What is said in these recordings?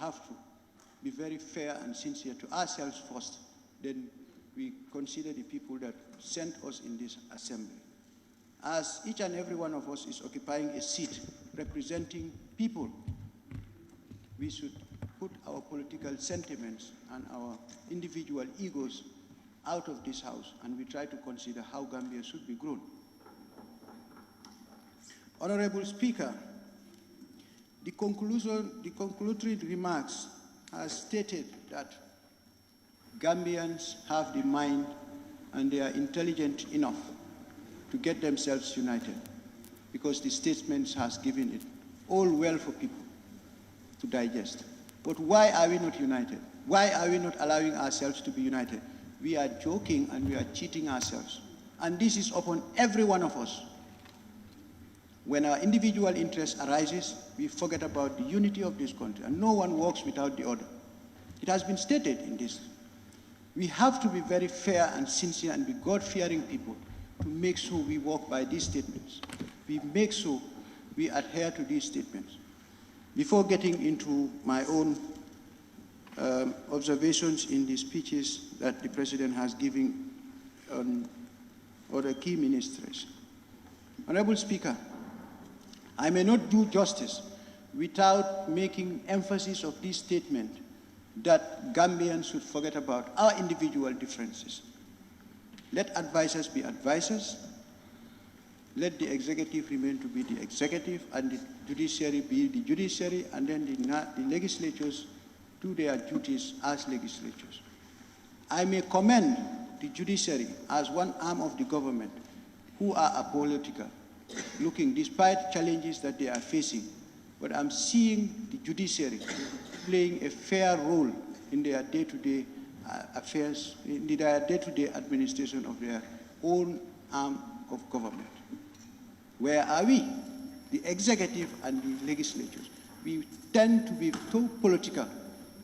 have to be very fair and sincere to ourselves first, then we consider the people that sent us in this assembly. As each and every one of us is occupying a seat representing people, we should put our political sentiments and our individual egos out of this house, and we try to consider how Gambia should be grown. Honorable Speaker, the conclusory remarks has stated that Gambians have the mind and they are intelligent enough to get themselves united, because the statements has given it all well for people to digest. But why are we not united? Why are we not allowing ourselves to be united? We are joking and we are cheating ourselves. And this is upon every one of us. When our individual interest arises, we forget about the unity of this country, and no one works without the other. It has been stated in this. We have to be very fair and sincere and be God-fearing people to make sure we walk by these statements. We make sure we adhere to these statements. Before getting into my own observations in the speeches that the President has given on other key ministries. Honorable Speaker, I may not do justice without making emphasis of this statement that Gambians should forget about our individual differences. Let advisors be advisors. Let the executive remain to be the executive, and the judiciary be the judiciary, and then the legislatures do their duties as legislatures. I may commend the judiciary as one arm of the government who are apolitical, looking despite challenges that they are facing, but I'm seeing the judiciary playing a fair role in their day-to-day affairs, in their day-to-day administration of their own arm of government. Where are we? The executive and the legislatures. We tend to be too political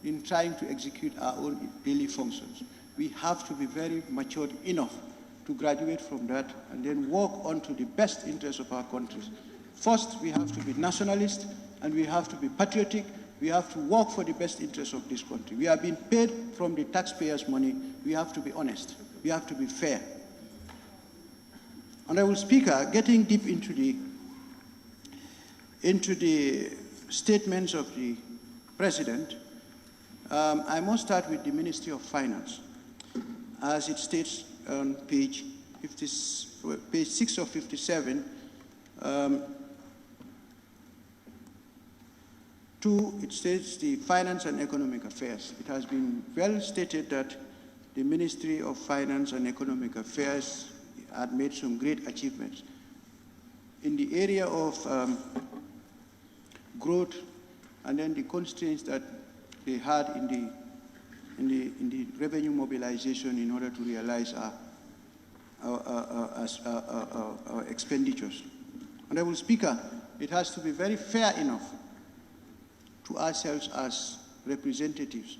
in trying to execute our own daily functions. We have to be very matured enough to graduate from that and then work on to the best interests of our countries. First, we have to be nationalist and we have to be patriotic. We have to work for the best interests of this country. We are being paid from the taxpayers' money. We have to be honest. We have to be fair. Honorable Speaker, getting deep into the statements of the President, I must start with the Ministry of Finance. As it states on page 6 of 57, 2, it states the Finance and Economic Affairs. It has been well stated that the Ministry of Finance and Economic Affairs had made some great achievements in the area of growth, and then the constraints that they had in the revenue mobilization in order to realize our expenditures. Honorable Speaker, it has to be very fair enough to ourselves as representatives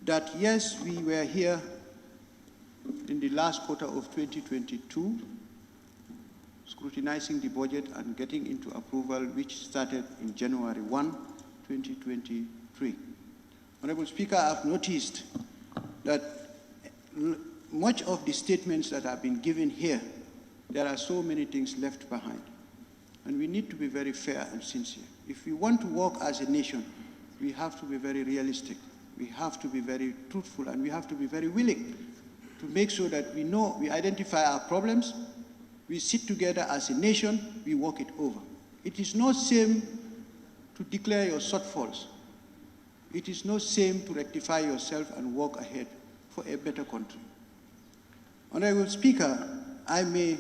that yes, we were here in the last quarter of 2022 scrutinizing the budget and getting into approval, which started in January 1, 2023. Honorable Speaker, I've noticed that much of the statements that have been given here, there are so many things left behind. And we need to be very fair and sincere. If we want to work as a nation, we have to be very realistic. We have to be very truthful, and we have to be very willing to make sure that we know, we identify our problems, we sit together as a nation, we work it over. It is no shame to declare your shortfalls. It is no shame to rectify yourself and work ahead for a better country. Honorable Speaker, I may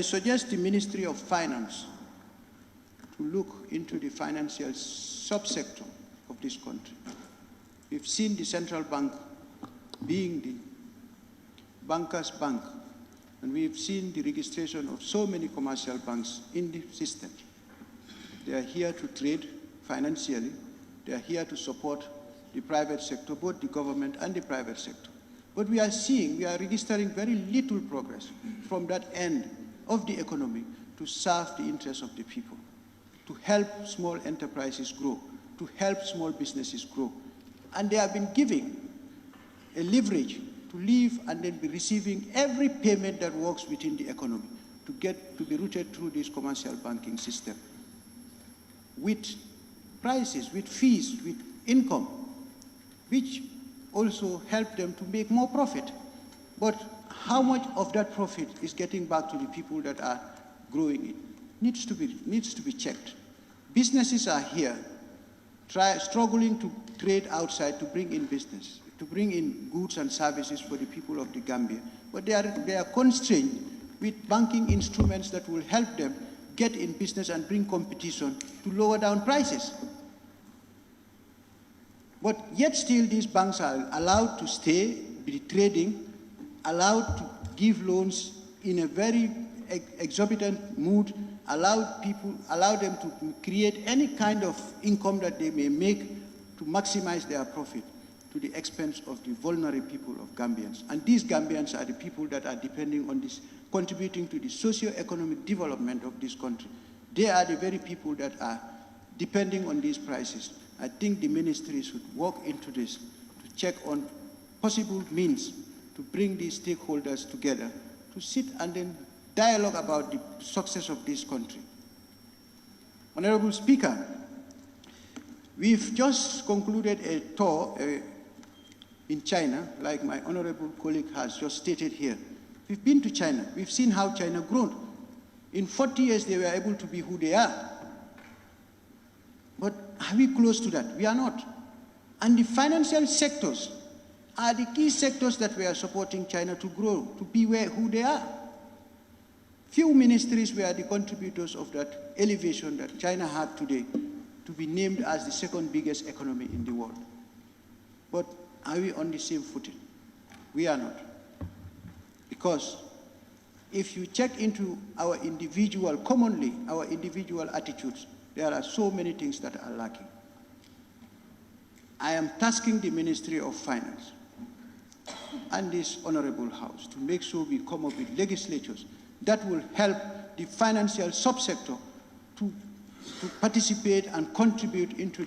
suggest the Ministry of Finance to look into the financial subsector of this country. We've seen the central bank being the banker's bank, and we've seen the registration of so many commercial banks in the system. They are here to trade financially. They are here to support the private sector, both the government and the private sector. But we are registering very little progress from that end of the economy to serve the interests of the people, to help small enterprises grow, to help small businesses grow. And they have been giving a leverage to live and then be receiving every payment that works within the economy to be routed through this commercial banking system with prices, with fees, with income, which also help them to make more profit. But how much of that profit is getting back to the people that are growing it needs to be checked. Businesses are here struggling to trade outside to bring in business, to bring in goods and services for the people of the Gambia. But they are constrained with banking instruments that will help them get in business and bring competition to lower down prices. But yet still these banks are allowed to stay, be trading, allowed to give loans in a very exorbitant mood, allow them to create any kind of income that they may make to maximize their profit to the expense of the vulnerable people of Gambians. And these Gambians are the people that are depending on this, contributing to the socio-economic development of this country. They are the very people that are depending on these prices. I think the ministry should work into this to check on possible means to bring these stakeholders together to sit and then dialogue about the success of this country. Honorable Speaker, we've just concluded a tour in China, like my honorable colleague has just stated here. We've been to China. We've seen how China grown. In 40 years, they were able to be who they are. But are we close to that? We are not. And the financial sectors are the key sectors that we are supporting China to grow, to be who they are. Few ministries were the contributors of that elevation that China had today to be named as the second biggest economy in the world. But are we on the same footing? We are not. Because if you check into our individual, commonly our individual attitudes, there are so many things that are lacking. I am tasking the Ministry of Finance and this Honorable House to make sure we come up with legislatures that will help the financial subsector to participate and contribute into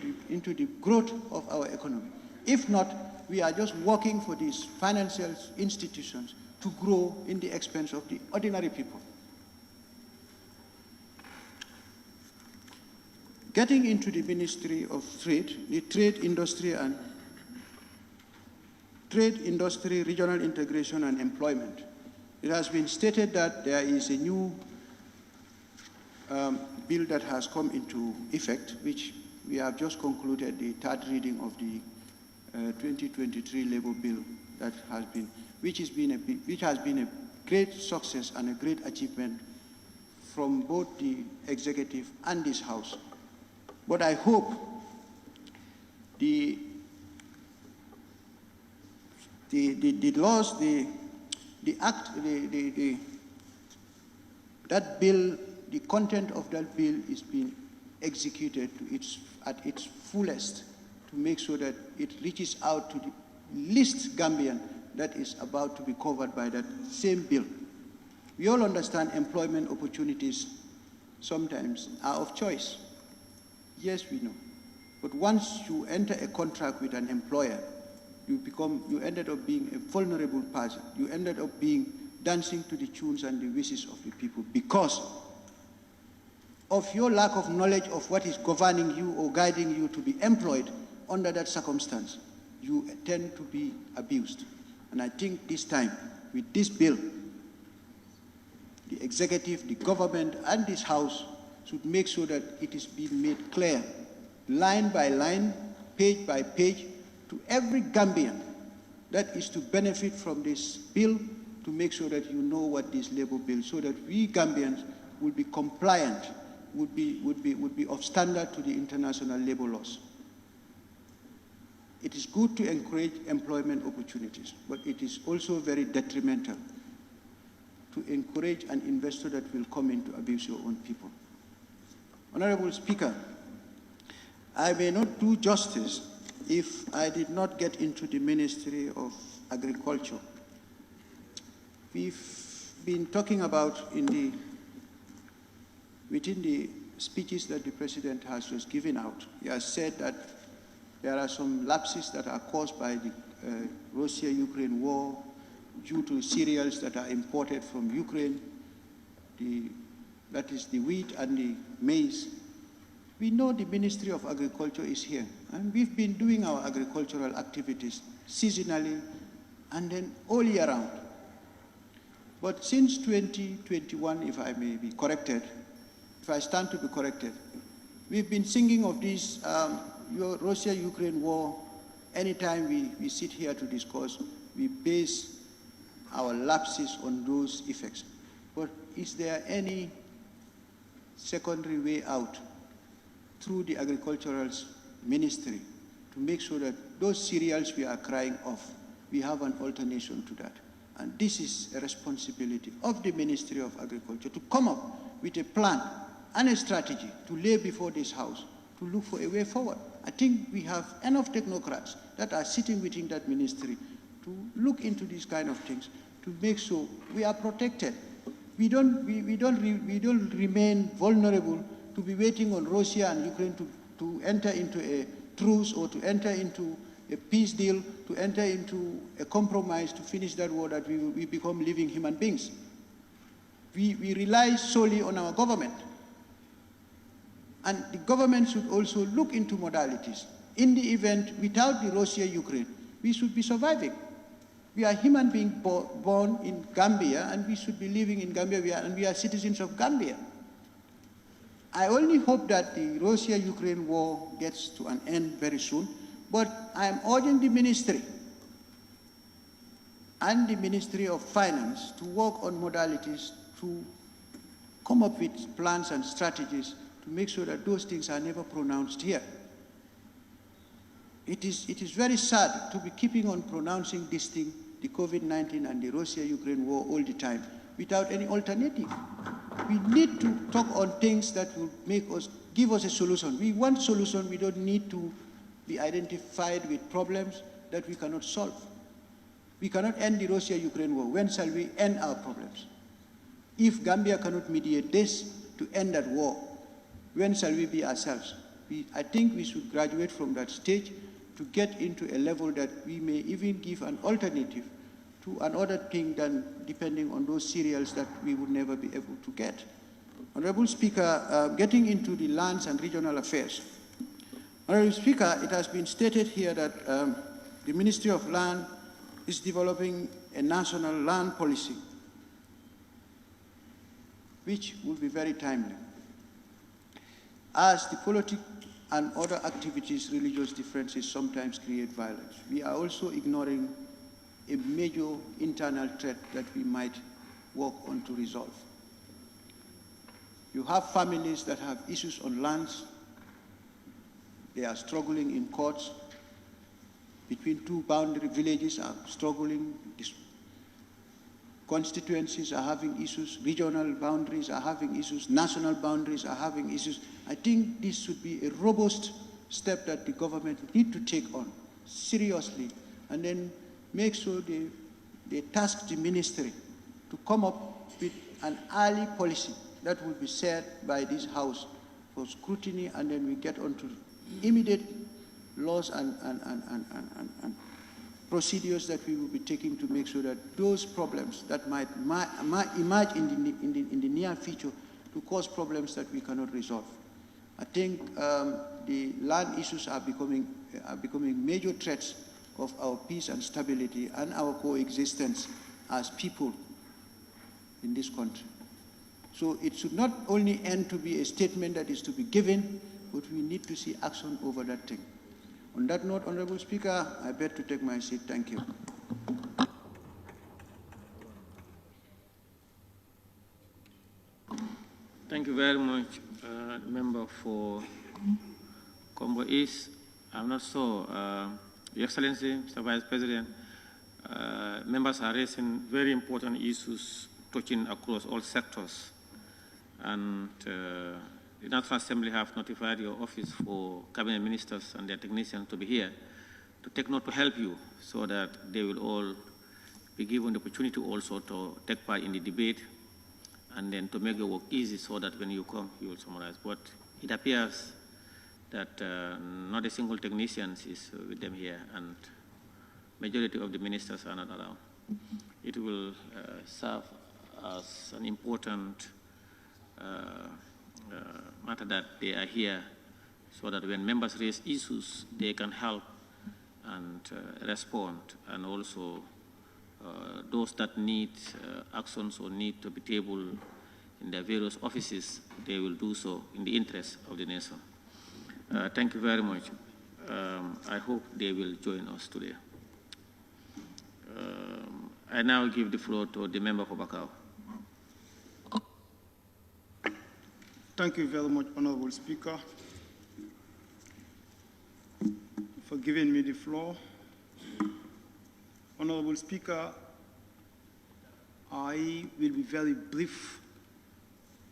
the growth of our economy. If not, we are just working for these financial institutions to grow in the expense of the ordinary people. Getting into the Ministry of Trade, the Trade Industry, Regional Integration and Employment. It has been stated that there is a new bill that has come into effect, which we have just concluded the third reading of the 2023 Labour Bill that has been, which has been a great success and a great achievement from both the executive and this House. But I hope the laws, that bill, the content of that bill is being executed at its fullest to make sure that it reaches out to the least Gambian that is about to be covered by that same bill. We all understand employment opportunities sometimes are of choice. Yes, we know. But once you enter a contract with an employer, you ended up being a vulnerable person. You ended up being dancing to the tunes and the wishes of the people because of your lack of knowledge of what is governing you or guiding you to be employed under that circumstance. You tend to be abused. And I think this time, with this bill, the executive, the government, and this House should make sure that it is being made clear, line by line, page by page, to every Gambian that is to benefit from this bill, to make sure that you know what this labor bill, so that we Gambians will be compliant, would be of standard to the international labor laws. It is good to encourage employment opportunities, but it is also very detrimental to encourage an investor that will come in to abuse your own people. Honorable Speaker, I may not do justice if I did not get into the Ministry of Agriculture. We've been talking about within the speeches that the president has just given out. He has said that there are some lapses that are caused by the Russia-Ukraine war due to cereals that are imported from Ukraine, that is the wheat and the maize. We know the Ministry of Agriculture is here, and we've been doing our agricultural activities seasonally and then all year round. But since 2021, if I may be corrected, if I stand to be corrected, we've been singing of this Russia-Ukraine war. Anytime we sit here to discuss, we base our lapses on those effects. But is there any secondary way out through the Agricultural Ministry to make sure that those cereals we are crying off, we have an alternation to that? And this is a responsibility of the Ministry of Agriculture to come up with a plan and a strategy to lay before this House to look for a way forward. I think we have enough technocrats that are sitting within that ministry to look into these kind of things to make sure we are protected. We don't remain vulnerable to be waiting on Russia and Ukraine to enter into a truce or to enter into a peace deal, to enter into a compromise to finish that war, that we become living human beings. We rely solely on our government. And the government should also look into modalities. In the event, without the Russia-Ukraine, we should be surviving. We are human beings born in Gambia, and we should be living in Gambia, and we are citizens of Gambia. I only hope that the Russia-Ukraine war gets to an end very soon, but I am urging the ministry and the Ministry of Finance to work on modalities to come up with plans and strategies to make sure that those things are never pronounced here. It is very sad to be keeping on pronouncing this thing, the COVID-19 and the Russia-Ukraine war, all the time without any alternative. We need to talk on things that will give us a solution. We want solution. We don't need to be identified with problems that we cannot solve. We cannot end the Russia-Ukraine war. When shall we end our problems? If Gambia cannot mediate this to end that war, when shall we be ourselves? I think we should graduate from that stage to get into a level that we may even give an alternative to another thing than depending on those cereals that we would never be able to get. Honorable Speaker, getting into the lands and regional affairs. Honorable Speaker, it has been stated here that the Ministry of Land is developing a national land policy, which will be very timely. As the politics and other activities, religious differences sometimes create violence, we are also ignoring a major internal threat that we might work on to resolve. You have families that have issues on lands. They are struggling in courts. Between two boundary villages are struggling. Constituencies are having issues. Regional boundaries are having issues. National boundaries are having issues. I think this should be a robust step that the government need to take on seriously, and then make sure they task the ministry to come up with an early policy that will be set by this House for scrutiny, and then we get on to immediate laws and procedures that we will be taking to make sure that those problems that might emerge in the near future to cause problems that we cannot resolve. I think the land issues are becoming major threats of our peace and stability and our coexistence as people in this country. So it should not only end to be a statement that is to be given, but we need to see action over that thing. On that note, Honorable Speaker, I beg to take my seat. Thank you. Thank you very much, Member for Combo East. I'm not sure, Your Excellency, Mr. Vice President, members are raising very important issues touching across all sectors. And the National Assembly have notified your office for cabinet ministers and their technicians to be here to take note to help you so that they will all be given the opportunity also to take part in the debate and then to make the work easy so that when you come, you will summarize. But it appears that not a single technician is with them here, and majority of the ministers are not around. It will serve as an important matter that they are here, so that when members raise issues, they can help and respond, and also those that need actions or need to be tabled in their various offices, they will do so in the interest of the nation. Thank you very much. I hope they will join us today. I now give the floor to the member for Bakau. Thank you very much, Honorable Speaker, for giving me the floor. Honorable Speaker, I will be very brief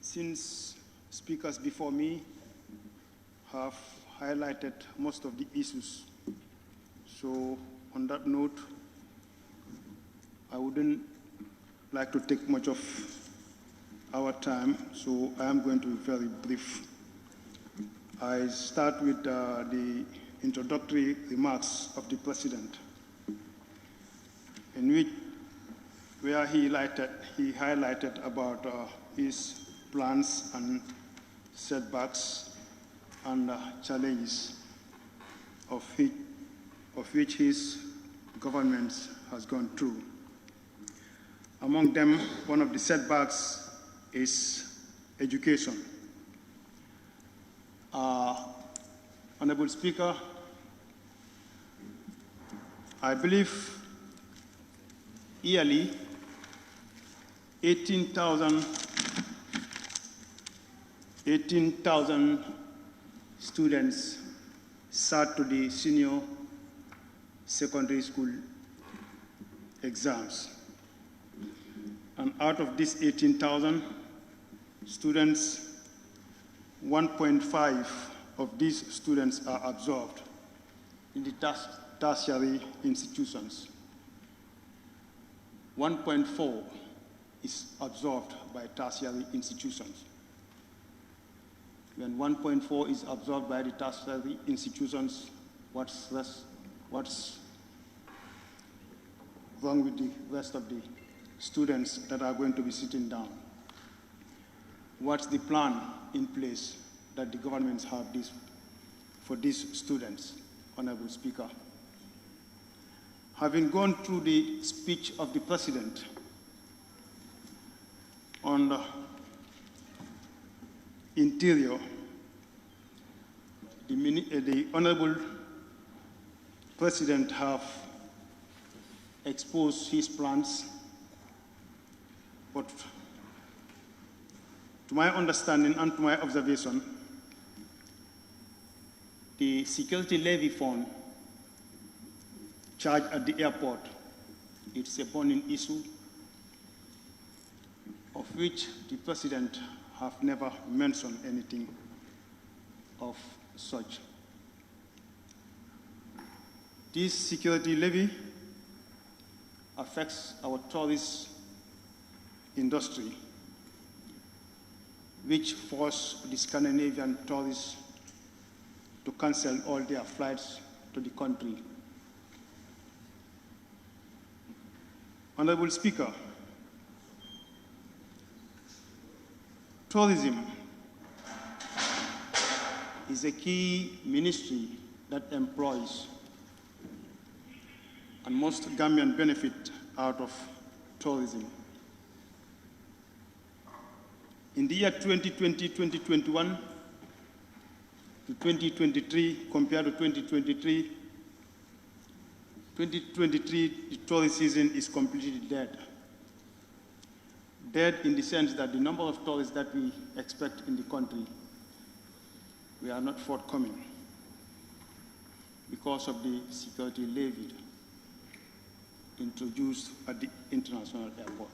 since speakers before me have highlighted most of the issues. So on that note, I wouldn't like to take much of our time, so I am going to be very brief. I start with the introductory remarks of the President, in which where he highlighted about his plans and setbacks and challenges of which his government has gone through. Among them, one of the setbacks is education. Honorable Speaker, I believe yearly 18,000 students start to the senior secondary school exams. And out of these 18,000 students, 1.5 of these students are absorbed in the tertiary institutions. 1.4 is absorbed by tertiary institutions. When 1.4 is absorbed by the tertiary institutions, what's wrong with the rest of the students that are going to be sitting down? What's the plan in place that the governments have for these students, Honorable Speaker? Having gone through the speech of the President on the interior, the Honorable President have exposed his plans, but to my understanding and to my observation, the security levy fund charged at the airport, it's a burning issue of which the President have never mentioned anything of such. This security levy affects our tourist industry, which forced the Scandinavian tourists to cancel all their flights to the country. Honorable Speaker, tourism is a key ministry that employs, and most Gambians benefit out of tourism. In the year 2020-2021 to 2023, compared to 2023, the tourist season is completely dead. Dead in the sense that the number of tourists that we expect in the country, we are not forthcoming because of the security levy introduced at the international airport.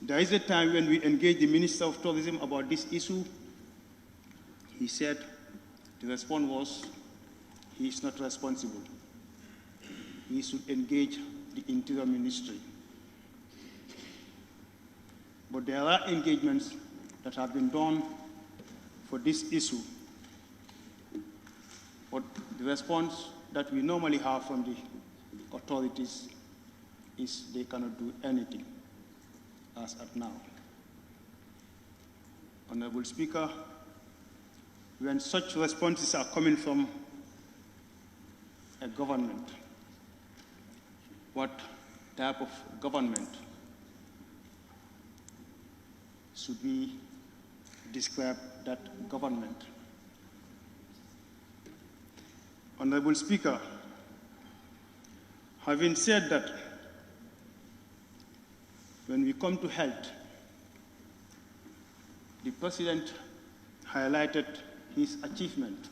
There is a time when we engaged the Minister of Tourism about this issue. He said the response was he is not responsible. He should engage the Interior Ministry. But there are engagements that have been done for this issue. But the response that we normally have from the authorities is they cannot do anything as at now. Honorable Speaker, when such responses are coming from a government, what type of government should we describe that government? Honorable Speaker, having said that, when we come to health, the President highlighted his achievement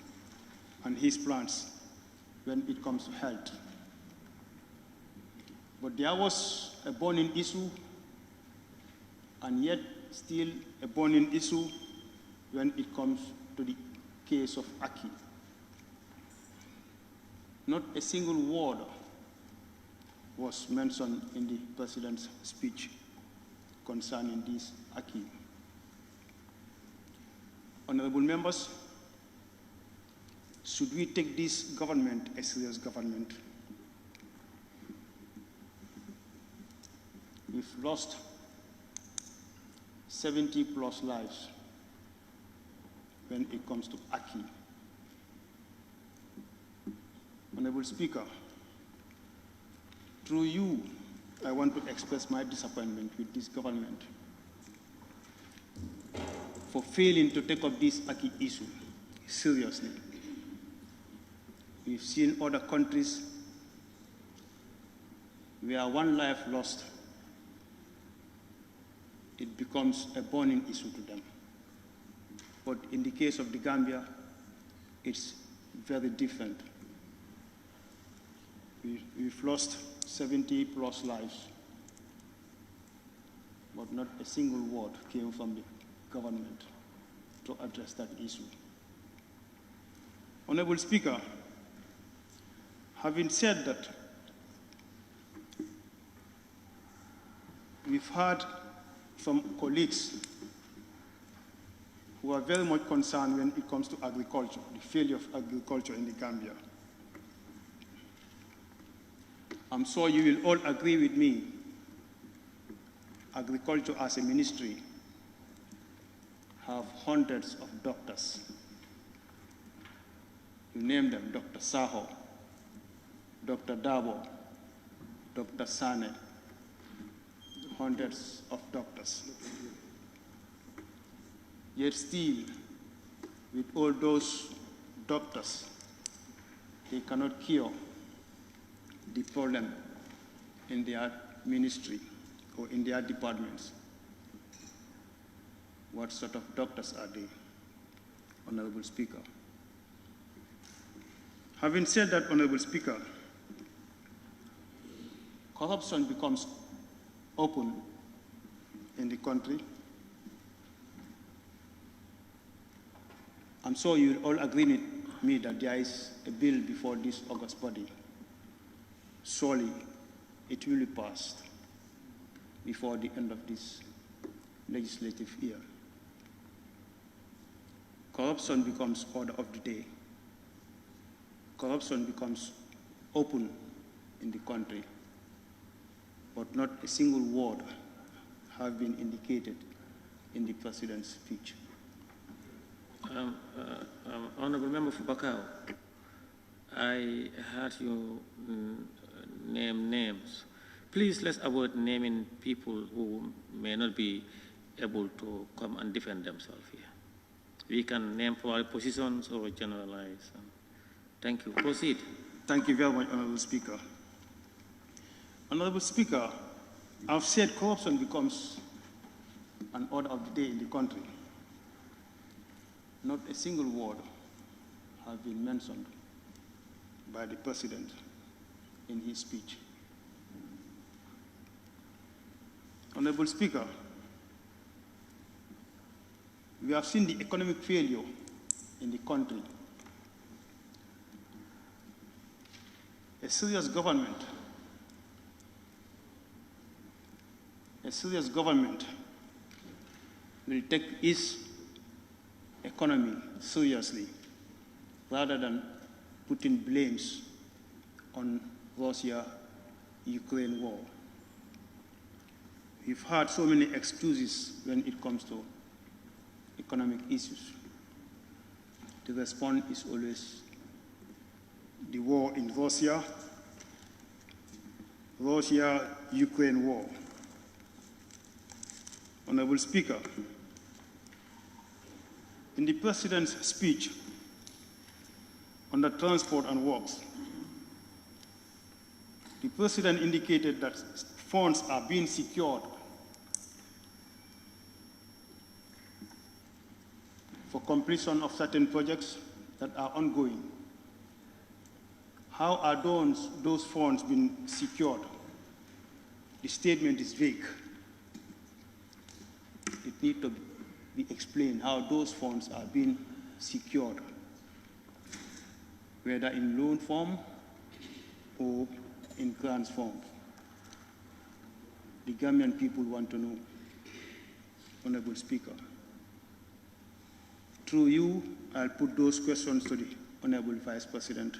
and his plans when it comes to health. But there was a burning issue, and yet still a burning issue when it comes to the case of Aki. Not a single word was mentioned in the President's speech concerning this Aki. Honorable members, should we take this government a serious government? We've lost 70 plus lives when it comes to Aki. Honorable Speaker, through you, I want to express my disappointment with this government for failing to take up this Aki issue seriously. We've seen other countries where one life lost, it becomes a burning issue to them. But in the case of the Gambia, it's very different. We've lost 70 plus lives, but not a single word came from the government to address that issue. Honorable Speaker, having said that, we've heard from colleagues who are very much concerned when it comes to agriculture, the failure of agriculture in the Gambia. I'm sure you will all agree with me, agriculture as a ministry have hundreds of doctors. You name them, Dr. Saho, Dr. Dabo, Dr. Sane, hundreds of doctors. Yet still, with all those doctors, they cannot cure the problem in their ministry or in their departments. What sort of doctors are they, Honorable Speaker? Having said that, Honorable Speaker, corruption becomes open in the country. I'm sure you will all agree with me that there is a bill before this August body. Surely it will be passed before the end of this legislative year. Corruption becomes order of the day. Corruption becomes open in the country, but not a single word have been indicated in the President's speech. Honorable Member for Bakau, I heard you name names. Please let's avoid naming people who may not be able to come and defend themselves here. We can name for our positions or generalize. Thank you. Proceed. Thank you very much, Honorable Speaker. Honorable Speaker, I've said corruption becomes an order of the day in the country. Not a single word has been mentioned by the President in his speech. Honorable Speaker, we have seen the economic failure in the country. A serious government will take its economy seriously rather than putting blames on Russia-Ukraine war. We've heard so many excuses when it comes to economic issues. The response is always the war in Russia, Russia-Ukraine war. Honorable Speaker, in the President's speech on the transport and works, the President indicated that funds are being secured for completion of certain projects that are ongoing. How are those funds being secured? The statement is vague. It needs to be explained how those funds are being secured, whether in loan form or in grants form. The Gambian people want to know, Honorable Speaker. Through you, I'll put those questions to the Honorable Vice President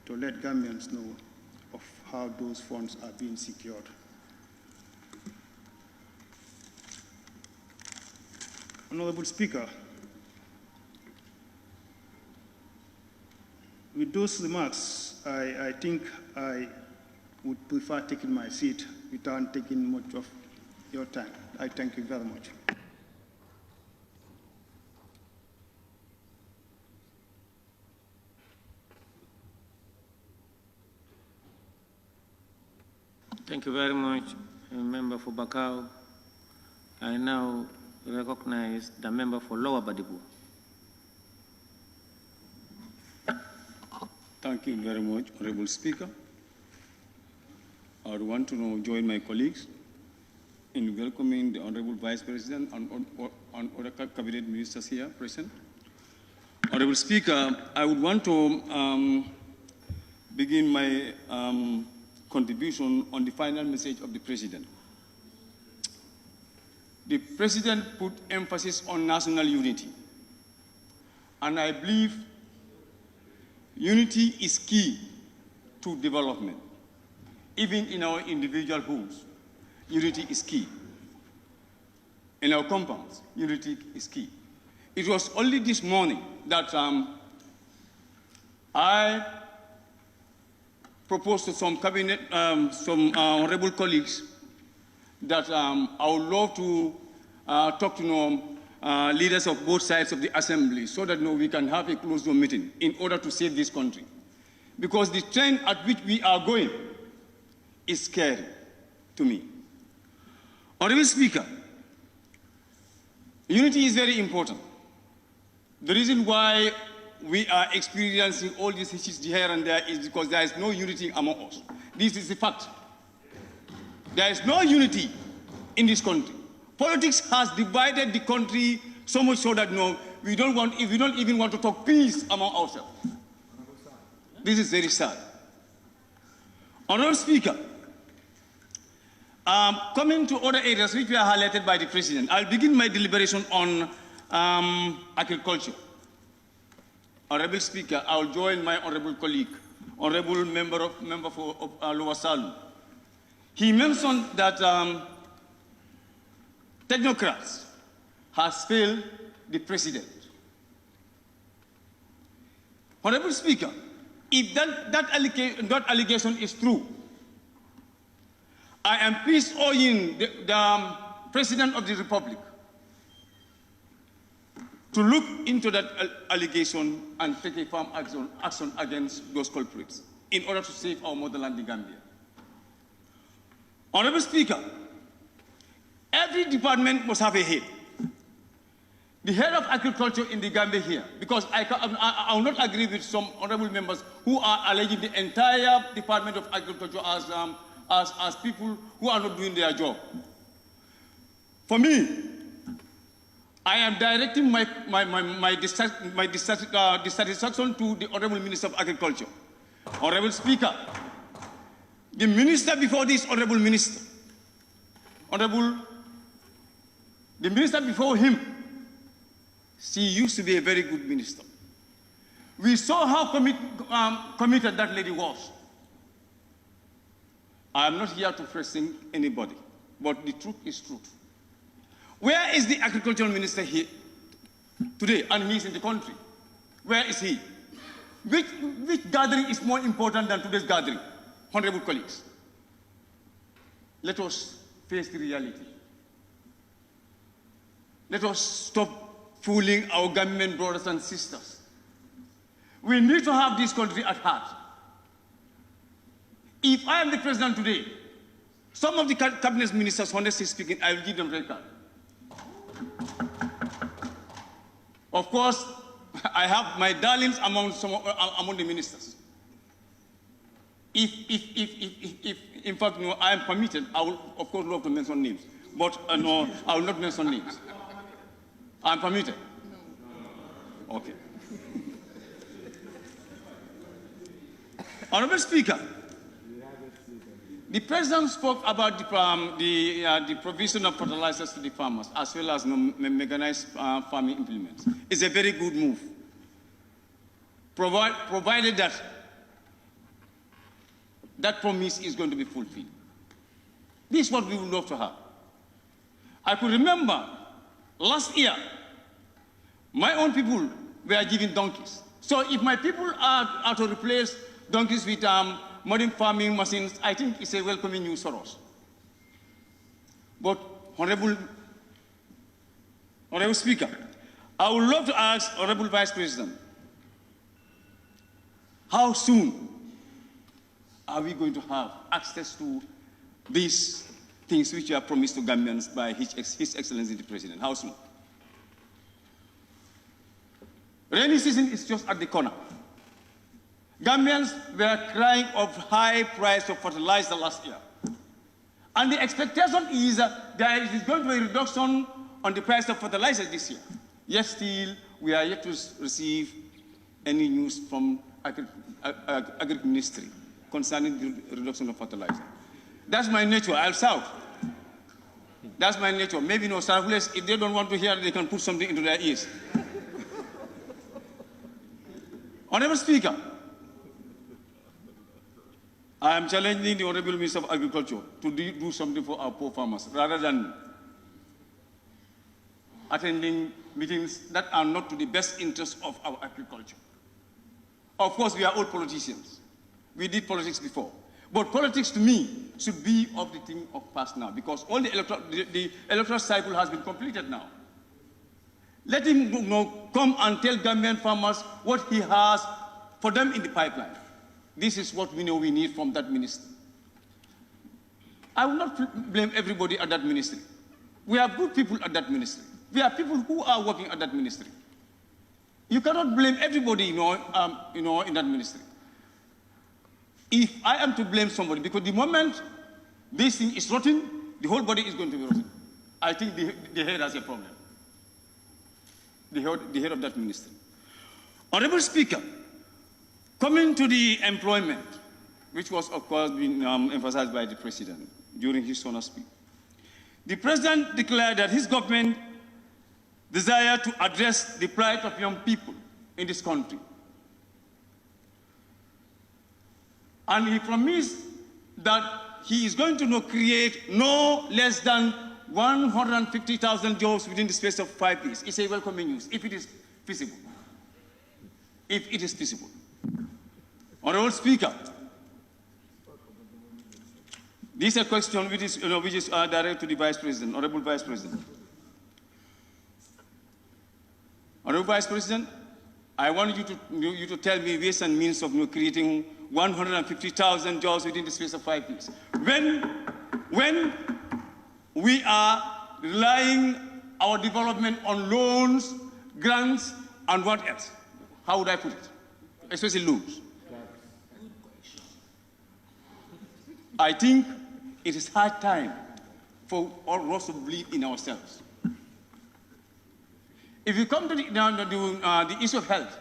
to let Gambians know of how those funds are being secured. Honorable Speaker, with those remarks, I think I would prefer taking my seat without taking much of your time. I thank you very much. Thank you very much, Member for Bakau. I now recognize the member for Lower Badibu. Thank you very much, Honorable Speaker. I would want to join my colleagues in welcoming the Honorable Vice President and other cabinet ministers here present. Honorable Speaker, I would want to begin my contribution on the final message of the President. The President put emphasis on national unity, and I believe unity is key to development. Even in our individual homes, unity is key. In our compounds, unity is key. It was only this morning that I proposed to some cabinet, some honorable colleagues that I would love to talk to leaders of both sides of the assembly so that we can have a closed-door meeting in order to save this country. Because the trend at which we are going is scary to me. Honorable Speaker, unity is very important. The reason why we are experiencing all these issues here and there is because there is no unity among us. This is the fact. There is no unity in this country. Politics has divided the country so much so that we don't even want to talk peace among ourselves. This is very sad. Honorable Speaker, coming to other areas which were highlighted by the President, I'll begin my deliberation on agriculture. Honorable Speaker, I'll join my honorable colleague, honorable member for Lower Salum. He mentioned that technocrats has failed the President. Honorable Speaker, if that allegation is true, I am pleased urging the President of the Republic to look into that allegation and take a firm action against those culprits in order to save our motherland, the Gambia. Honorable Speaker, every department must have a head. The head of agriculture in the Gambia here, because I will not agree with some honorable members who are alleging the entire Department of Agriculture as people who are not doing their job. For me, I am directing my dissatisfaction to the Honorable Minister of Agriculture. Honorable Speaker, the minister before this Honorable Minister, Honorable The minister before him, she used to be a very good minister. We saw how committed that lady was. I am not here to threaten anybody, but the truth is truth. Where is the agricultural minister here today? And he's in the country. Where is he? Which gathering is more important than today's gathering? Honorable colleagues, let us face the reality. Let us stop fooling our government brothers and sisters. We need to have this country at heart. If I am the president today, some of the cabinet ministers, honestly speaking, I will give them red card. Of course, I have my darlings among the ministers. If in fact, no, I am permitted, I will, of course, love to mention names. But no, I will not mention names. I am permitted? Okay. Honorable Speaker, the President spoke about the provision of fertilizers to the farmers, as well as mechanized farming implements. It's a very good move, provided that that promise is going to be fulfilled. This is what we would love to have. I could remember last year, my own people were given donkeys. So if my people are to replace donkeys with modern farming machines, I think it's a welcoming news for us. But, Honorable Speaker, I would love to ask Honorable Vice President, how soon are we going to have access to these things which are promised to Gambians by His Excellency the President? How soon? Rainy season is just at the corner. Gambians were crying of high price of fertilizer last year. And the expectation is there is going to be a reduction on the price of fertilizer this year. Yet still, we are yet to receive any news from Agriculture Ministry concerning the reduction of fertilizer. That's my nature. I'll shout. That's my nature. Maybe no Sarhules, if they don't want to hear, they can put something into their ears. Honorable Speaker, I am challenging the Honorable Minister of Agriculture to do something for our poor farmers, rather than attending meetings that are not to the best interest of our agriculture. Of course, we are all politicians. We did politics before. But politics, to me, should be of the thing of past now, because all the electoral cycle has been completed now. Let him come and tell Gambian farmers what he has for them in the pipeline. This is what we know we need from that ministry. I will not blame everybody at that ministry. We have good people at that ministry. We have people who are working at that ministry. You cannot blame everybody, in that ministry. If I am to blame somebody, because the moment this thing is rotten, the whole body is going to be rotten. I think the head has a problem. The head of that ministry. Honorable Speaker, coming to the employment, which was, of course, being emphasized by the President during his honor speech. The President declared that his government desired to address the plight of young people in this country. And he promised that he is going to create no less than 150,000 jobs within the space of 5 years. It's a welcoming news, if it is feasible. If it is feasible. Honorable Speaker, this is a question which is direct to the Vice President, Honorable Vice President. Honorable Vice President, I want you to tell me ways and means of creating 150,000 jobs within the space of 5 years. When we are relying our development on loans, grants, and what else? How would I put it? Especially loans. I think it is high time for all of us to believe in ourselves. If you come to the issue of health,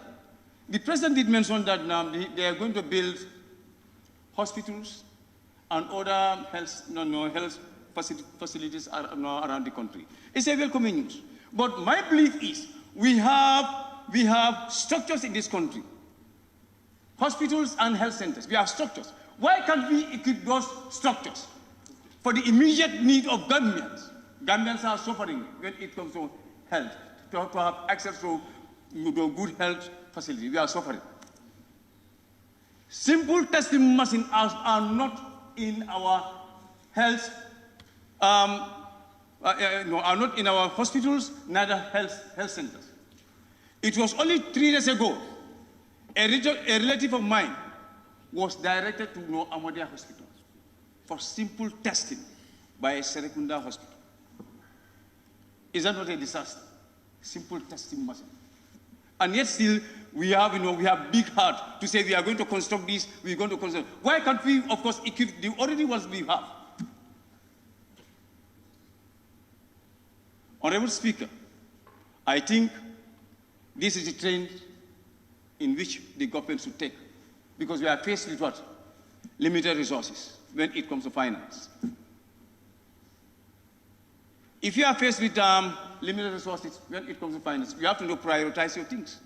the President did mention that they are going to build hospitals and other health facilities around the country. It's a welcoming news. But my belief is we have structures in this country, hospitals and health centers. We have structures. Why can't we equip those structures for the immediate need of Gambians? Gambians are suffering when it comes to health, to have access to good health facilities. We are suffering. Simple testing machines are not in our health, are not in our hospitals, neither health centers. It was only 3 days ago, a relative of mine was directed to Ahmadiyya Hospital for simple testing by a Serekunda hospital. Is that not a disaster? Simple testing machine. And yet still, we have big heart to say we are going to construct this, we're going to construct. Why can't we, of course, equip the already ones we have? Honorable Speaker, I think this is a trend in which the government should take, because we are faced with what? Limited resources when it comes to finance. If you are faced with limited resources when it comes to finance, you have to prioritize your things.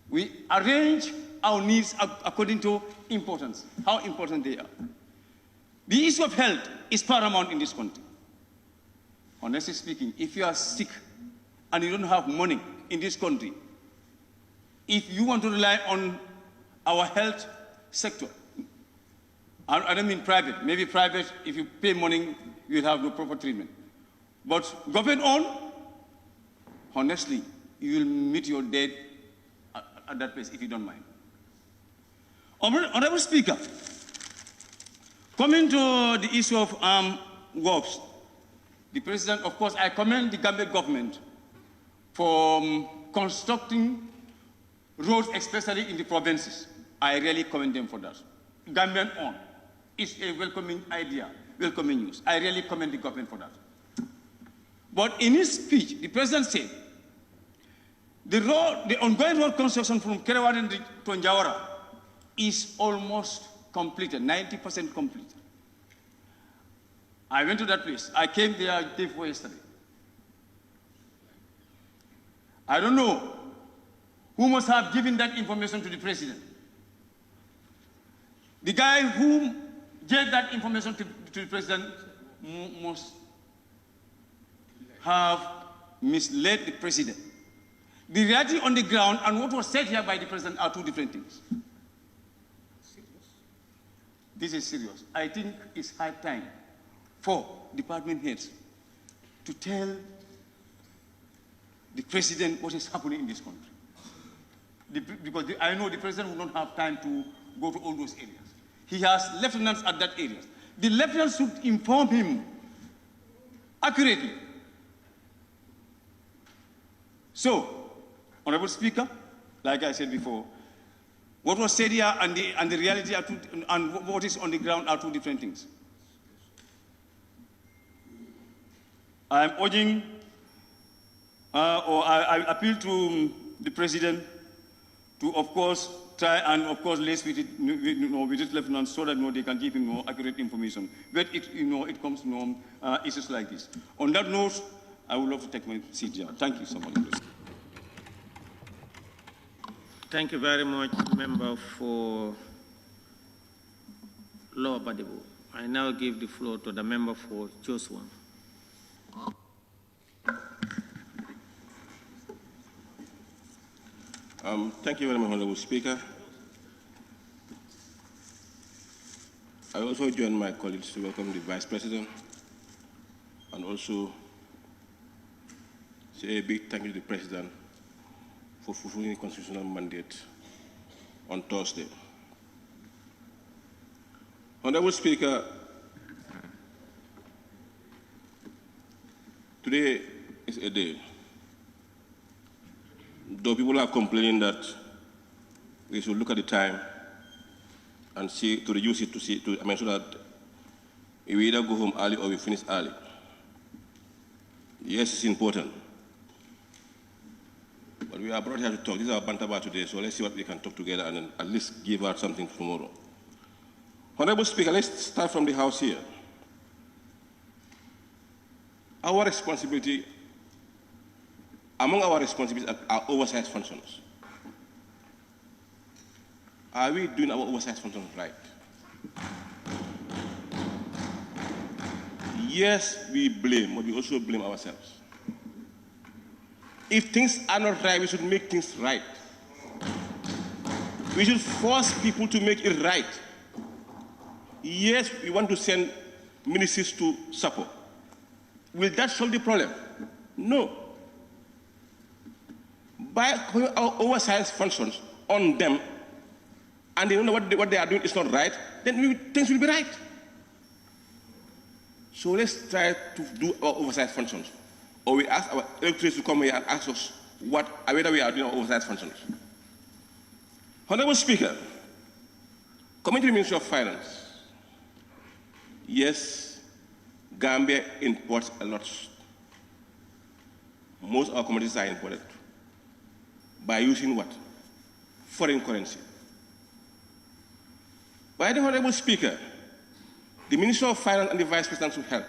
We arrange our needs according to importance, how important they are. The issue of health is paramount in this country. Honestly speaking, if you are sick and you don't have money in this country, if you want to rely on our health sector, I don't mean private, maybe private, if you pay money, you'll have no proper treatment. But government-owned, honestly, you will meet your death at that place if you don't mind. Honorable Speaker, coming to the issue of works, the President, of course, I commend the Gambian government for constructing roads, especially in the provinces. I really commend them for that. Gambian-owned. It's a welcoming idea, welcoming news. I really commend the government for that. But in his speech, the President said, the ongoing road construction from Kerr to Njawara is almost completed, 90% completed. I went to that place. I came there day before yesterday. I don't know who must have given that information to the President. The guy who gave that information to the President must have misled the President. The reality on the ground and what was said here by the President are two different things. This is serious. I think it's high time for department heads to tell the President what is happening in this country. Because I know the President will not have time to go to all those areas. He has lieutenants at that area. The lieutenants should inform him accurately. So, Honorable Speaker, like I said before, what was said here and the reality are two, and what is on the ground are two different things. I am urging, or I appeal to the President to, of course, try and, of course, liaise with his lieutenants so that they can give him accurate information. But it comes to issues like this. On that note, I would love to take my seat here. Thank you so much. Thank you very much, Member for Lower Badibu. I now give the floor to the member for Joshua. Thank you very much, Honorable Speaker. I also join my colleagues to welcome the Vice President and also say a big thank you to the President for fulfilling the constitutional mandate on Thursday. Honorable Speaker, today is a day. Though people are complaining that we should look at the time and see to reduce it to make sure that we either go home early or we finish early. Yes, it's important. But we are brought here to talk. This is our banter today, so let's see what we can talk together and then at least give out something tomorrow. Honorable Speaker, let's start from the House here. Our responsibility, among our responsibilities are oversight functions. Are we doing our oversight functions right? Yes, we blame, but we also blame ourselves. If things are not right, we should make things right. We should force people to make it right. Yes, we want to send ministries to support. Will that solve the problem? No. By putting our oversight functions on them, and they know what they are doing is not right, then things will be right. So let's try to do our oversight functions. Or we ask our electors to come here and ask us whether we are doing our oversight functions. Honorable Speaker, coming to the Ministry of Finance, yes, Gambia imports a lot. Most of our commodities are imported by using what? Foreign currency. By the Honorable Speaker, the Minister of Finance and the Vice President should help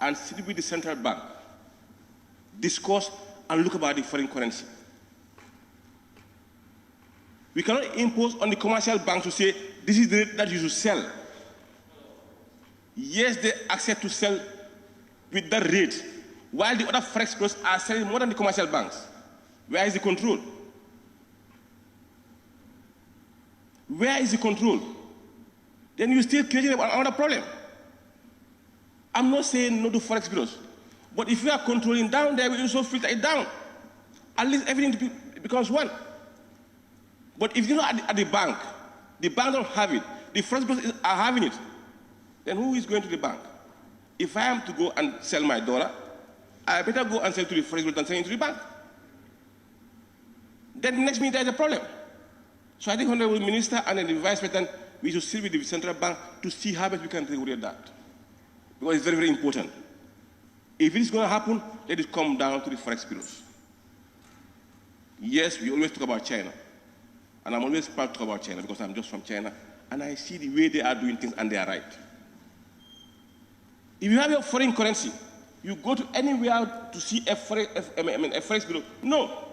and sit with the central bank, discuss and look about the foreign currency. We cannot impose on the commercial banks to say, this is the rate that you should sell. Yes, they accept to sell with that rate, while the other forex brokers are selling more than the commercial banks. Where is the control? Where is the control? Then you're still creating another problem. I'm not saying no to forex bureaus, but if you are controlling down there, we also filter it down. At least everything becomes one. But if you're not at the bank don't have it, the forex bureaus are having it, then who is going to the bank? If I am to go and sell my dollar, I better go and sell to the forex bureau than sell it to the bank. Then the next minute there's a problem. So I think Honorable Minister and the Vice President, we should sit with the central bank to see how best we can regulate that. Because it's very, very important. If it's going to happen, let it come down to the forex bureaus. Yes, we always talk about China. And I'm always proud to talk about China because I'm just from China. And I see the way they are doing things and they are right. If you have your foreign currency, you go to anywhere to see a forex bureau. No.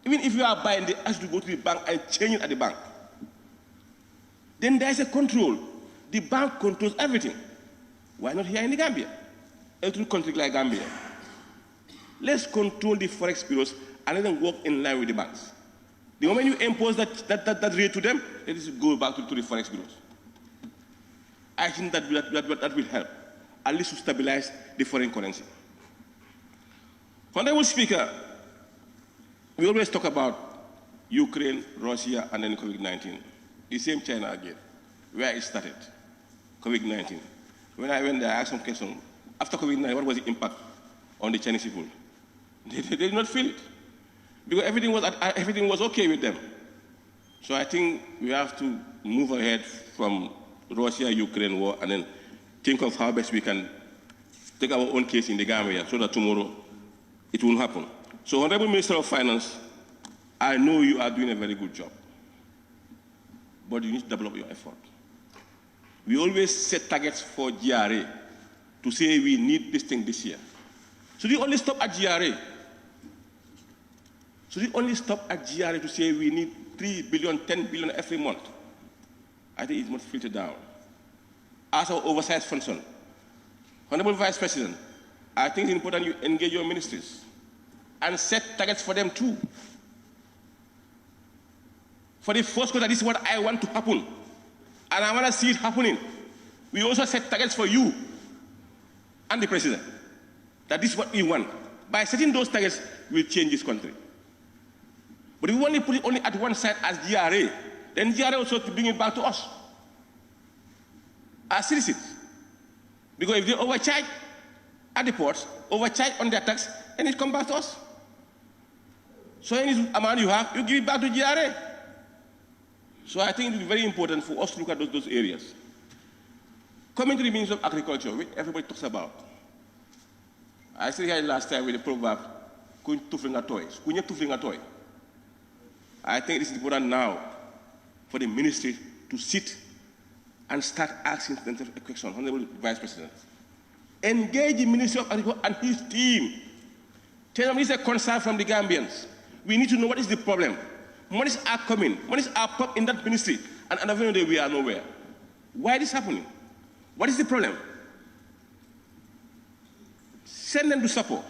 Even if you are buying, they ask you to go to the bank and change it at the bank. Then there is a control. The bank controls everything. Why not here in the Gambia? A little country like Gambia. Let's control the forex bureaus and let them work in line with the banks. The moment you impose that rate to them, let it go back to the forex bureaus. I think that will help, at least to stabilize the foreign currency. Honorable Speaker, we always talk about Ukraine, Russia, and then COVID-19. The same China again, where it started, COVID-19. When I went there, I asked some question. After COVID-19, what was the impact on the Chinese people? They did not feel it. Because everything was okay with them. So I think we have to move ahead from Russia-Ukraine war and then think of how best we can take our own case in the Gambia so that tomorrow it won't happen. So, Honorable Minister of Finance, I know you are doing a very good job, but you need to develop your effort. We always set targets for GRA to say we need this thing this year. Should we only stop at GRA? Should we only stop at GRA to say we need 3 billion, 10 billion every month? I think it must filter down. As our oversight function, Honorable Vice President, I think it's important you engage your ministries and set targets for them too. For the first quarter, this is what I want to happen. And I want to see it happening. We also set targets for you and the President, that this is what we want. By setting those targets, we'll change this country. But if we only put it only at one side as GRA, then GRA also to bring it back to us, as citizens. Because if they overcharge at the ports, overcharge on their tax, then it comes back to us. So any amount you have, you give it back to GRA. So I think it is very important for us to look at those areas. Coming to the Ministry of Agriculture, which everybody talks about. I said here last time with the proverb, I think it is important now for the ministry to sit and start asking themselves a question. Honorable Vice President, Engage the Ministry of Agriculture and his team. Tell them this is a concern from the Gambians. We need to know what is the problem. Monies are coming. Monies are pumped in that ministry. And another day we are nowhere. Why is this happening? What is the problem? Send them to support.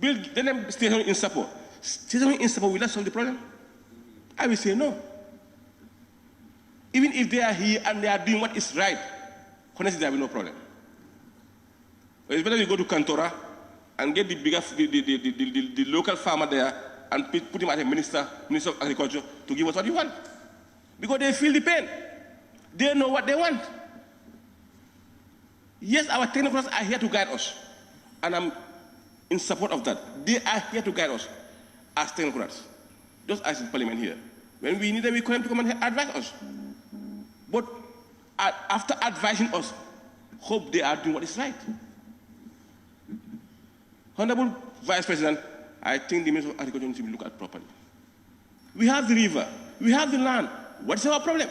Build them station in support. Station in support will not solve the problem? I will say no. Even if they are here and they are doing what is right, honestly, there will be no problem. It's better you go to Kantora and get the bigger, the local farmer there and put him as a minister of agriculture to give us what you want. Because they feel the pain. They know what they want. Yes, our technocrats are here to guide us. And I'm in support of that. They are here to guide us as technocrats. Just as in Parliament here. When we need them, we call them to come and advise us. But after advising us, hope they are doing what is right. Honorable Vice President, I think the Minister of Agriculture needs to be looked at properly. We have the river, we have the land. What is our problem?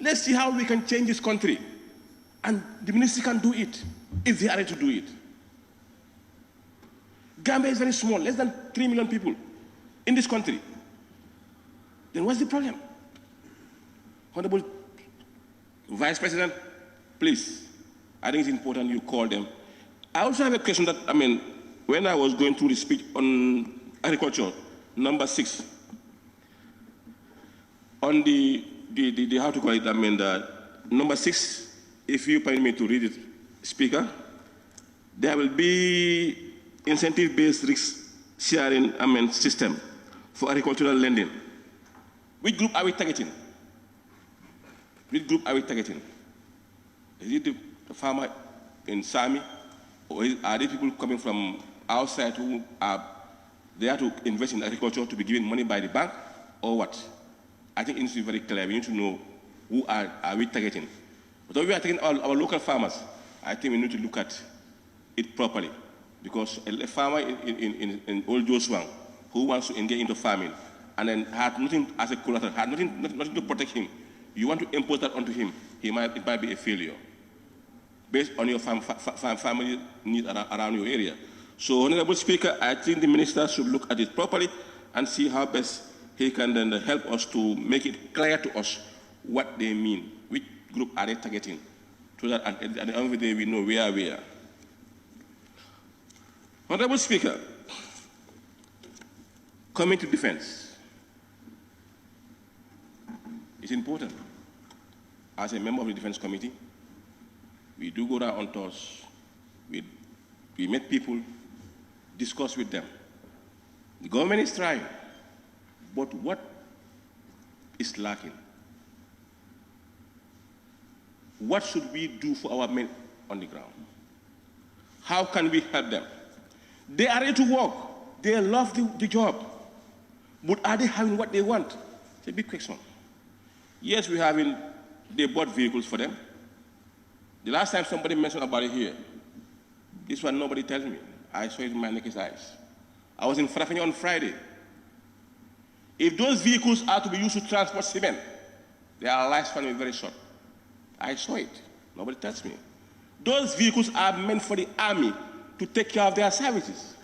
Let's see how we can change this country. And the ministry can do it, if they are ready to do it. Gambia is very small, less than 3 million people in this country. Then what's the problem? Honorable Vice President, please, I think it's important you call them. I also have a question that, when I was going through the speech on agriculture, number 6, on the how to call it, the number 6, if you permit me to read it, Speaker, there will be incentive-based risk sharing system for agricultural lending. Which group are we targeting? Which group are we targeting? Is it the farmer in Sami, or are they people coming from outside who are there to invest in agriculture to be given money by the bank, or what? I think it needs to be very clear. We need to know who are we targeting. But if we are taking our local farmers, I think we need to look at it properly. Because a farmer in Old Joshua who wants to engage into farming and then had nothing as a collateral, had nothing to protect him, you want to impose that onto him, it might be a failure based on your family needs around your area. So, Honorable Speaker, I think the minister should look at it properly and see how best he can then help us to make it clear to us what they mean, which group are they targeting, so that at the end of the day we know where we are. Honorable Speaker, coming to defense, it's important. As a member of the Defense Committee, we do go down on tours, we meet people, discuss with them. The government is trying, but what is lacking? What should we do for our men on the ground? How can we help them? They are ready to work. They love the job. But are they having what they want? It's a big question. Yes, they bought vehicles for them. The last time somebody mentioned about it here, this one nobody tells me. I saw it in my naked eyes. I was in Farafenni on Friday. If those vehicles are to be used to transport cement, their lifespan will be very short. I saw it. Nobody tells me. Those vehicles are meant for the army to take care of their services.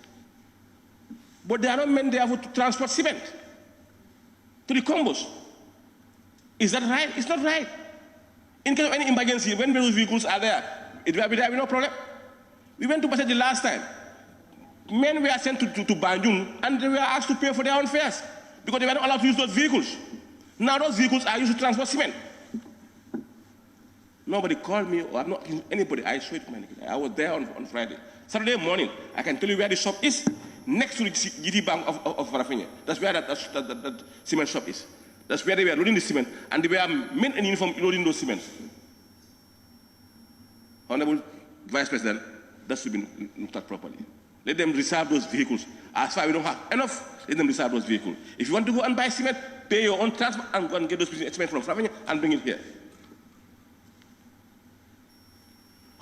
But they are not meant there to transport cement to the combos. Is that right? It's not right. In case of any emergency, when those vehicles are there, it will be there with no problem. We went to Passage the last time. Men were sent to Banjul and they were asked to pay for their own fares because they were not allowed to use those vehicles. Now those vehicles are used to transport cement. Nobody called me, or I'm not anybody. I saw it. I was there on Friday. Saturday morning, I can tell you where the shop is, next to the GT Bank of Farafenni. That's where that cement shop is. That's where they were loading the cement, and they were men in uniform loading those cements. Honorable Vice President, that should be looked at properly. Let them reserve those vehicles. As far as we don't have enough, let them reserve those vehicles. If you want to go and buy cement, pay your own transport and go and get those cement from Farafenni and bring it here.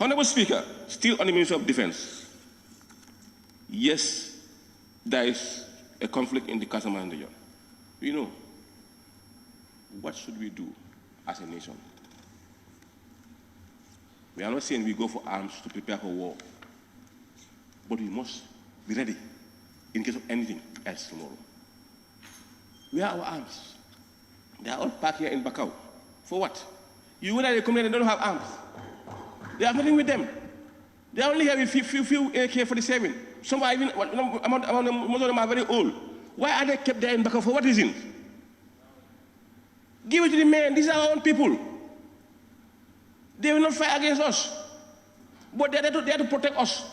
Honorable Speaker, still on the Ministry of Defense. Yes, there is a conflict in the Casamance region. We know. What should we do as a nation? We are not saying we go for arms to prepare for war. But we must be ready in case of anything else tomorrow. Where are our arms? They are all packed here in Bakau. For what? You whether they come here, they don't have arms. They have nothing with them. They are only here with few AK-47. Some are even, most of them are very old. Why are they kept there in Bakau? For what reason? Give it to the men. These are our own people. They will not fight against us. But they are there to protect us.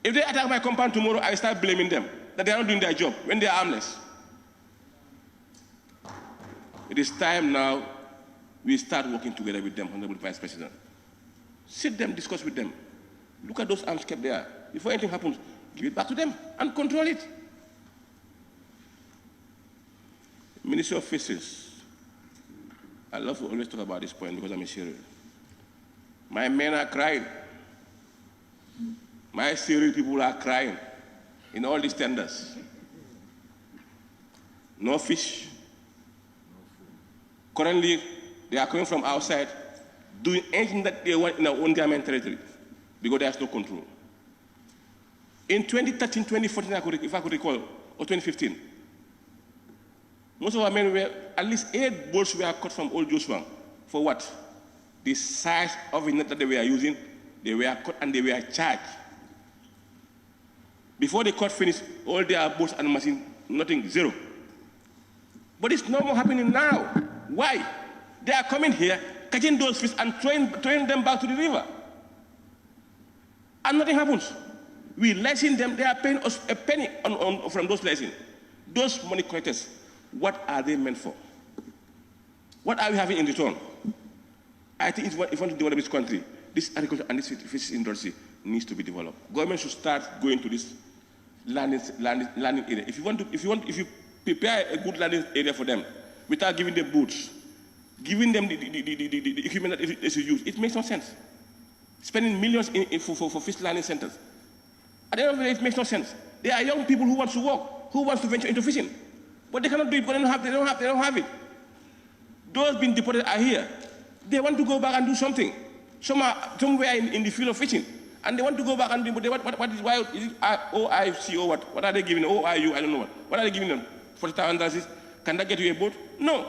If they attack my compound tomorrow, I start blaming them that they are not doing their job when they are armless. It is time now we start working together with them, Honorable Vice President. Sit them, discuss with them. Look at those arms kept there. Before anything happens, give it back to them and control it. Ministry of Fisheries. I love to always talk about this point because I'm a Syrian. My men are crying. My Syrian people are crying in all these tenders. No fish. Currently, they are coming from outside, doing anything that they want in our own government territory because there's no control. In 2013, 2014, if I could recall, or 2015, most of our men were, at least 8 boats were caught from Old Joshua. For what? The size of the net that they were using, they were caught and they were charged. Before the court finished, all their boats and machines, nothing, zero. But it's no more happening now. Why? They are coming here, catching those fish and throwing them back to the river. And nothing happens. We license them, they are paying us a penny from those licenses. Those money collectors, what are they meant for? What are we having in return? I think if we want to develop this country, this agriculture and this fish industry needs to be developed. Government should start going to this landing area. If you prepare a good landing area for them, without giving them boots, giving them the equipment that they should use, it makes no sense. Spending millions for fish landing centers. At the end of the day, it makes no sense. There are young people who want to work, who want to venture into fishing, but they cannot do it because they don't have it. Those being deported are here. They want to go back and do something. Some are somewhere in the field of fishing, and they want to go back and do. But why is it OIC or what? What are they giving? OIU? I don't know what. What are they giving them? $40,000? Can that get you a boat? No.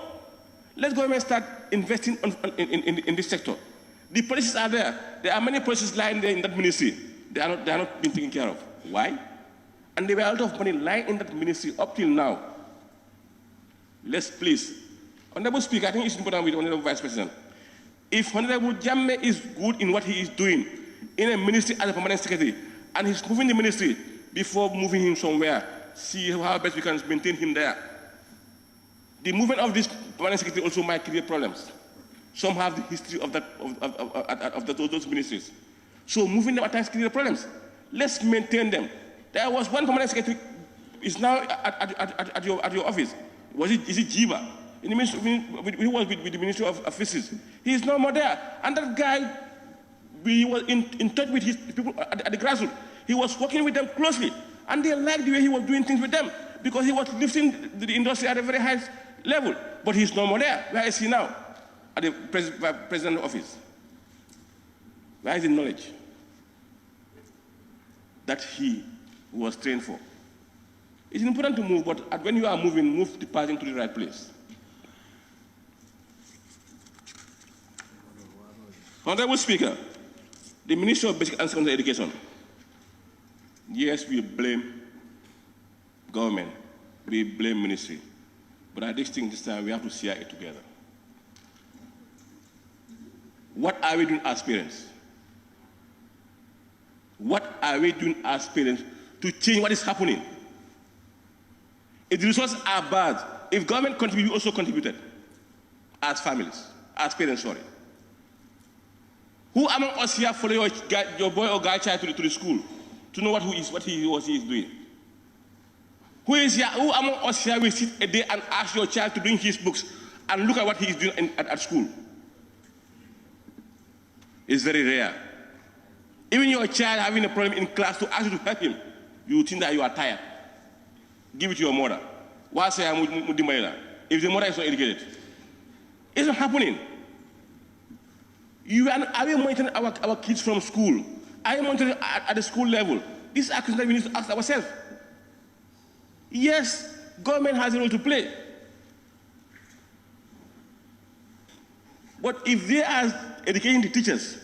Let's go and start investing in this sector. The policies are there. There are many policies lying there in that ministry. They are not being taken care of. Why? And there were a lot of money lying in that ministry up till now. Let's please. Honorable Speaker, I think it's important with Honorable Vice President. If Honorable Jammeh is good in what he is doing in a ministry as a permanent secretary, and he's moving the ministry before moving him somewhere, see how best we can maintain him there. The movement of this permanent secretary also might create problems. Some have the history of those ministries. So moving them at times create problems. Let's maintain them. There was one permanent secretary is now at your office. Is it Jiba? He was with the Ministry of Fisheries. He is no more there. And that guy, he was in touch with his people at the grassroots. He was working with them closely. And they liked the way he was doing things with them because he was lifting the industry at a very high level. But he's no more there. Where is he now? At the president's office. Where is the knowledge that he was trained for? It's important to move, but when you are moving, move the person to the right place. Honorable Speaker, the Ministry of Basic and Secondary Education. Yes, we blame government, we blame ministry, but I just think this time we have to see it together. What are we doing as parents? What are we doing as parents to change what is happening? If the results are bad, if government contributes, we also contributed as families, as parents, sorry. Who among us here follow your boy or girl child to the school to know what he is doing? Who is here? Who among us here will sit a day and ask your child to bring his books and look at what he is doing at school? It's very rare. Even your child having a problem in class to ask you to help him, you think that you are tired. Give it to your mother. Why say if the mother is not educated? It's not happening. Are we monitoring our kids from school? Are we monitoring at the school level? These are questions that we need to ask ourselves. Yes, government has a role to play. But if they are educating the teachers,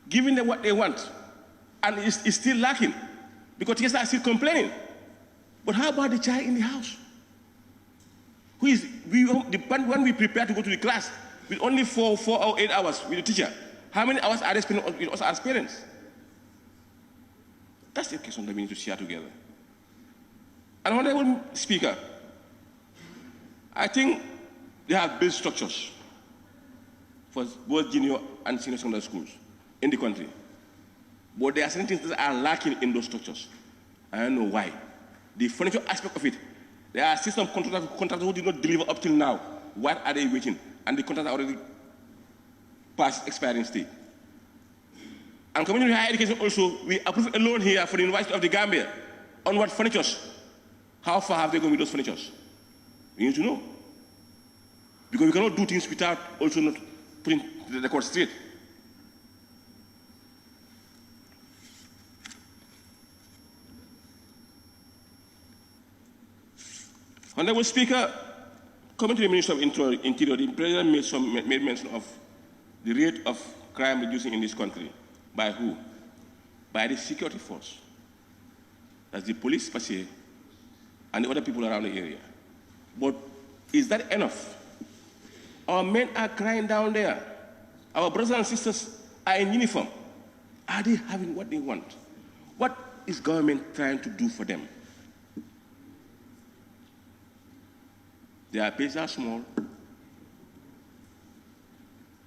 giving them what they want, and it's still lacking, because teachers are still complaining. But how about the child in the house? When we prepare to go to the class, with only 4 or 8 hours with the teacher, how many hours are they spending with us as parents? That's the question that we need to share together. And Honorable Speaker, I think they have built structures for both junior and senior secondary schools in the country. But there are certain things that are lacking in those structures. I don't know why. The financial aspect of it, there are still some contractors who did not deliver up till now. What are they waiting? And the contracts are already past expiring state. And community higher education also, we approve a loan here for the University of the Gambia on what furnitures. How far have they gone with those furnitures? We need to know. Because we cannot do things without also not putting the record straight. Honorable Speaker, coming to the Minister of Interior, the President made mention of the rate of crime reducing in this country. By who? By the security force. That's the police per se, and the other people around the area. But is that enough? Our men are crying down there. Our brothers and sisters are in uniform. Are they having what they want? What is government trying to do for them? Their pays are small.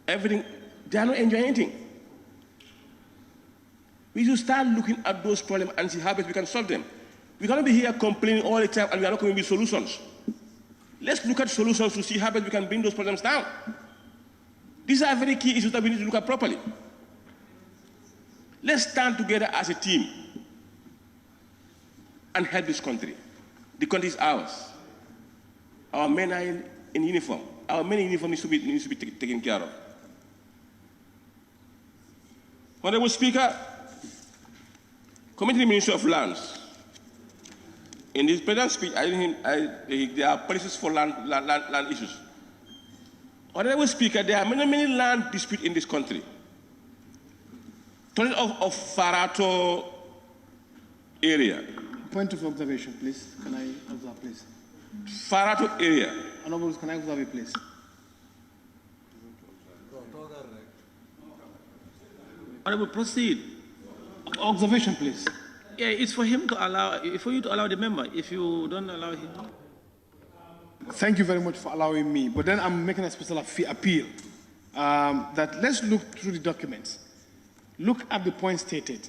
Everything, they are not enjoying anything. We should start looking at those problems and see how best we can solve them. We cannot be here complaining all the time and we are not coming with solutions. Let's look at solutions to see how best we can bring those problems down. These are very key issues that we need to look at properly. Let's stand together as a team and help this country. The country is ours. Our men are in uniform. Our men in uniform needs to be taken care of. Honorable Speaker, coming to the Ministry of Lands, in this President's speech, there are policies for land issues. Honorable Speaker, there are many land disputes in this country. Turning of Fatou area. Point of observation, please. Can I observe, please? Fatou area. Honorable, can I observe it, please? Honorable, proceed. Observation, please. Yeah, it's for him to allow, for you to allow the member. If you don't allow him. Thank you very much for allowing me. But then I'm making a special appeal that let's look through the documents. Look at the points stated.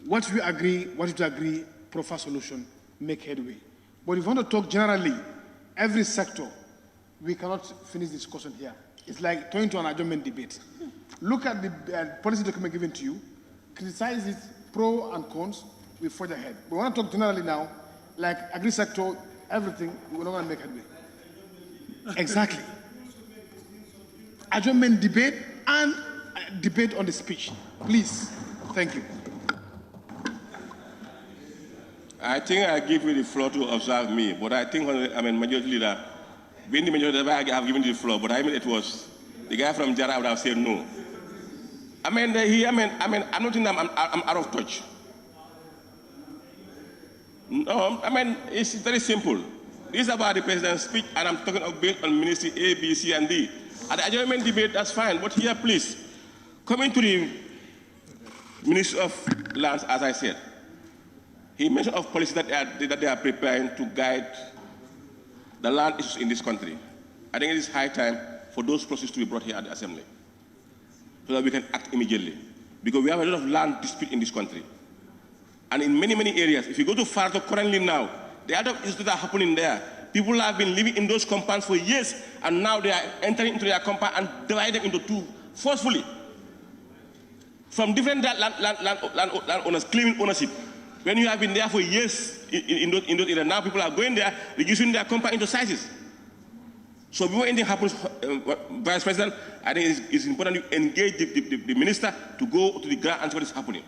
What we agree, what we agree, profile solution, make headway. But if you want to talk generally, every sector, we cannot finish this discussion here. It's like turning to an adjournment debate. Look at the policy document given to you, criticize it, pro and cons, we forge ahead. But we want to talk generally now, like agri-sector, everything, we're not going to make headway. Exactly. Adjournment debate and debate on the speech. Please. Thank you. I think I give you the floor to observe me, but I think, Majority Leader, being the Majority Leader, I have given you the floor, but I mean it was the guy from Jara would have said no. I'm not saying I'm out of touch. No, it's very simple. This is about the President's speech, and I'm talking about on Ministry A, B, C, and D. At the adjournment debate, that's fine, but here, please, coming to the Ministry of Lands, as I said, he mentioned of policies that they are preparing to guide the land issues in this country. I think it is high time for those processes to be brought here at the Assembly so that we can act immediately. Because we have a lot of land dispute in this country. And in many areas, if you go to Fatou currently now, the other issues that are happening there, people have been living in those compounds for years, and now they are entering into their compound and divide them into two forcefully. From different landowners claiming ownership. When you have been there for years in those areas, now people are going there, reducing their compound into sizes. So before anything happens, Vice President, I think it's important you engage the minister to go to the ground and see what is happening.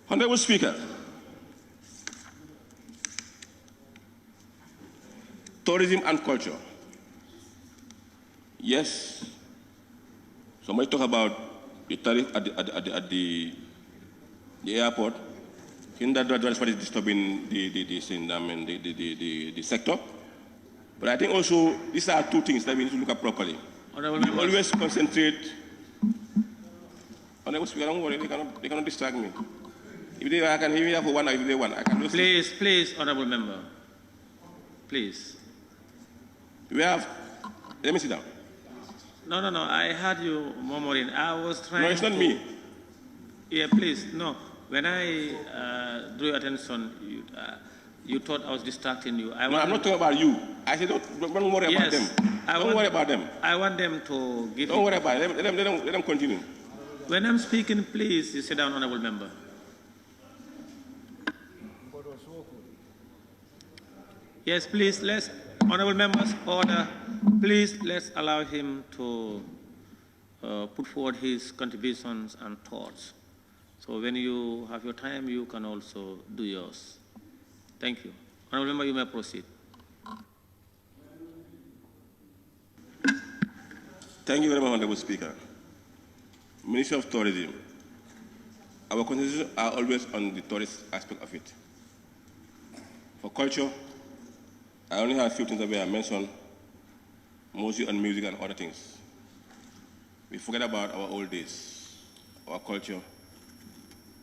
Honorable Speaker, tourism and culture. Yes, somebody talk about the tariff at the airport. In that is what is disturbing the sector. But I think also these are two things that we need to look at properly. We always concentrate. Honorable Speaker, don't worry, they cannot distract me. If they, I can hear me for 1 hour, if they want, I can just... Please, Honorable Member. Please. We have... Let me sit down. No, I heard you murmuring. I was trying to... No, it's not me. Yeah, please, no. When I drew your attention, you thought I was distracting you. I'm not talking about you. I said, don't worry about them. Don't worry about them. I want them to give... Don't worry about it. Let them continue. When I'm speaking, please, you sit down, Honorable Member. Yes, please, let's, Honorable Members, order. Please, let's allow him to put forward his contributions and thoughts. So when you have your time, you can also do yours. Thank you. Honorable Member, you may proceed. Thank you very much, Honorable Speaker. Ministry of Tourism, our concentrations are always on the tourist aspect of it. For culture, I only have a few things that I mentioned, mostly on music and other things. We forget about our old days, our culture.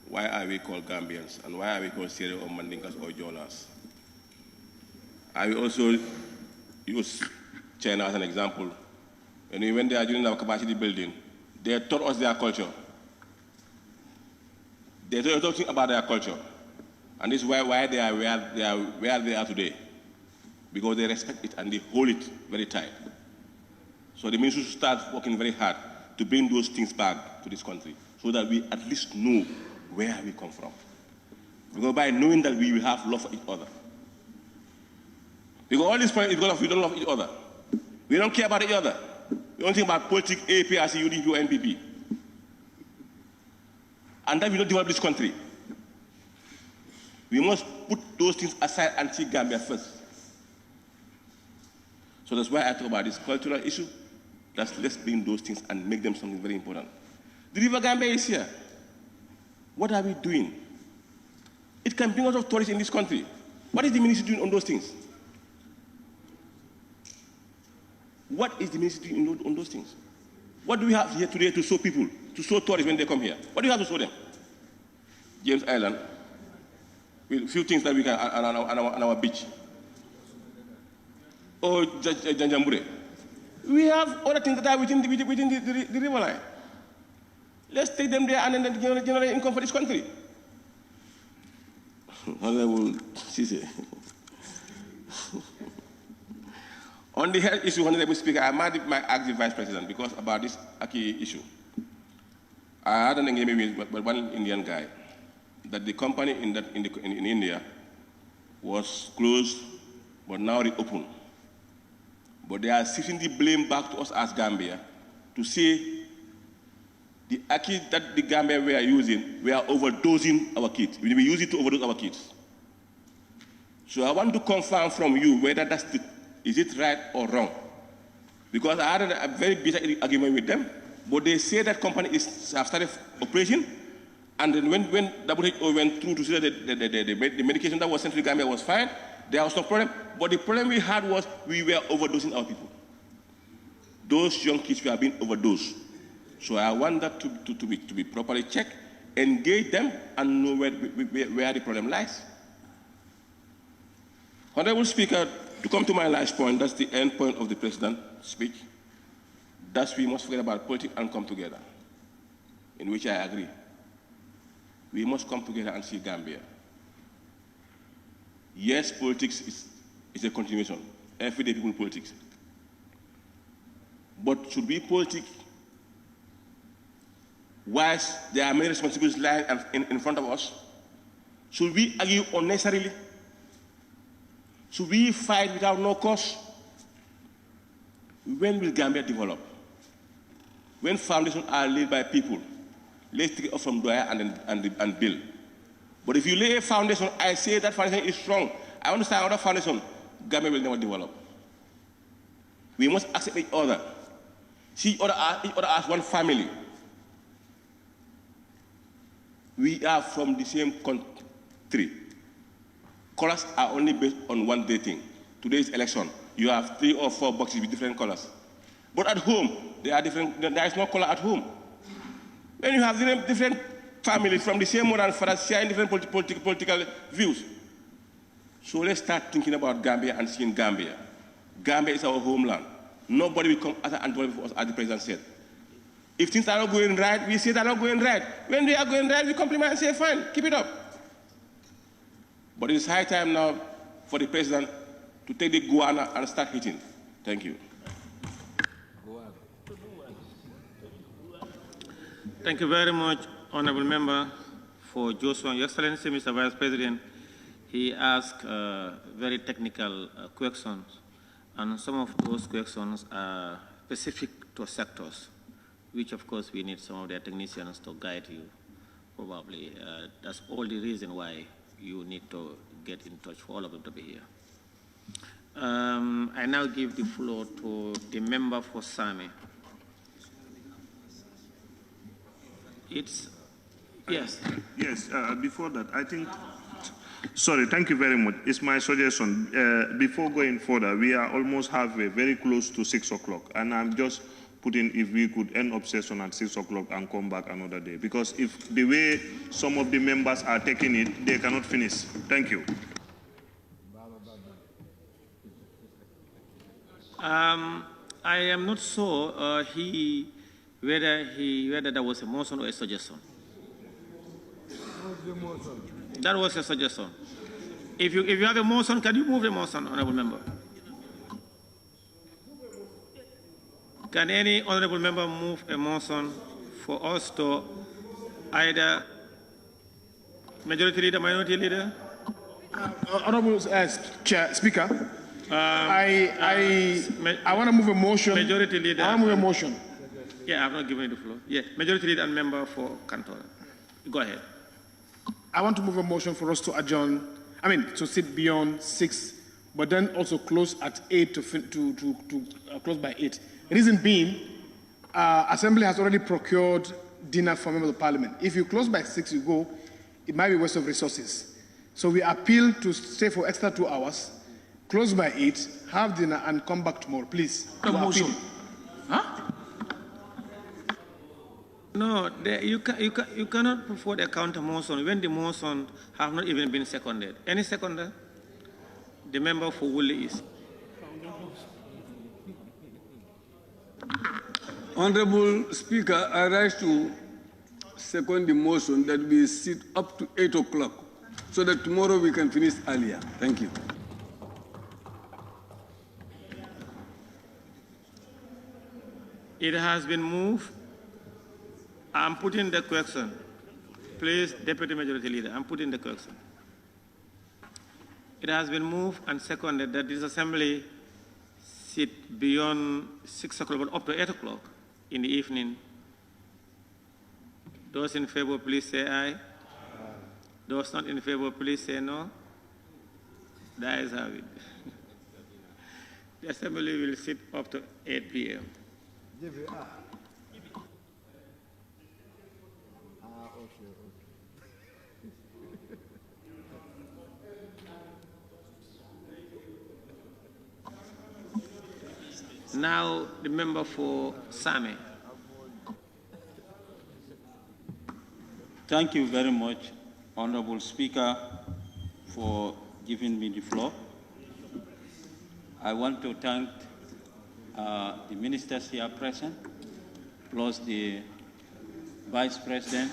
Why are we called Gambians? And why are we called Sierra or Mandinkas or Jolas? I will also use China as an example. When we went there during our capacity building, they taught us their culture. They taught us about their culture. And this is why they are where they are today. Because they respect it and they hold it very tight. So the ministry should start working very hard to bring those things back to this country so that we at least know where we come from. Because by knowing that we will have love for each other. Because all this point is because we don't love each other. We don't care about each other. We don't think about politics, APRC, UDP, or NPP. And that will not develop this country. We must put those things aside and see Gambia first. So that's why I talk about this cultural issue. Let's bring those things and make them something very important. The River Gambia is here. What are we doing? It can bring a lot of tourists in this country. What is the ministry doing on those things? What is the ministry doing on those things? What do we have here today to show people, to show tourists when they come here? What do you have to show them? James Island, with a few things that we can on our beach. Or Janjambure. We have other things that are within the river line. Let's take them there and then generate income for this country. Honorable Sise. On the health issue, Honorable Speaker, I might ask the Vice President because about this Aki issue. I had an engagement with one Indian guy that the company in India was closed but now reopened. But they are shifting the blame back to us as Gambia to say the Aki that the Gambia we are using, we are overdosing our kids. We use it to overdose our kids. So I want to confirm from you whether is it right or wrong? Because I had a very bitter argument with them, but they say that company have started operation, and then when WHO went through to see that the medication that was sent to the Gambia was fine, there was no problem. But the problem we had was we were overdosing our people. Those young kids were being overdosed. So I want that to be properly checked, engage them, and know where the problem lies. Honorable Speaker, to come to my last point, that's the end point of the President's speech. Thus, we must forget about politics and come together, in which I agree. We must come together and see Gambia. Yes, politics is a continuation, everyday people politics. But should we politics, whilst there are many responsibilities lying in front of us, should we argue unnecessarily? Should we fight without no cause? when will Gambia develop? When foundations are laid by people, let's take it off from there and build. But if you lay a foundation, I say that foundation is strong, I want to start another foundation, Gambia will never develop. We must accept each other. See each other as one family. We are from the same country. Colors are only based on one day thing. Today's election, you have 3 or 4 boxes with different colors. But at home, there is no color at home. When you have different families from the same mother and father sharing different political views. So let's start thinking about Gambia and seeing Gambia. Gambia is our homeland. Nobody will come as an antibody for us, as the president said. If things are not going right, we say they're not going right. When they are going right, we compliment and say, fine, keep it up. But it's high time now for the president to take the guana and start hitting. Thank you. Thank you very much, Honorable Member, for Joshua. Your Excellency, Mr. Vice President, he asked very technical questions, and some of those questions are specific to sectors, which of course we need some of their technicians to guide you. Probably that's all the reason why you need to get in touch for all of them to be here. I now give the floor to the member for Sami. It's, yes. Yes, before that, I think, sorry, thank you very much. It's my suggestion. Before going further, we are almost halfway, very close to 6 o'clock, and I'm just putting if we could end up session at 6 o'clock and come back another day. Because if the way some of the members are taking it, they cannot finish. Thank you. I am not sure whether that was a motion or a suggestion. That was a suggestion. If you have a motion, can you move the motion, Honorable Member? Can any Honorable Member move a motion for us to either Majority Leader, Minority Leader? Honorable Speaker, I want to move a motion. Majority Leader. I want to move a motion. Yeah, I've not given you the floor. Yeah, Majority Leader and Member for Cantora. Go ahead. I want to move a motion for us to adjourn, to sit beyond 6, but then also close at 8 to close by 8. Reason being, Assembly has already procured dinner for members of Parliament. If you close by 6, you go, it might be a waste of resources. So we appeal to stay for extra 2 hours, close by 8, have dinner, and come back tomorrow, please. The motion. Huh? No, you cannot put forward a counter motion when the motion have not even been seconded. Any seconder? The member for Woolly is. Honorable Speaker, I rise to second the motion that we sit up to 8 o'clock so that tomorrow we can finish earlier. Thank you. It has been moved. I'm putting the question. Please, Deputy Majority Leader, I'm putting the question. It has been moved and seconded that this Assembly sit beyond 6 o'clock, but up to 8 o'clock in the evening. Those in favor, please say aye. Those not in favor, please say no. That is how it. The Assembly will sit up to 8 p.m. Now, the member for Sami. Thank you very much, Honorable Speaker, for giving me the floor. I want to thank the ministers here present, plus the Vice President.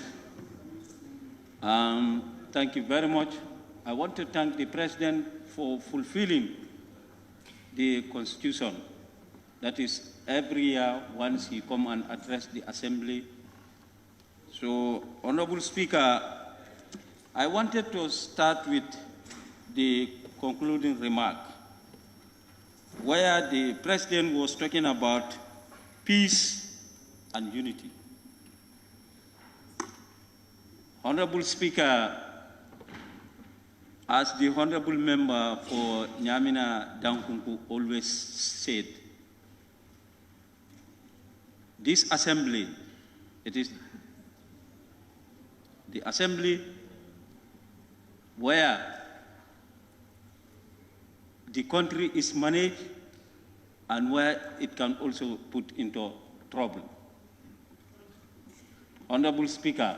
Thank you very much. I want to thank the President for fulfilling the Constitution. That is, every year, once he come and address the Assembly. So, Honorable Speaker, I wanted to start with the concluding remark. where the president was talking about peace and unity. Honorable Speaker, as the honorable member for Nyamina Dankunku always said, this assembly, it is the assembly where the country is managed and where it can also put into trouble. Honorable Speaker,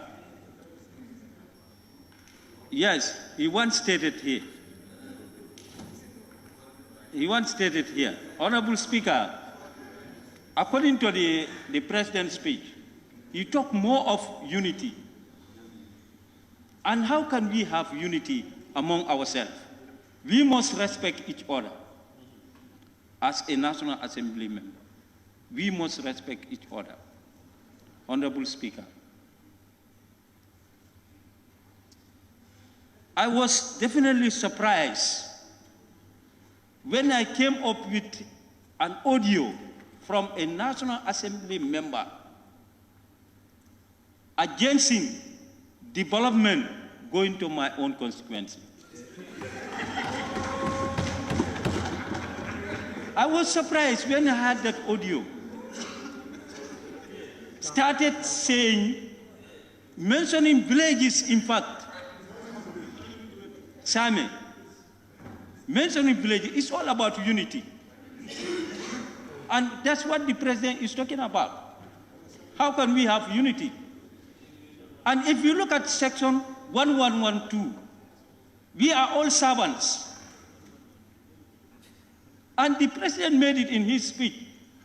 yes, he once stated here. Honorable Speaker, according to the President's speech, he talked more of unity. And how can we have unity among ourselves? We must respect each other. As a National Assembly member, we must respect each other. Honorable Speaker, I was definitely surprised when I came up with an audio from a National Assembly member against development going to my own constituency. I was surprised when I heard that audio. Started saying, mentioning villages, in fact, Same, mentioning villages, it's all about unity. And that's what the president is talking about. How can we have unity? And if you look at section 1112, we are all servants. And the president made it in his speech,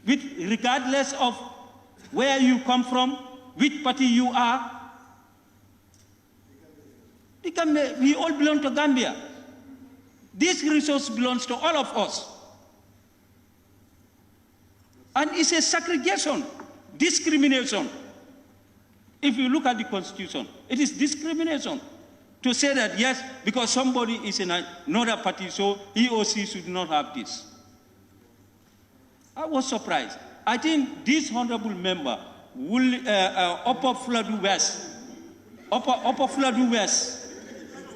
regardless of where you come from, which party you are. We all belong to Gambia. This resource belongs to all of us. And it's a segregation, discrimination. If you look at the Constitution, it is discrimination to say that, yes, because somebody is in another party, so he or she should not have this. I was surprised. I think this honorable member will, Upper Fladu West,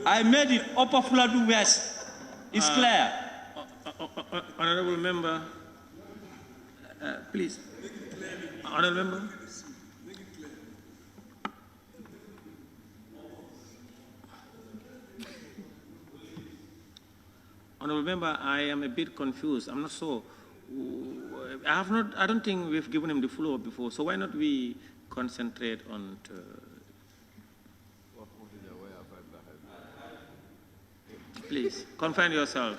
I made it Upper Fladu West. It's clear. Honorable member, please. Honorable member. Honorable member, I am a bit confused. I'm not sure. I don't think we've given him the floor before, so why not we concentrate on please, confine yourself.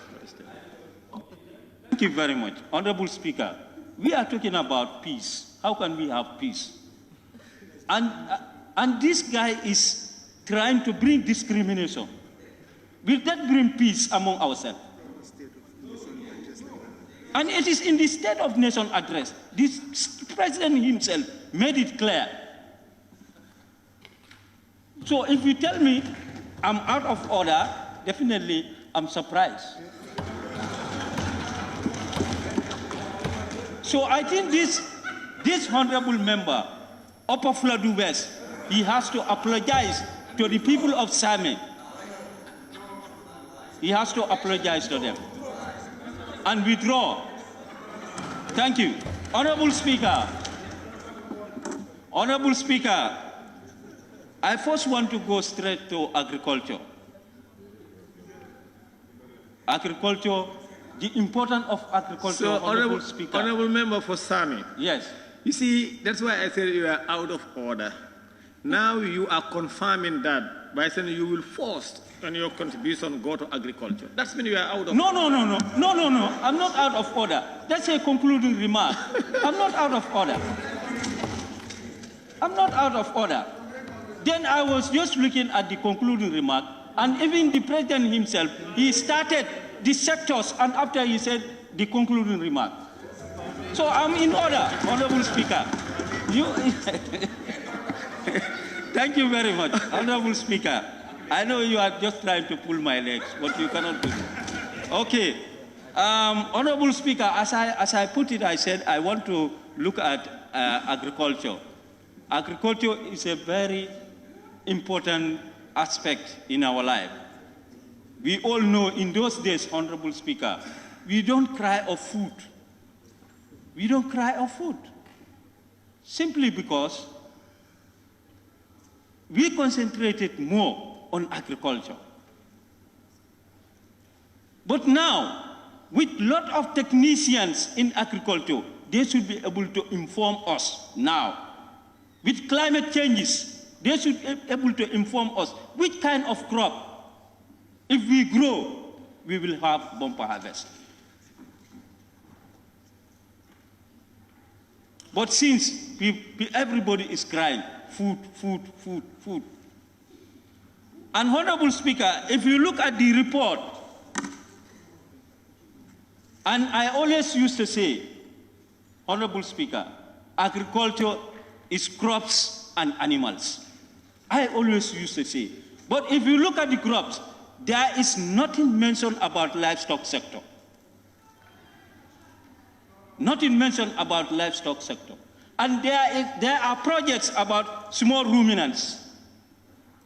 Thank you very much. Honorable Speaker, we are talking about peace. How can we have peace? And this guy is trying to bring discrimination. Will that bring peace among ourselves? And it is in the State of Nation address. This president himself made it clear. So if you tell me I'm out of order, definitely I'm surprised. So I think this honorable member, Upper Fladu West, he has to apologize to the people of Same. He has to apologize to them and withdraw. Thank you. Honorable Speaker, I first want to go straight to agriculture. Agriculture, the importance of agriculture, So, Honorable Speaker. Honorable member for Sami. Yes. You see, that's why I said you are out of order. Now you are confirming that by saying you will force on your contribution go to agriculture. That's when you are out of order. No. I'm not out of order. That's a concluding remark. I'm not out of order. Then I was just looking at the concluding remark, and even the president himself, he started the sectors, and after he said the concluding remark. So I'm in order, Honorable Speaker. Thank you very much, Honorable Speaker. I know you are just trying to pull my legs, but you cannot do it. Okay. Honorable Speaker, as I put it, I said I want to look at agriculture. Agriculture is a very important aspect in our life. We all know in those days, Honorable Speaker, we don't cry of food. We don't cry of food. Simply because we concentrated more on agriculture. But now, with a lot of technicians in agriculture, they should be able to inform us now. With climate changes, they should be able to inform us which kind of crop, if we grow, we will have bumper harvest. But since everybody is crying, food, food, food, food. And Honorable Speaker, if you look at the report, and I always used to say, Honorable Speaker, agriculture is crops and animals. I always used to say. But if you look at the crops, there is nothing mentioned about livestock sector. Nothing mentioned about livestock sector. And there are projects about small ruminants.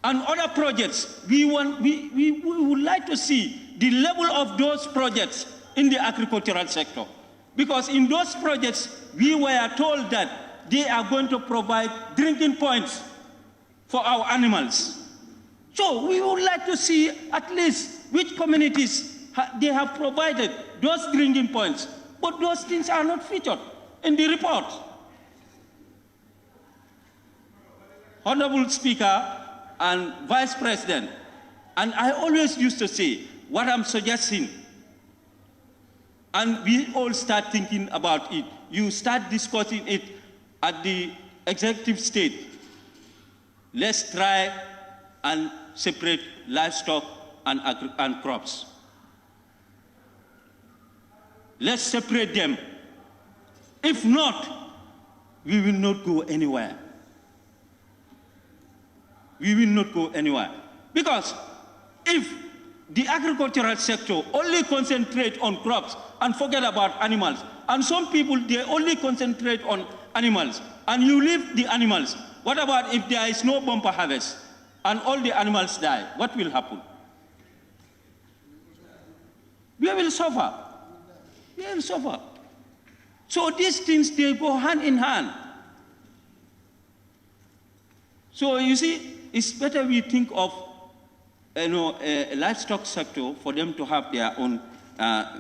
And other projects, we would like to see the level of those projects in the agricultural sector. Because in those projects, we were told that they are going to provide drinking points for our animals. So we would like to see at least which communities they have provided those drinking points. But those things are not featured in the report. Honorable Speaker and Vice President, and I always used to say what I'm suggesting, and we all start thinking about it. You start discussing it at the executive state. Let's try and separate livestock and crops. Let's separate them. If not, we will not go anywhere. We will not go anywhere. Because if the agricultural sector only concentrate on crops and forget about animals, and some people, they only concentrate on animals, and you leave the animals, what about if there is no bumper harvest and all the animals die? What will happen? We will suffer. We will suffer. So these things, they go hand in hand. So you see, it's better we think of a livestock sector for them to have their own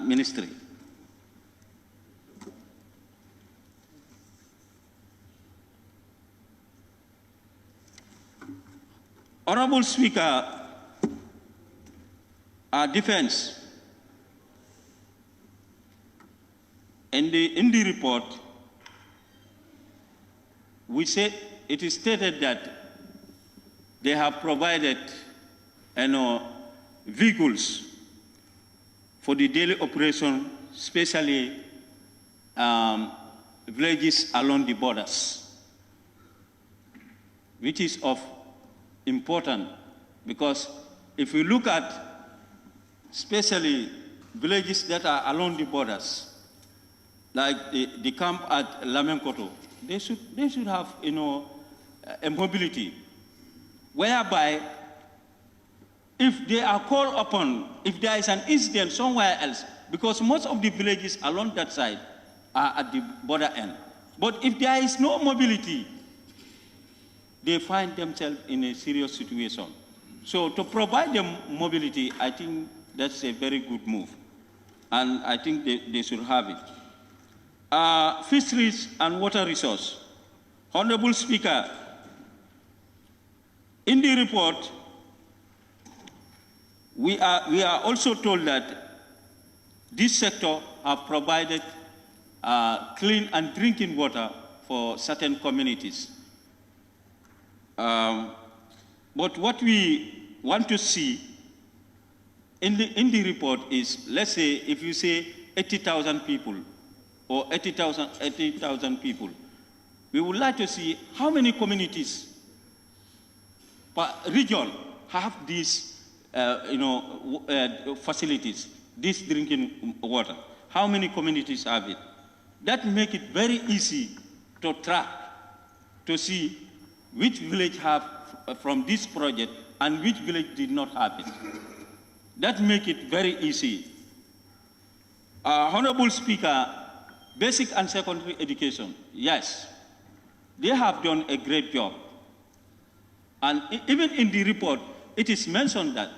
ministry. Honorable Speaker, defense. In the report, we said it is stated that they have provided vehicles for the daily operation, especially villages along the borders, which is of important because if you look at especially villages that are along the borders, like the camp at Lamenkoto, they should have a mobility whereby if they are called upon, if there is an incident somewhere else, because most of the villages along that side are at the border end. But if there is no mobility, they find themselves in a serious situation. So to provide them mobility, I think that's a very good move. And I think they should have it. Fisheries and water resource. Honorable Speaker, in the report, we are also told that this sector have provided clean and drinking water for certain communities. But what we want to see in the report is, let's say, if you say 80,000 people or 80,000 people, we would like to see how many communities per region have these facilities. this drinking water. How many communities have it? That make it very easy to track, to see which village have from this project and which village did not have it. That make it very easy. Honorable Speaker, basic and secondary education, yes, they have done a great job. And even in the report, it is mentioned that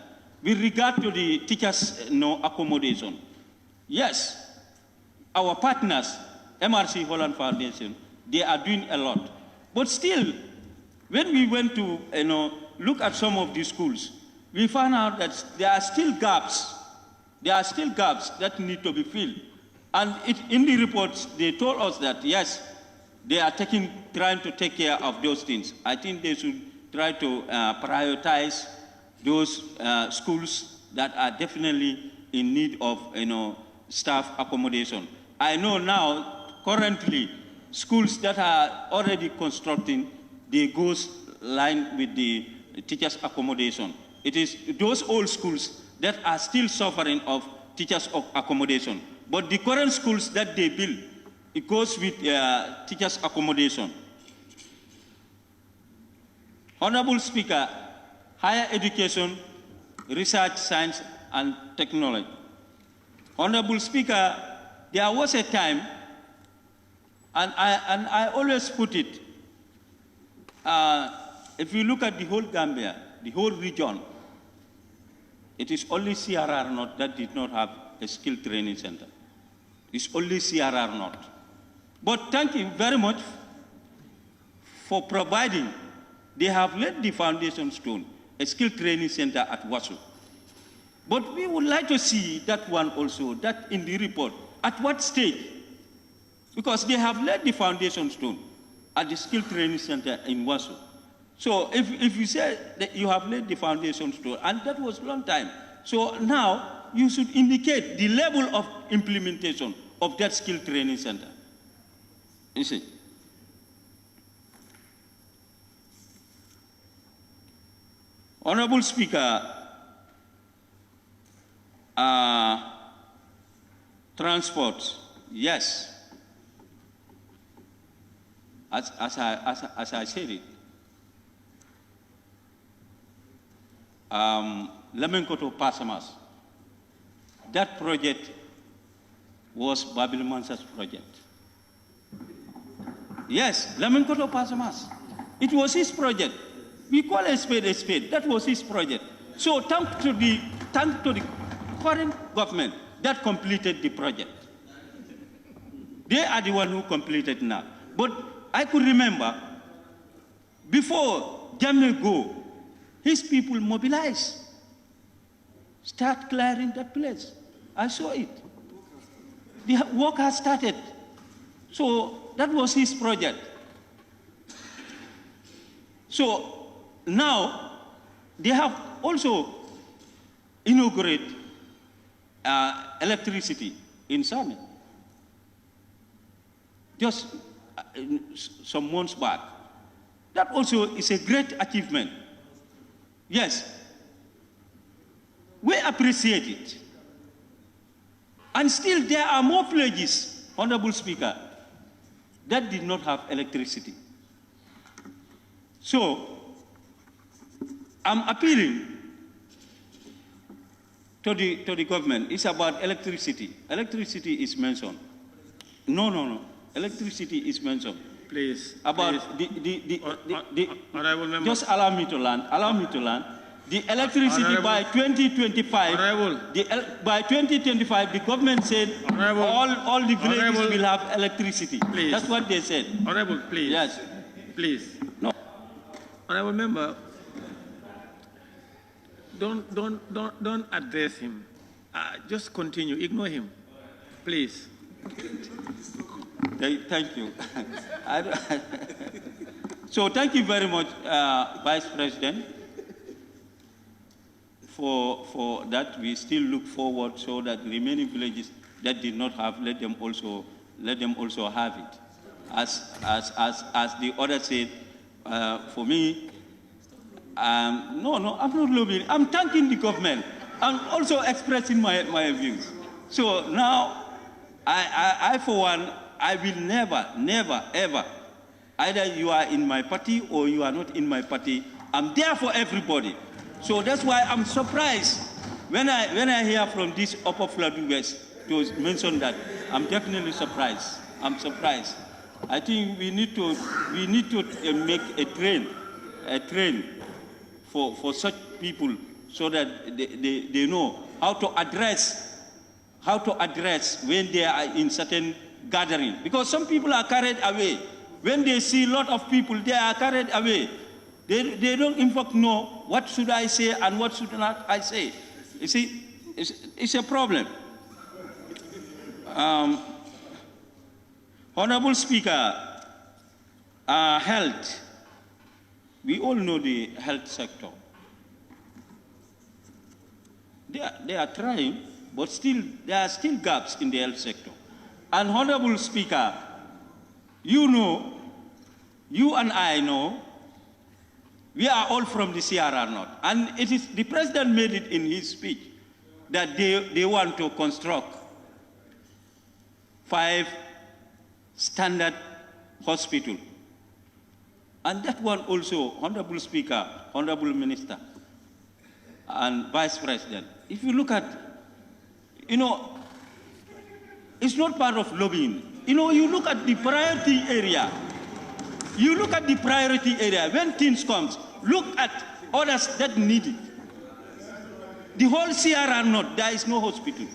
with regard to the teachers' accommodation, yes, our partners, MRC Holland Foundation, they are doing a lot. But still, when we went to look at some of these schools, we found out that there are still gaps. There are still gaps that need to be filled. And in the reports, they told us that, yes, they are trying to take care of those things. I think they should try to prioritize those schools that are definitely in need of staff accommodation. I know now, currently, schools that are already constructing, they go line with the teachers' accommodation. It is those old schools that are still suffering of teachers' accommodation. But the current schools that they build, it goes with teachers' accommodation. Honorable Speaker, higher education, research, science, and technology. Honorable Speaker, there was a time, and I always put it, if you look at the whole Gambia, the whole region, it is only CRR North that did not have a skill training center. It's only CRR North. But thank you very much for providing. They have laid the foundation stone, a skill training center at Wasu. But we would like to see that one also, that in the report, at what stage? Because they have laid the foundation stone at the skill training center in Wasu. So if you say that you have laid the foundation stone, and that was a long time, so now you should indicate the level of implementation of that skill training center. You see? Honorable Speaker, transport, yes. As I said it, Lemenkoto Pasamas, that project was Babil Mansa's project. Yes, Lemenkoto Pasamas. It was his project. We call a spade a spade. That was his project. So thanks to the current government that completed the project. They are the one who completed now. But I could remember, before Jammeh go, his people mobilized. Start clearing that place. I saw it. The work has started. So that was his project. So now they have also inaugurated electricity in Sami. Just some months back. That also is a great achievement. Yes, we appreciate it. And still there are more villages, Honorable Speaker, that did not have electricity. So, I'm appealing to the government. It's about electricity. Electricity is mentioned. No. Electricity is mentioned. Please. About please. Honorable member. Just allow me to land. The electricity by 2025. By 2025, the government said all the villages will have electricity. Please. That's what they said. Honorable, please. Yes. Please. No. Honorable member, don't address him. Just continue. Ignore him, please. Thank you. So thank you very much, Vice President, for that. We still look forward so that the remaining villages that did not have, let them also have it. As the other said, for me, no, I'm not lobbying. I'm thanking the government I'm also expressing my views. So now, I for one, I will never, ever, either you are in my party or you are not in my party, I'm there for everybody. So that's why I'm surprised when I hear from this Upper Fatou West to mention that. I'm definitely surprised. I'm surprised. I think we need to make a train for such people so that they know how to address when they are in certain gathering. Because some people are carried away. When they see a lot of people, they are carried away. They don't in fact know what should I say and what should not I say. You see, it's a problem. Honorable Speaker, health. We all know the health sector. They are trying, but still there are still gaps in the health sector. And Honorable Speaker, you know, you and I know, we are all from the CRR North. And it is, the President made it in his speech that they want to construct 5 standard hospitals. And that one also, Honorable Speaker, Honorable Minister, and Vice President, if you look at, you know, it's not part of lobbying. You know, you look at the priority area. You look at the priority area. When things comes, look at others that need it. The whole CRR North, there is no hospital.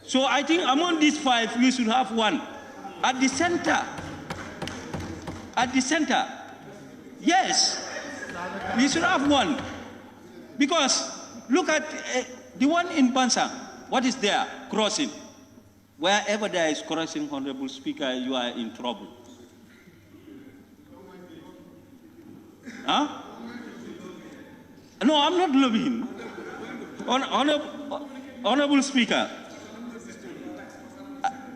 So I think among these 5, we should have one at the center. At the center. Yes, we should have one. Because look at the one in Bansa. What is there? Crossing. Wherever there is crossing, Honorable Speaker, you are in trouble. Huh? No, I'm not lobbying. Honorable Speaker,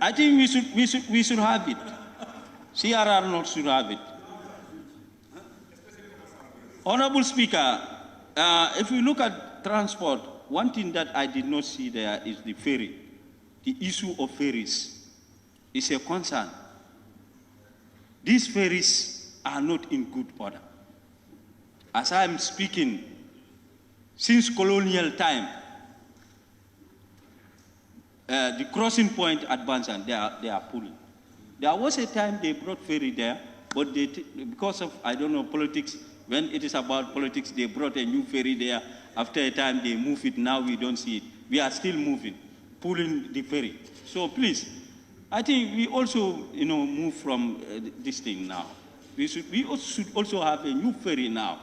I think we should have it. CRR North should have it. Honorable Speaker, if you look at transport, one thing that I did not see there is the ferry. The issue of ferries is a concern. These ferries are not in good order. As I am speaking, since colonial time, the crossing point at Bansan, they are pulling. There was a time they brought ferry there, but because of, I don't know, politics, when it is about politics, they brought a new ferry there. After a time, they move it. Now we don't see it. We are still moving, pulling the ferry. So please, I think we also, you know, move from this thing now. We should also have a new ferry now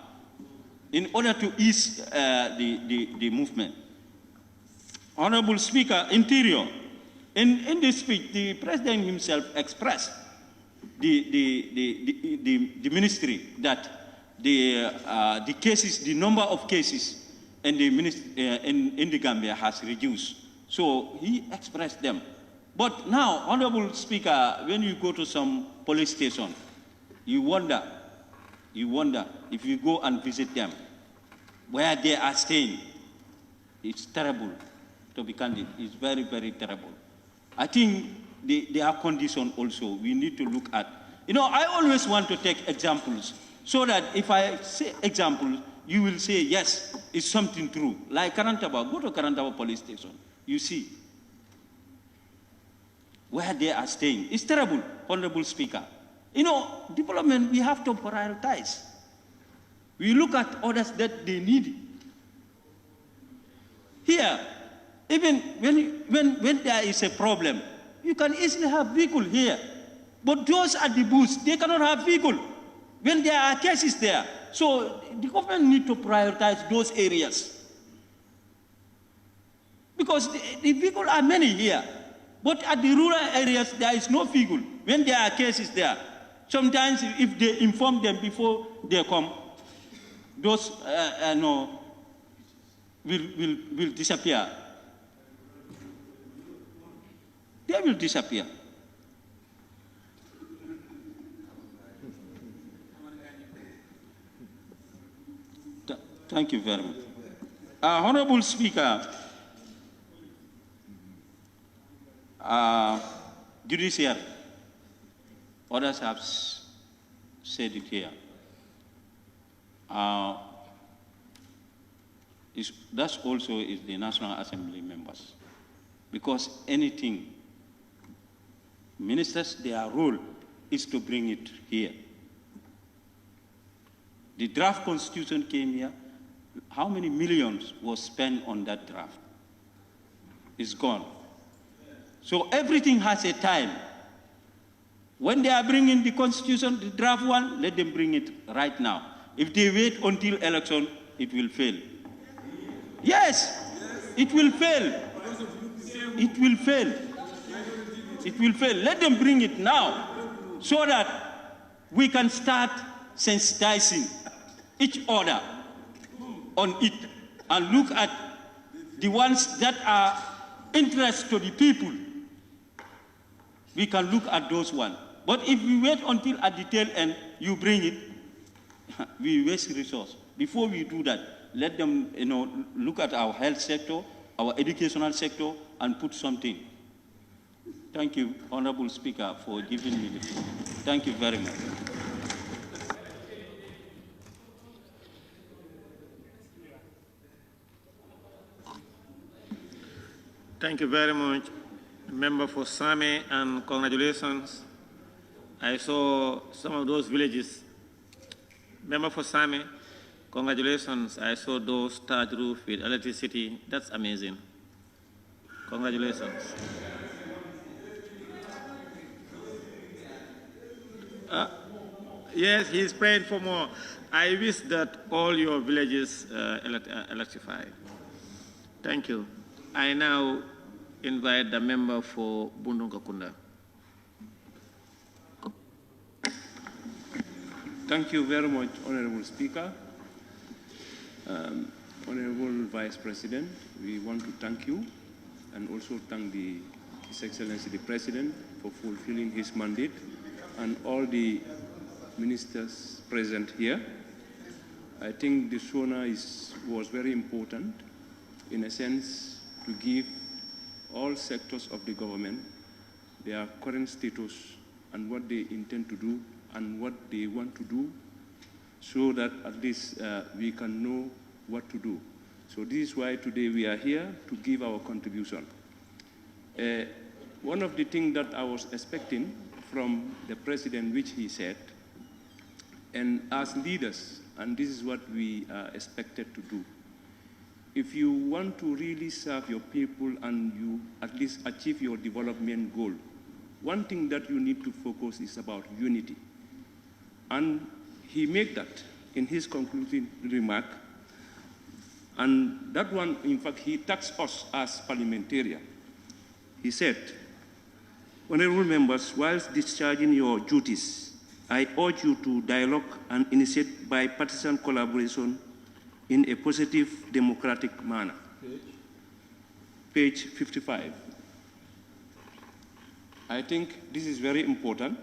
in order to ease the movement. Honorable Speaker, Interior, in this speech, the President himself expressed the ministry that the cases, the number of cases in the Gambia has reduced. So he expressed them. But now, Honorable Speaker, when you go to some police station, you wonder if you go and visit them, where they are staying. It's terrible, to be candid. It's very, very terrible. I think their condition also, we need to look at. You know, I always want to take examples so that if I say examples, you will say, yes, it's something true. Like Karantaba, go to Karantaba police station. You see where they are staying. It's terrible, Honorable Speaker. You know, development, we have to prioritize. We look at others that they need. Here, even when there is a problem, you can easily have vehicle here. But those at the booths, they cannot have vehicle when there are cases there. So the government need to prioritize those areas. Because the vehicle are many here. But at the rural areas, there is no vehicle when there are cases there. Sometimes if they inform them before they come, those will disappear. They will disappear. Thank you very much. Honorable Speaker, judiciary, others have said it here. That also is the National Assembly members. Because anything, ministers, their role is to bring it here. The draft constitution came here. How many millions was spent on that draft? It's gone. So everything has a time. When they are bringing the constitution, the draft one, let them bring it right now. If they wait until election, it will fail. Yes, it will fail. It will fail. It will fail. Let them bring it now so that we can start sensitizing each other on it and look at the ones that are interest to the people. We can look at those ones. But if we wait until at the tail end, you bring it, we waste resources. Before we do that, let them look at our health sector, our educational sector, and put something. Thank you, Honorable Speaker, for giving me the floor. Thank you very much. Thank you very much, Member for Same, and congratulations. I saw some of those villages. Member for Same, congratulations. I saw those thatched roof with electricity. That's amazing. Congratulations. Yes, he's praying for more. I wish that all your villages electrify. Thank you. I now invite the member for Bundungakunda. Thank you very much, Honorable Speaker. Honorable Vice President, we want to thank you and also thank His Excellency the President for fulfilling his mandate and all the ministers present here. I think the SONA was very important in a sense to give all sectors of the government their current status and what they intend to do and what they want to do so that at least we can know what to do. So this is why today we are here to give our contribution. One of the things that I was expecting from the President, which he said, and as leaders, and this is what we are expected to do, if you want to really serve your people and you at least achieve your development goal, one thing that you need to focus is about unity. And he made that in his concluding remark. And that one, in fact, he taxed us as parliamentarians. He said, Honorable members, whilst discharging your duties, I urge you to dialogue and initiate bipartisan collaboration in a positive, democratic manner. Page 55. I think this is very important.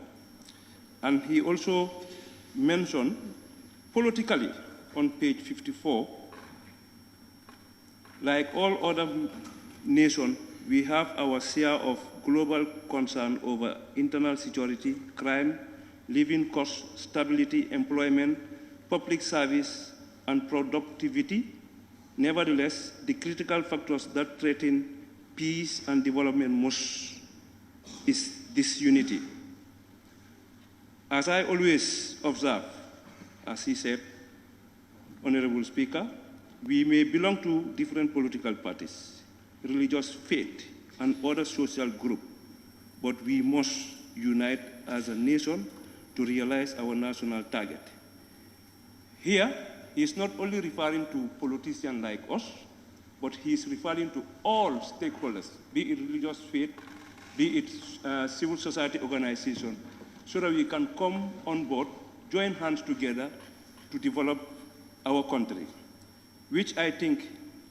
And he also mentioned politically on page 54, like all other nations, we have our share of global concern over internal security, crime, living costs, stability, employment, public service, and productivity. Nevertheless, the critical factors that threaten peace and development is this unity. As I always observe, as he said, Honorable Speaker, we may belong to different political parties, religious faith, and other social groups, but we must unite as a nation to realize our national target. Here, he is not only referring to politicians like us, but he is referring to all stakeholders, be it religious faith, be it civil society organization, so that we can come on board, join hands together to develop our country, which I think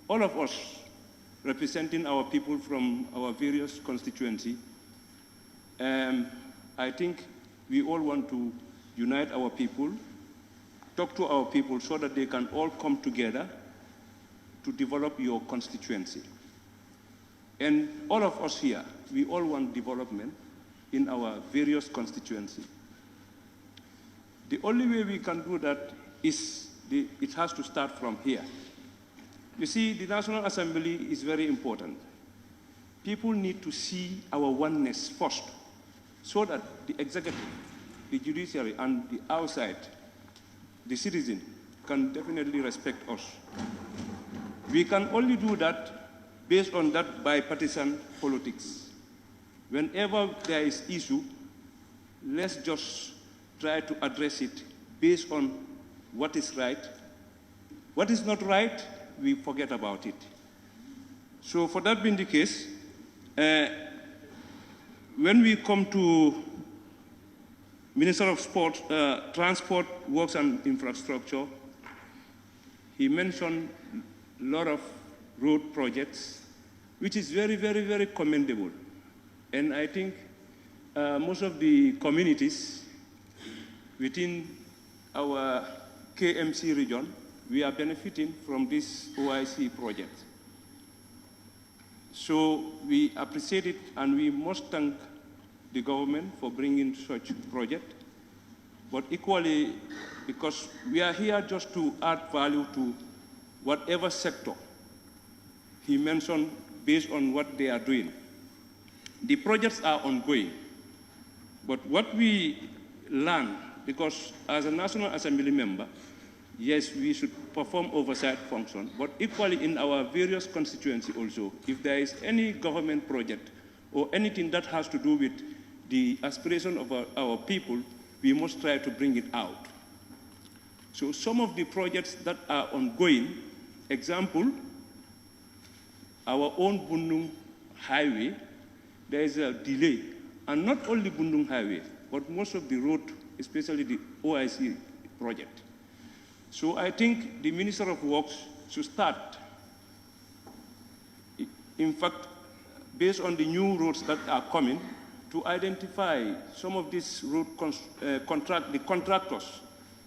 all of us representing our people from our various constituencies, I think we all want to unite our people, talk to our people so that they can all come together to develop your constituency. And all of us here, we all want development in our various constituencies. The only way we can do that is it has to start from here. You see, the National Assembly is very important. People need to see our oneness first, so that the executive, the judiciary, and the outside, the citizen, can definitely respect us. We can only do that based on that bipartisan politics. Whenever there is issue, let's just try to address it based on what is right. What is not right, we forget about it. So for that being the case, when we come to Minister of Sport, Transport, Works and Infrastructure, he mentioned a lot of road projects, which is very, very, very commendable. And I think most of the communities within our KMC region, we are benefiting from this OIC project. So we appreciate it, and we must thank the government for bringing such a project. But equally, because we are here just to add value to whatever sector he mentioned based on what they are doing. The projects are ongoing. But what we learn, because as a National Assembly member, yes, we should perform oversight function, but equally in our various constituencies also, if there is any government project or anything that has to do with the aspiration of our people, we must try to bring it out. So some of the projects that are ongoing, example, our own Bundung Highway, there is a delay. And not only Bundung Highway, but most of the road, especially the OIC project. So I think the Minister of Works should start, in fact, based on the new roads that are coming, to identify some of these road contractors,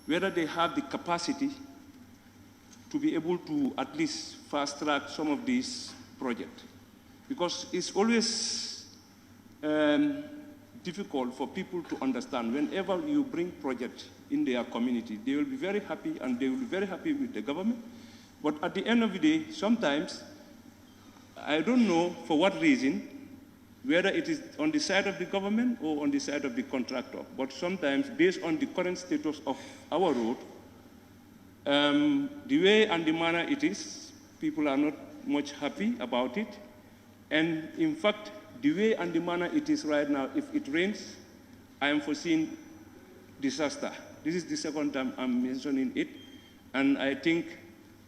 whether they have the capacity to be able to at least fast-track some of these projects. Because it's always difficult for people to understand. Whenever you bring projects in their community, they will be very happy, and they will be very happy with the government. But at the end of the day, sometimes, I don't know for what reason, whether it is on the side of the government or on the side of the contractor. But sometimes, based on the current status of our road, the way and the manner it is, people are not much happy about it. And in fact, the way and the manner it is right now, if it rains, I am foreseeing disaster. This is the second time I'm mentioning it. And I think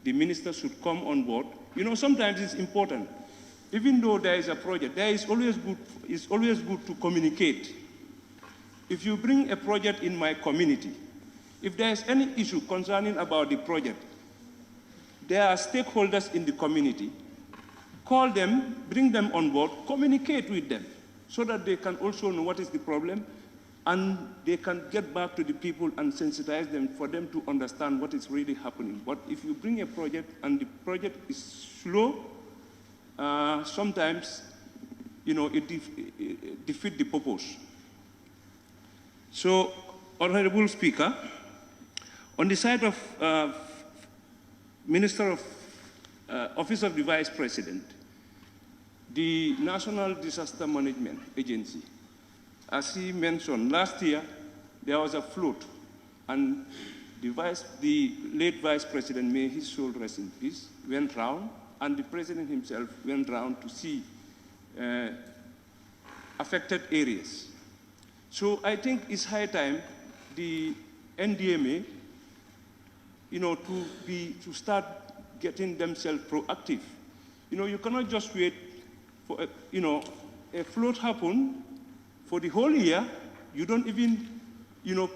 the minister should come on board. You know, sometimes it's important. Even though there is a project, it's always good to communicate. If you bring a project in my community, if there is any issue concerning about the project, there are stakeholders in the community. Call them, bring them on board, communicate with them, so that they can also know what is the problem, and they can get back to the people and sensitize them for them to understand what is really happening. But if you bring a project and the project is slow, sometimes, you know, it defeats the purpose. So, Honorable Speaker, on the side of Minister of Office of the Vice President, the National Disaster Management Agency, as he mentioned, last year there was a flood, and the late Vice President, may his soul rest in peace, went round, and the President himself went round to see affected areas. So I think it's high time the NDMA, you know, to start getting themselves proactive. You know, you cannot just wait for, a flood happen for the whole year. You don't even,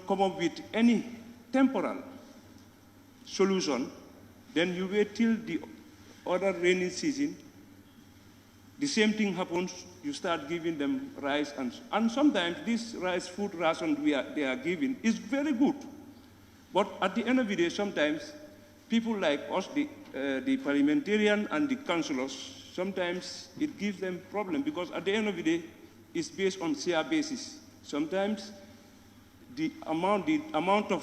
come up with any temporal solution. Then you wait till the other rainy season. The same thing happens. You start giving them rice, and sometimes this rice food ration they are giving is very good. But at the end of the day, sometimes people like us, the parliamentarian and the councillors, sometimes it gives them problem because at the end of the day, it's based on share basis. Sometimes the amount of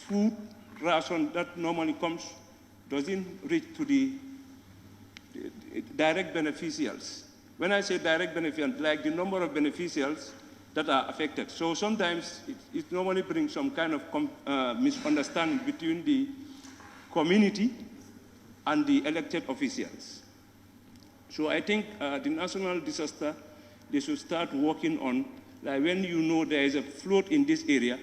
food ration that normally comes doesn't reach to the direct beneficiaries. When I say direct beneficiaries, like the number of beneficiaries that are affected. So sometimes it normally brings some kind of misunderstanding between the community and the elected officials. So I think the national disaster, they should start working on, like when you know there is a flood in this area,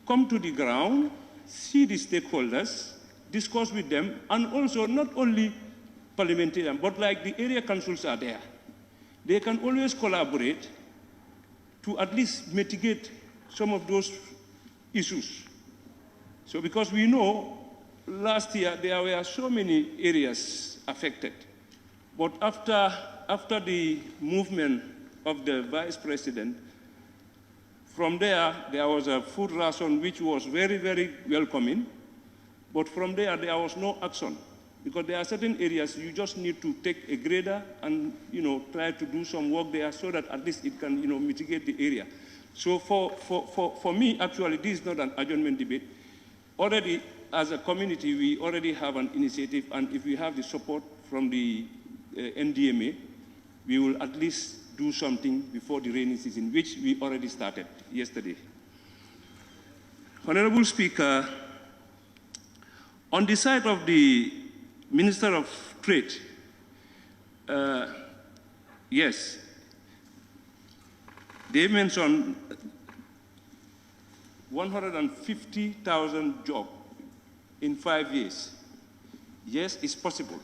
come to the ground, see the stakeholders, discuss with them, and also not only parliamentarian, but like the area councils are there. They can always collaborate to at least mitigate some of those issues. So because we know last year there were so many areas affected, but after the movement of the vice president, from there was a food ration which was very, very welcoming, but from there was no action. Because there are certain areas you just need to take a grader and try to do some work there so that at least it can mitigate the area. So for me, actually, this is not an adjournment debate. Already, as a community, we already have an initiative, and if we have the support from the NDMA, we will at least do something before the rainy season, which we already started yesterday. Honorable Speaker, on the side of the Minister of Trade, yes, they mentioned 150,000 jobs in 5 years. Yes, it's possible.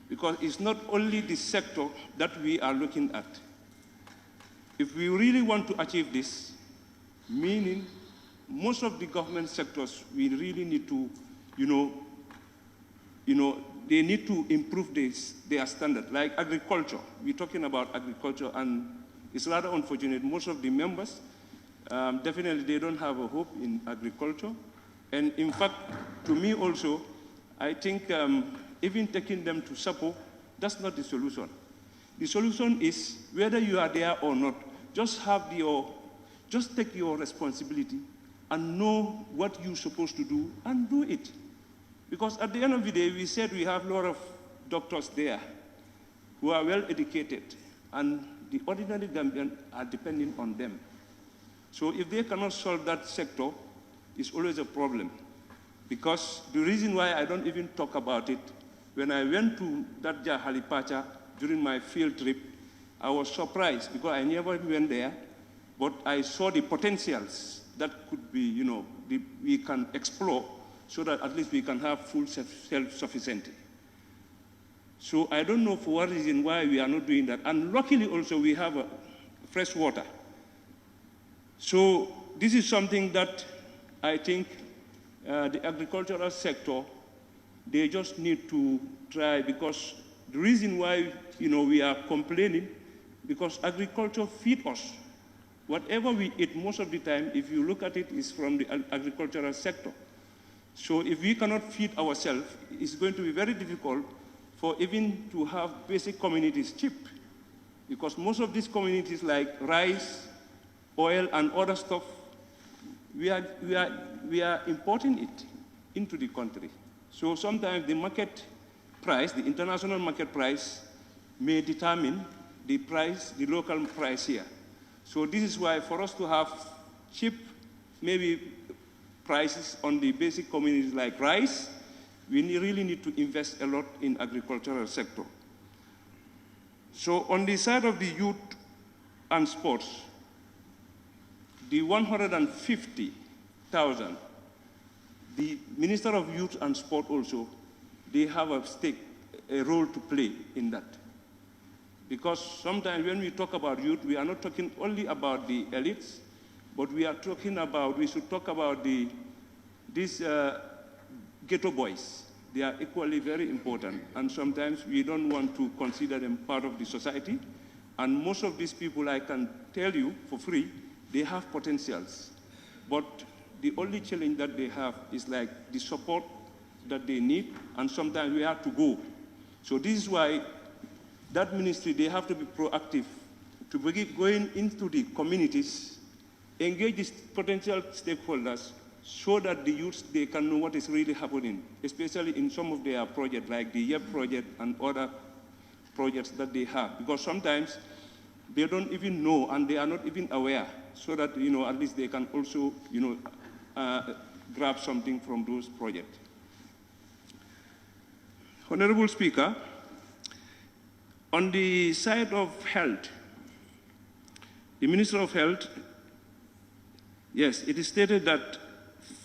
Because it's not only the sector that we are looking at. If we really want to achieve this, meaning most of the government sectors, we really need to, they need to improve their standard. Like agriculture, we're talking about agriculture, and it's rather unfortunate. Most of the members, definitely they don't have a hope in agriculture. And in fact, to me also, I think even taking them to SAPO, that's not the solution. The solution is, whether you are there or not, just take your responsibility and know what you're supposed to do and do it. Because at the end of the day, we said we have a lot of doctors there who are well educated, and the ordinary Gambians are depending on them. So if they cannot solve that sector, it's always a problem. Because the reason why I don't even talk about it, when I went to that Halipacha during my field trip, I was surprised because I never went there, but I saw the potentials that could be, we can explore so that at least we can have full self-sufficiency. So I don't know for what reason why we are not doing that. And luckily also we have fresh water. So this is something that I think the agricultural sector, they just need to try, because the reason why we are complaining, because agriculture feeds us. Whatever we eat most of the time, if you look at it, is from the agricultural sector. So if we cannot feed ourselves, it's going to be very difficult for even to have basic communities cheap. Because most of these communities like rice, oil, and other stuff, we are importing it into the country. So sometimes the market price, the international market price, may determine the price, the local price here. So this is why for us to have cheap, maybe prices on the basic commodities like rice, we really need to invest a lot in agricultural sector. So on the side of the youth and sports, the 150,000, the Minister of Youth and Sport also, they have a stake, a role to play in that. Because sometimes when we talk about youth, we are not talking only about the elites, but we should talk about these ghetto boys. They are equally very important, and sometimes we don't want to consider them part of the society. And most of these people, I can tell you for free, they have potentials. But the only challenge that they have is like the support that they need, and sometimes we have to go. So this is why that ministry, they have to be proactive to begin going into the communities, engage these potential stakeholders so that the youths, they can know what is really happening, especially in some of their projects, like the YEP project and other projects that they have. Because sometimes they don't even know and they are not even aware, so that, you know, at least they can also, you know, grab something from those projects. Honorable Speaker, on the side of health, the Minister of Health, yes, it is stated that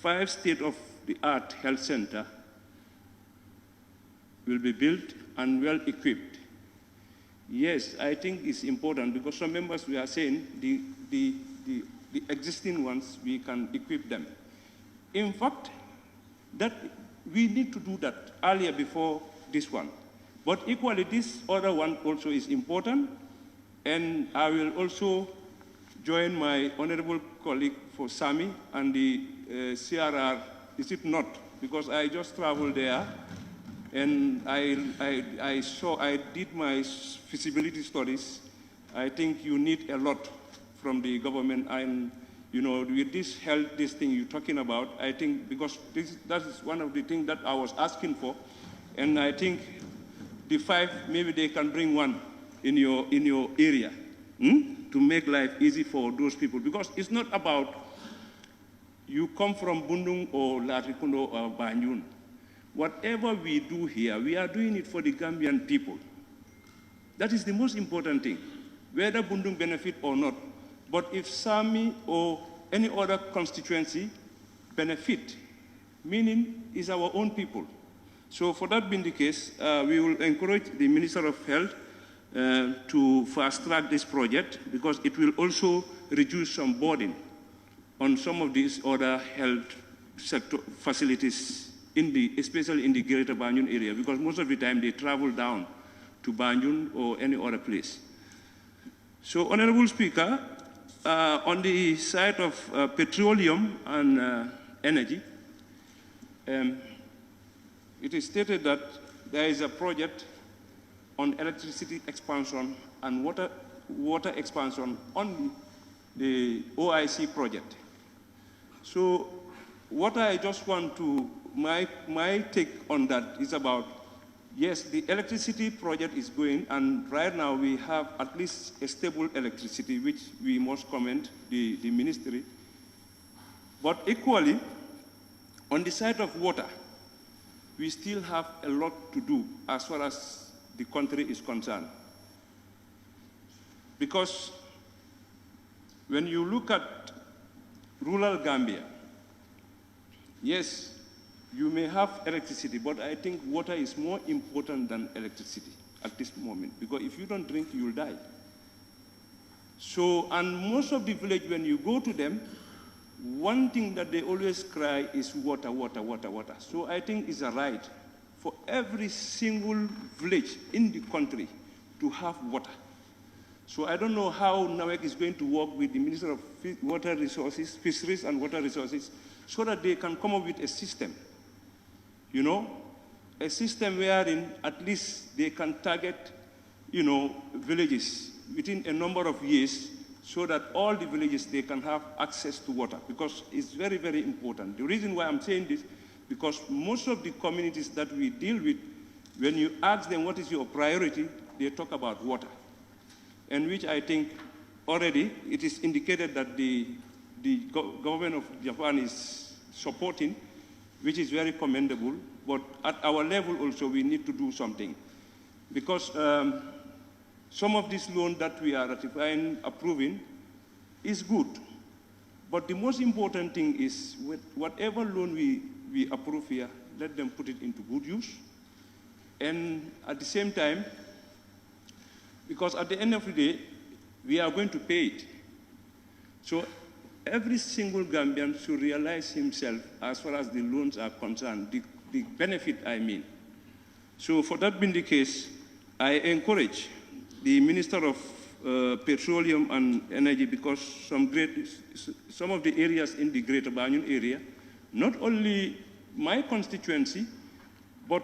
5 state-of-the-art health centers will be built and well equipped. Yes, I think it's important because some members we are saying the existing ones, we can equip them. In fact, that we need to do that earlier before this one. But equally, this other one also is important, and I will also join my honorable colleague for SAMI and the CRR, is it not? Because I just traveled there, and I did my feasibility studies. I think you need a lot from the government, and you know, with this health, this thing you're talking about, I think because that is one of the things that I was asking for, and I think the 5, maybe they can bring one in your area to make life easy for those people, because it's not about you come from Bundung or Latikundo or Banjul. Whatever we do here, we are doing it for the Gambian people. That is the most important thing, whether Bundung benefit or not. But if Sami or any other constituency benefit, meaning is our own people. So for that being the case, we will encourage the Minister of Health to fast-track this project, because it will also reduce some burden on some of these other health sector facilities, especially in the greater Banjul area, because most of the time they travel down to Banjul or any other place. So, Honorable Speaker, on the side of petroleum and energy, it is stated that there is a project on electricity expansion and water expansion on the OIC project. So what I just want to, my take on that is about, yes, the electricity project is going, and right now we have at least a stable electricity, which we must commend the ministry. But equally, on the side of water, we still have a lot to do as far as the country is concerned. Because when you look at rural Gambia, yes, you may have electricity, but I think water is more important than electricity at this moment, because if you don't drink, you'll die. So, and most of the village, when you go to them, one thing that they always cry is water, water, water, water. So I think it's a right for every single village in the country to have water. So I don't know how NAWEC is going to work with the Minister of Water Resources, Fisheries and Water Resources, so that they can come up with a system, you know, a system wherein at least they can target, you know, villages within a number of years, so that all the villages, they can have access to water, because it's very, very important. The reason why I'm saying this, because most of the communities that we deal with, when you ask them what is your priority, they talk about water. And which I think already it is indicated that the government of Japan is supporting, which is very commendable. But at our level also, we need to do something. Because some of these loans that we are ratifying, approving, is good. But the most important thing is, whatever loan we approve here, let them put it into good use. And at the same time, because at the end of the day, we are going to pay it. So every single Gambian should realize himself, as far as the loans are concerned, the benefit, I mean. So for that being the case, I encourage the Minister of petroleum and energy, because some of the areas in the Greater Banjul area, not only my constituency, but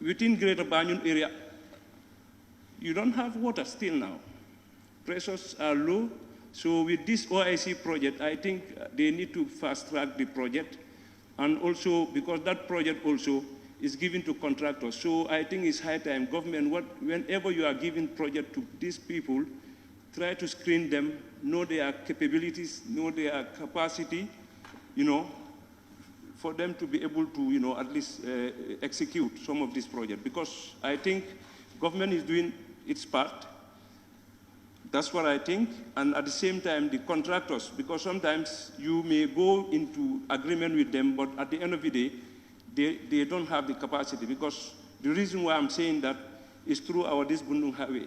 within Greater Banjul area, you don't have water still now. Pressures are low. So with this OIC project, I think they need to fast track the project. And also, because that project also is given to contractors. So I think it's high time, government, whenever you are giving project to these people, try to screen them, know their capabilities, know their capacity, for them to be able to, at least execute some of this project. Because I think government is doing its part. That's what I think. And at the same time, the contractors, because sometimes you may go into agreement with them, but at the end of the day, they don't have the capacity. Because the reason why I'm saying that is through this Bundung Highway.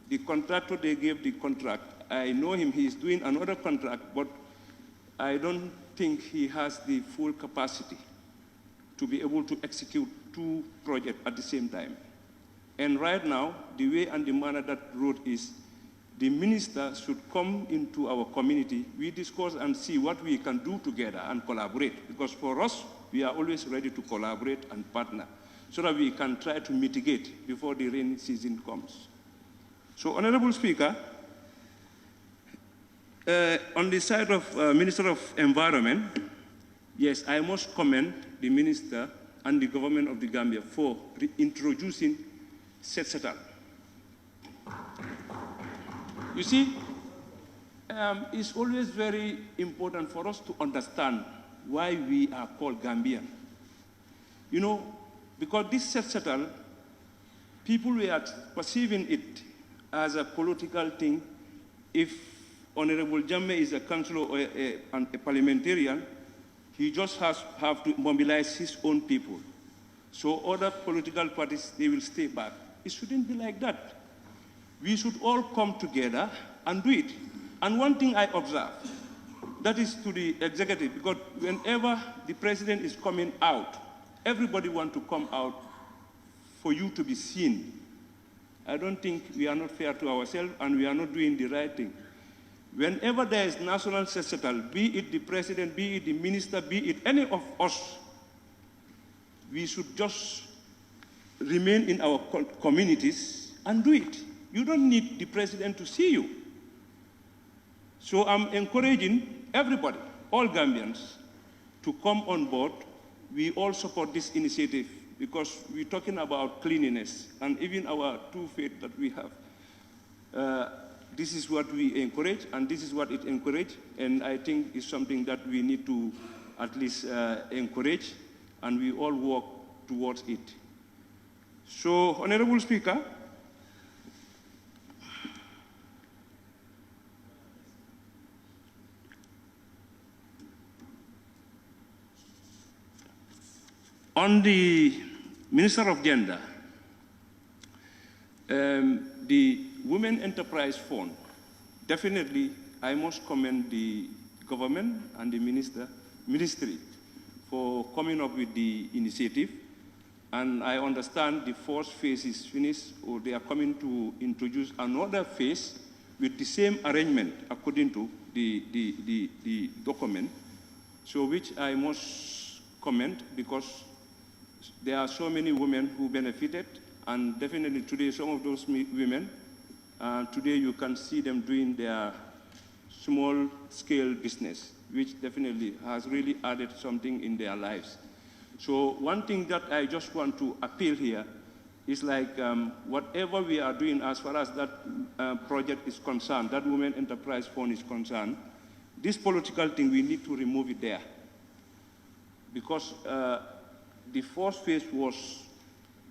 The contractor they gave the contract, I know him, he's doing another contract, but I don't think he has the full capacity to be able to execute 2 projects at the same time. And right now, the way and the manner that road is, the minister should come into our community. We discuss and see what we can do together and collaborate. Because for us, we are always ready to collaborate and partner so that we can try to mitigate before the rainy season comes. So, Honorable Speaker, on the side of Minister of Environment, yes, I must commend the minister and the government of the Gambia for introducing Setsetal. You see, it's always very important for us to understand why we are called Gambian. Because this Setsetal, people were perceiving it as a political thing. If Honorable Jammeh is a councillor or a parliamentarian, he just have to mobilize his own people. So other political parties, they will stay back. It shouldn't be like that. We should all come together and do it. And one thing I observe, that is to the executive, because whenever the president is coming out, everybody wants to come out for you to be seen. I don't think we are not fair to ourselves and we are not doing the right thing. Whenever there is national Setsetal, be it the president, be it the minister, be it any of us, we should just remain in our communities and do it. You don't need the president to see you. So I'm encouraging everybody, all Gambians, to come on board. We all support this initiative because we're talking about cleanliness and even our 2 faith that we have. This is what we encourage and this is what it encourages, and I think it's something that we need to at least encourage, and we all work towards it. So, Honorable Speaker, on the Minister of Gender, the Women Enterprise Fund, definitely I must commend the government and the ministry for coming up with the initiative. And I understand the first phase is finished, or they are coming to introduce another phase with the same arrangement according to the document. So which I must comment, because there are so many women who benefited, and definitely today some of those women, today you can see them doing their small-scale business, which definitely has really added something in their lives. So one thing that I just want to appeal here is like whatever we are doing as far as that project is concerned, that Women Enterprise Fund is concerned, this political thing, we need to remove it there. Because the first phase was,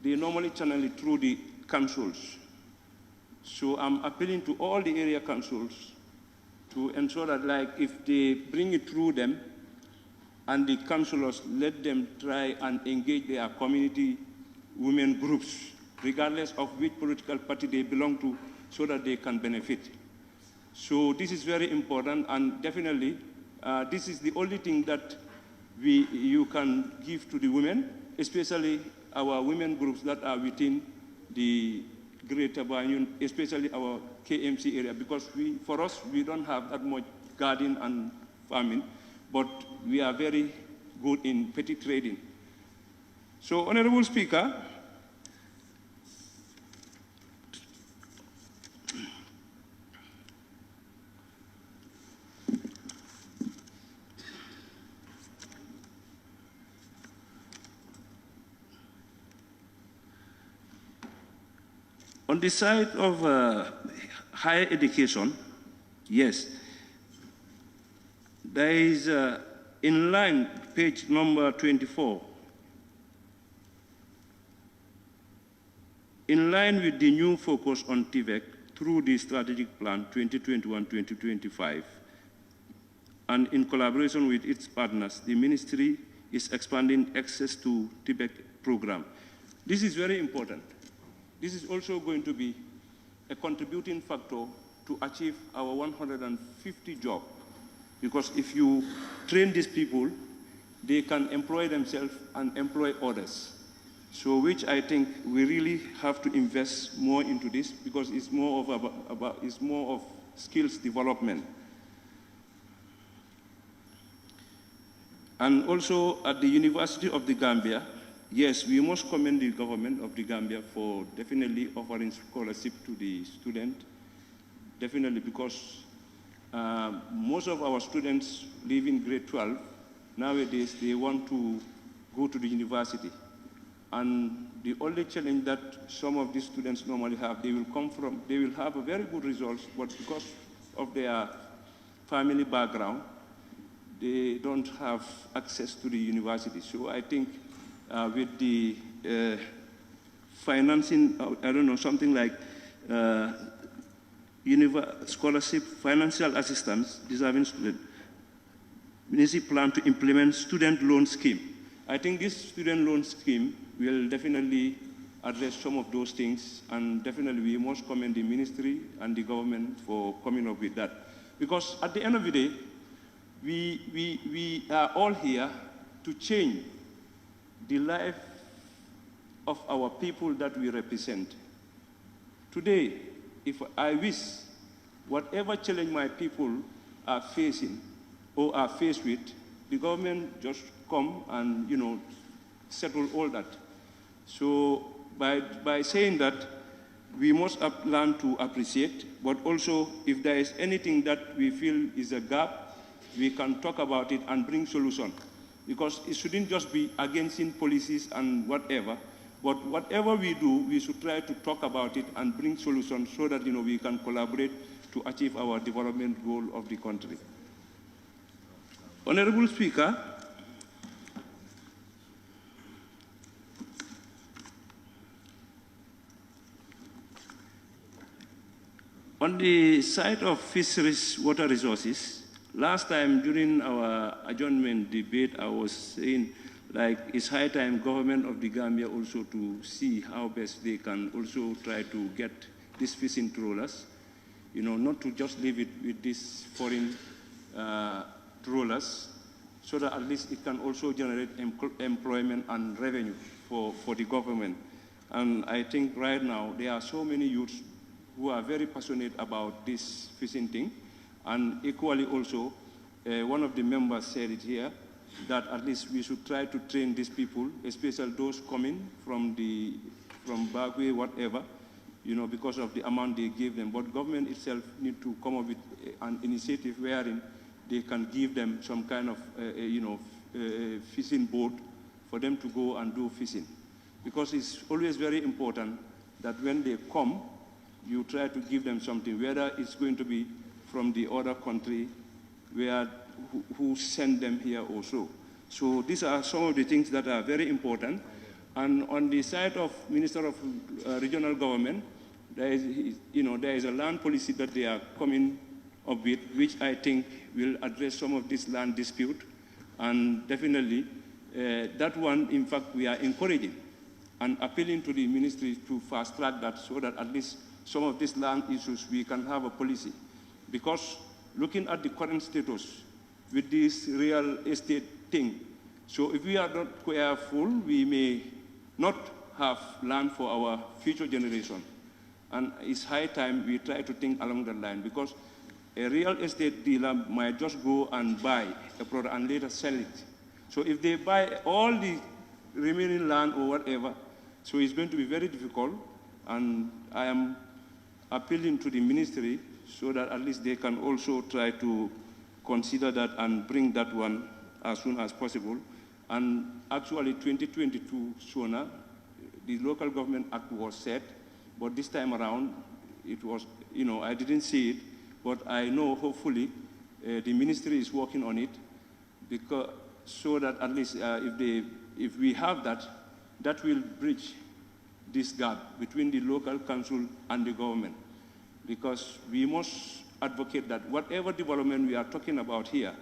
they normally channel it through the councils. So I'm appealing to all the area councils to ensure that, like, if they bring it through them, and the councillors, let them try and engage their community women groups, regardless of which political party they belong to, so that they can benefit. So this is very important, and definitely this is the only thing that you can give to the women, especially our women groups that are within the Greater Banjul, especially our KMC area, because for us, we don't have that much garden and farming, but we are very good in petty trading. So, Honorable Speaker, on the side of higher education, yes, there is in line, page number 24, in line with the new focus on TVEC through the strategic plan 2021-2025, and in collaboration with its partners, the ministry is expanding access to TVEC program. This is very important. This is also going to be a contributing factor to achieve our 150 jobs. Because if you train these people, they can employ themselves and employ others. So which I think we really have to invest more into this, because it's more of skills development. And also at the University of the Gambia, yes, we must commend the government of the Gambia for definitely offering scholarship to the student, definitely, because most of our students live in grade 12. Nowadays, they want to go to the university. And the only challenge that some of these students normally have, they will have a very good results, but because of their family background, they don't have access to the university. So I think with the financing, I don't know, something like scholarship, financial assistance, deserving student, ministry plan to implement student loan scheme. I think this student loan scheme will definitely address some of those things, and definitely we must commend the ministry and the government for coming up with that. Because at the end of the day, we are all here to change the life of our people that we represent. Today, if I wish whatever challenge my people are facing or are faced with, the government just come and, settle all that. So by saying that, we must learn to appreciate, but also if there is anything that we feel is a gap, we can talk about it and bring solution. Because it shouldn't just be against policies and whatever, but whatever we do, we should try to talk about it and bring solutions so that we can collaborate to achieve our development goal of the country. Honorable Speaker, on the side of fisheries water resources, last time during our adjournment debate, I was saying, it's high time government of the Gambia also to see how best they can also try to get these fishing trawlers, not to just leave it with these foreign trawlers, so that at least it can also generate employment and revenue for the government. And I think right now there are so many youths who are very passionate about this fishing thing. And equally also, one of the members said it here, that at least we should try to train these people, especially those coming from Bagwe, whatever, because of the amount they give them. But government itself need to come up with an initiative wherein they can give them some kind of, fishing boat for them to go and do fishing. Because it's always very important that when they come, you try to give them something, whether it's going to be from the other country who send them here also. So these are some of the things that are very important. And on the side of Minister of Regional Government, there is a land policy that they are coming up with, which I think will address some of this land dispute. And definitely, that one, in fact, we are encouraging and appealing to the ministry to fast track that so that at least some of these land issues, we can have a policy. Because looking at the current status with this real estate thing, so if we are not careful, we may not have land for our future generation. And it's high time we try to think along that line, because a real estate dealer might just go and buy a product and later sell it. So if they buy all the remaining land or whatever, so it's going to be very difficult. And I am appealing to the ministry so that at least they can also try to consider that and bring that one as soon as possible. And actually 2022 sooner, the local government act was set, but this time around it was, I didn't see it, but I know hopefully the ministry is working on it, because so that at least if we have that, that will bridge this gap between the local council and the government. Because we must advocate that whatever development we are talking about here,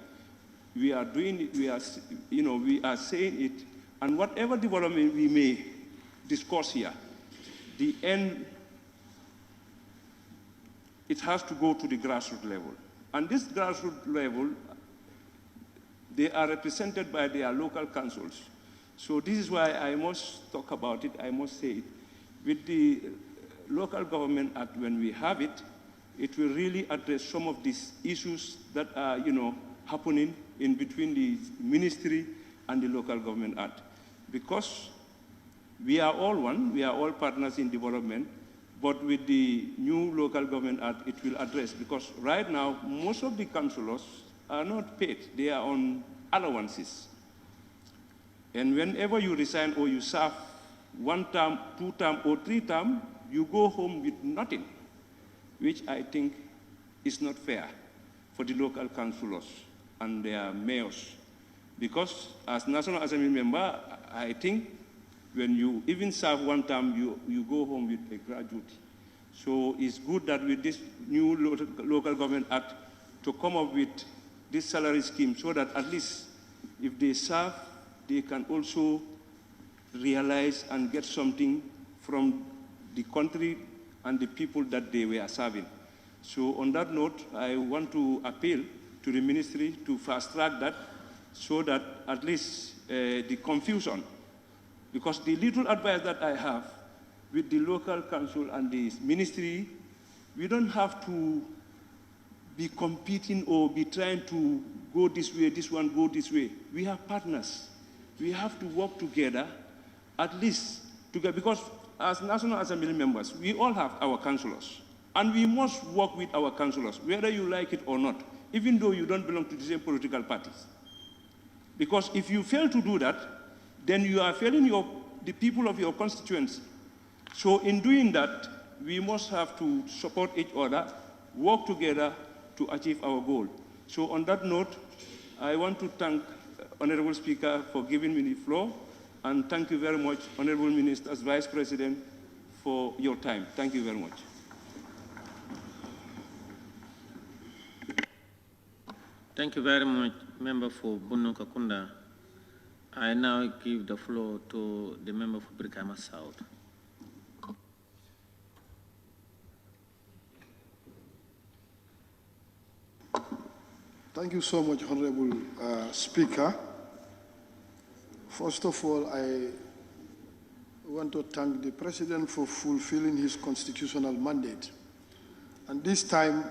we are doing it, we are saying it, and whatever development we may discuss here, the end, it has to go to the grassroots level. And this grassroots level, they are represented by their local councils. So this is why I must talk about it, I must say it. With the local government act, when we have it, it will really address some of these issues that are, happening in between the ministry and the local government act. Because we are all one, we are all partners in development, but with the new local government act, it will address, because right now, most of the councillors are not paid, they are on allowances. And whenever you resign or you serve 1 term, 2 term, or 3 term, you go home with nothing, which I think is not fair for the local councillors and their mayors. Because as National Assembly member, I think when you even serve 1 term, you go home with a gratuity. So it's good that with this new local government act to come up with this salary scheme, so that at least if they serve, they can also realize and get something from the country and the people that they were serving. So on that note, I want to appeal to the ministry to fast track that, so that at least the confusion, because the little advice that I have with the local council and the ministry, we don't have to be competing or be trying to go this way, this one go this way. We have partners. We have to work together, at least together, because as National Assembly members, we all have our councillors, and we must work with our councillors, whether you like it or not, even though you don't belong to the same political parties. Because if you fail to do that, then you are failing the people of your constituency. So in doing that, we must have to support each other, work together to achieve our goal. So on that note, I want to thank Honorable Speaker for giving me the floor, and thank you very much, Honorable Ministers, Vice President, for your time. Thank you very much. Thank you very much, Member for Bunu Kakunda. I now give the floor to the member for Brikama South. Thank you so much, Honorable Speaker. First of all, I want to thank the President for fulfilling his constitutional mandate. And this time,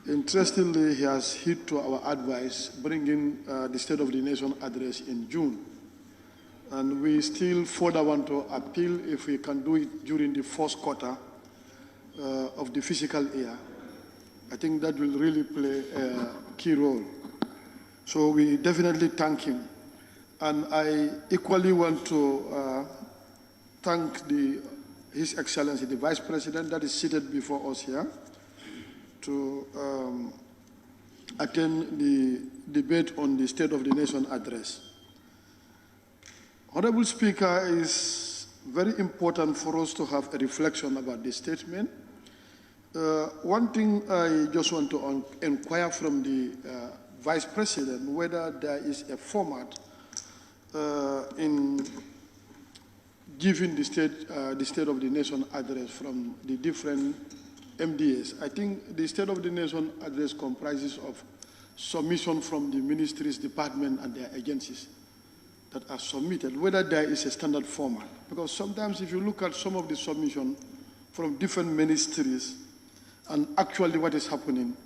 interestingly, he has heed to our advice, bringing the State of the Nation address in June. And we still further want to appeal if we can do it during the first quarter of the fiscal year. I think that will really play a key role. So we definitely thank him. And I equally want to thank His Excellency, the Vice President that is seated before us here, to attend the debate on the State of the Nation address. Honorable Speaker, it is very important for us to have a reflection about this statement. One thing I just want to inquire from the Vice President, whether there is a format in giving the State of the Nation address from the different MDAs. I think the State of the Nation address comprises of submission from the ministries, department, and their agencies. that are submitted, whether there is a standard format. Because sometimes if you look at some of the submission from different ministries and actually what is happening,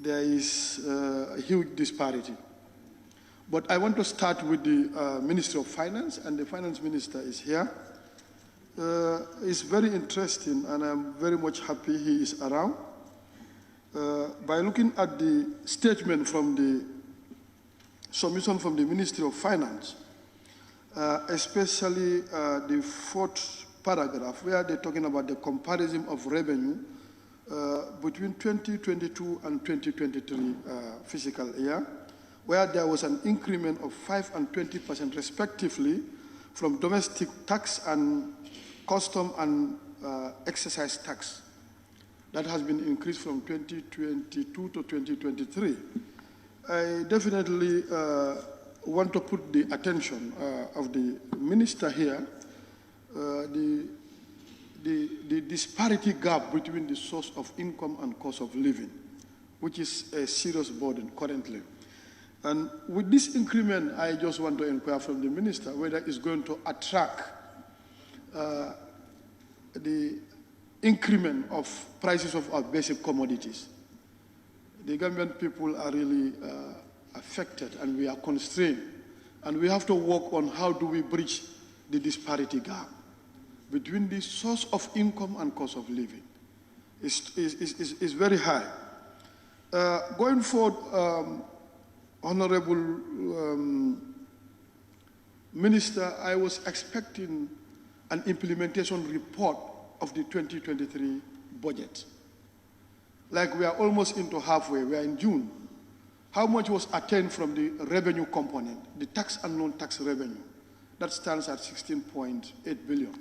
there is a huge disparity. But I want to start with the Ministry of Finance, and the Finance Minister is here. It's very interesting, and I'm very much happy he is around. By looking at the statement from the submission from the Ministry of Finance, especially the fourth paragraph, where they're talking about the comparison of revenue between 2022 and 2023 fiscal year, where there was an increment of 5% and 20% respectively from domestic tax and custom and excise tax. That has been increased from 2022 to 2023. I definitely want to put the attention of the minister here, the disparity gap between the source of income and cost of living, which is a serious burden currently. And with this increment, I just want to inquire from the minister whether it's going to attract the increment of prices of our basic commodities. The Gambian people are really affected, and we are constrained. And we have to work on how do we bridge the disparity gap between the source of income and cost of living. It's very high. Going forward, Honorable Minister, I was expecting an implementation report of the 2023 budget. Like we are almost into halfway, we are in June. How much was attained from the revenue component, the tax and non-tax revenue? That stands at 16.8 billion.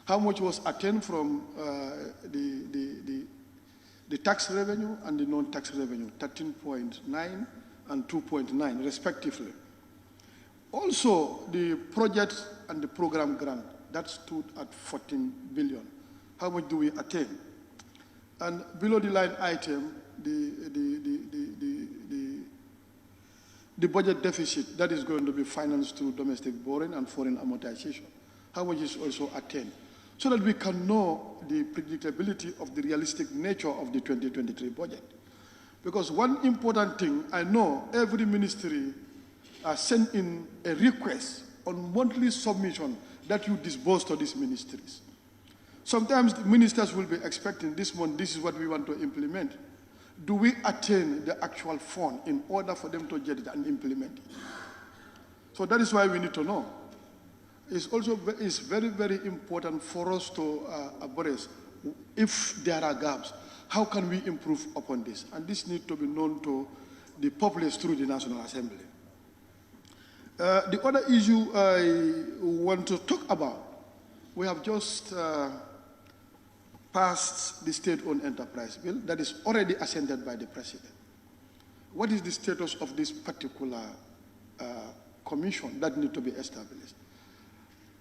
How much was attained from the tax revenue and the non-tax revenue? 13.9 and 2.9 respectively. Also, the project and the program grant, that stood at 14 billion. How much do we attain? And below the line item, the budget deficit, that is going to be financed through domestic borrowing and foreign amortization. How much is also attained? So that we can know the predictability of the realistic nature of the 2023 budget. Because one important thing, I know every ministry sent in a request on monthly submission that you disburse to these ministries. Sometimes the ministers will be expecting this month, this is what we want to implement. Do we attain the actual fund in order for them to get it and implement it? So that is why we need to know. It's also very, very important for us to address if there are gaps. How can we improve upon this? And this needs to be known to the populace through the National Assembly. The other issue I want to talk about, we have just passed the state-owned enterprise bill that is already assented by the president. What is the status of this particular commission that needs to be established?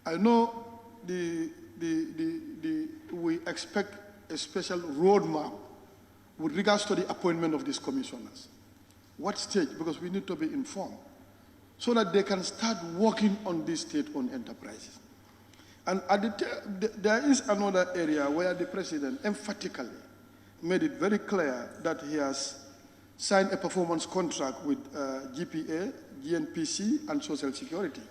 I know we expect a special roadmap with regards to the appointment of these commissioners. What stage? Because we need to be informed so that they can start working on these state-owned enterprises. And there is another area where the president emphatically made it very clear that he has signed a performance contract with GPA, GNPC, and Social Security,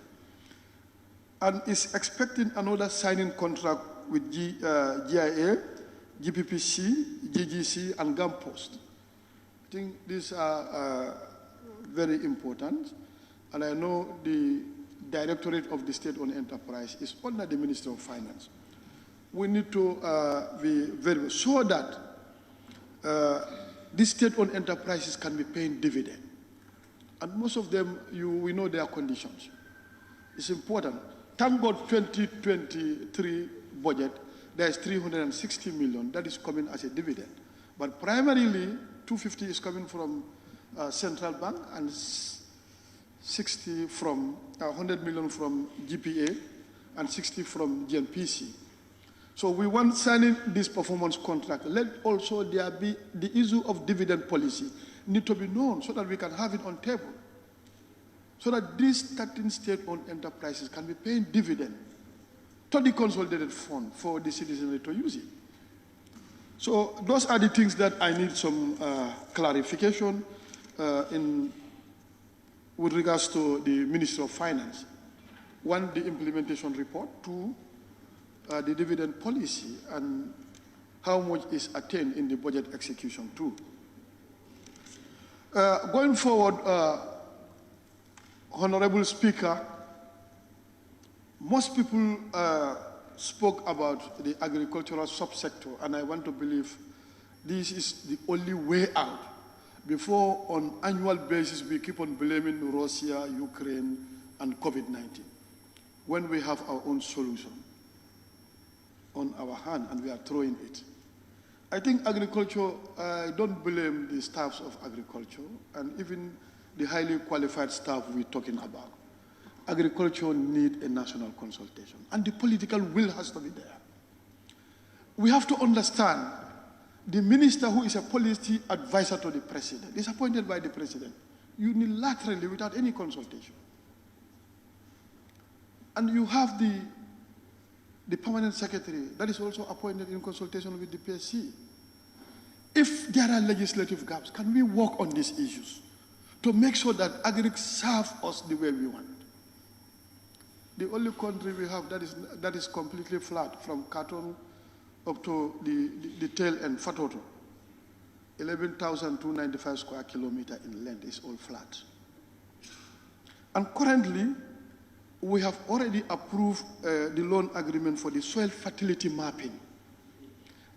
and is expecting another signing contract with GIA, GPPC, GGC, and GAMPOST. I think these are very important, and I know the Directorate of the State-Owned Enterprise is under the Ministry of Finance. We need to be very so that these state-owned enterprises can be paying dividend. And most of them, we know their conditions. It's important. Thank God 2023 budget, there is 360 million that is coming as a dividend. But primarily, 250 is coming from Central Bank and 60 from 100 million from GPA and 60 from GNPC. So we want signing this performance contract. Let also there be the issue of dividend policy need to be known so that we can have it on table. so that these 13 state-owned enterprises can be paying dividend to the consolidated fund for the citizenry to use it. So those are the things that I need some clarification with regards to the Ministry of Finance. One, the implementation report. Two, the dividend policy and how much is attained in the budget execution too. Going forward, Honorable Speaker, most people spoke about the agricultural subsector, and I want to believe this is the only way out before on annual basis we keep on blaming Russia, Ukraine, and COVID-19 when we have our own solution on our hand and we are throwing it. I think agriculture, I don't blame the staffs of agriculture and even the highly qualified staff we're talking about. Agriculture needs a national consultation and the political will has to be there. We have to understand the minister who is a policy advisor to the president is appointed by the president unilaterally without any consultation. And you have the permanent secretary that is also appointed in consultation with the PSC. If there are legislative gaps, can we work on these issues to make sure that agri serve us the way we want? The only country we have that is completely flat from Khartoum up to the tail end, Fatou, 11,295 square kilometers in length is all flat. And currently, we have already approved the loan agreement for the soil fertility mapping.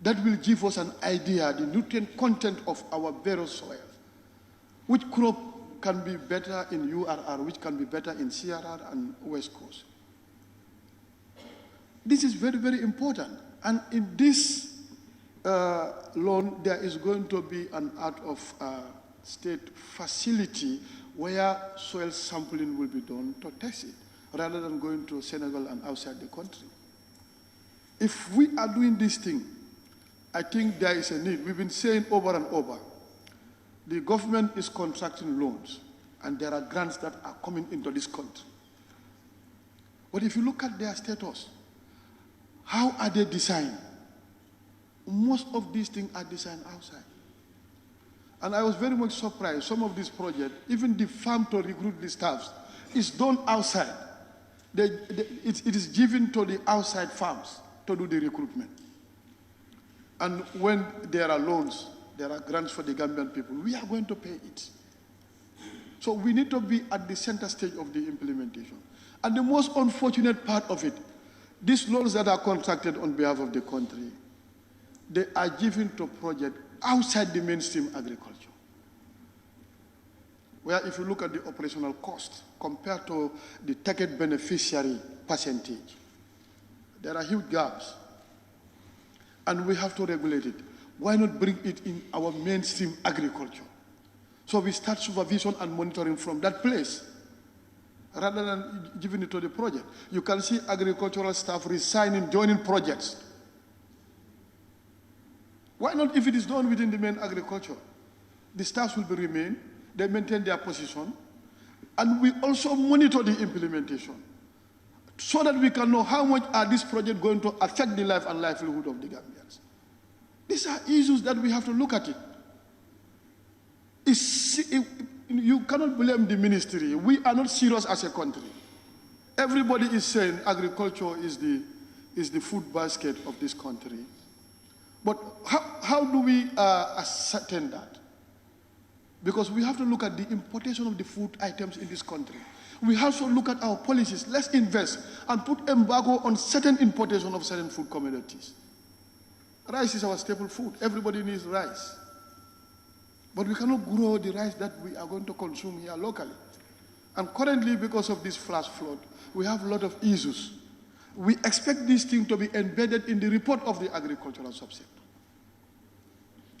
That will give us an idea, the nutrient content of our various soils. Which crop can be better in URR, which can be better in CRR and West Coast. This is very, very important. And in this loan, there is going to be an out-of-state facility where soil sampling will be done to test it, rather than going to Senegal and outside the country. If we are doing this thing, I think there is a need. We've been saying over and over, the government is contracting loans, and there are grants that are coming into this country. But if you look at their status, how are they designed? Most of these things are designed outside. And I was very much surprised. Some of these projects, even the farm to recruit the staffs, is done outside. It is given to the outside farms to do the recruitment. And when there are loans, there are grants for the Gambian people, we are going to pay it. So we need to be at the center stage of the implementation. And the most unfortunate part of it, these loans that are contracted on behalf of the country, they are given to projects outside the mainstream agriculture. Where if you look at the operational cost compared to the target beneficiary percentage, there are huge gaps. And we have to regulate it. Why not bring it in our mainstream agriculture? So we start supervision and monitoring from that place, rather than giving it to the project. You can see agricultural staff resigning, joining projects. Why not if it is done within the main agriculture? The staffs will remain, they maintain their position, and we also monitor the implementation so that we can know how much are these projects going to affect the life and livelihood of the Gambians. These are issues that we have to look at it. You cannot blame the ministry. We are not serious as a country. Everybody is saying agriculture is the food basket of this country. But how do we ascertain that? Because we have to look at the importation of the food items in this country. We have to look at our policies. Let's invest and put embargo on certain importation of certain food commodities. Rice is our staple food. Everybody needs rice. But we cannot grow the rice that we are going to consume here locally. And currently, because of this flash flood, we have a lot of issues. We expect this thing to be embedded in the report of the agricultural subsector.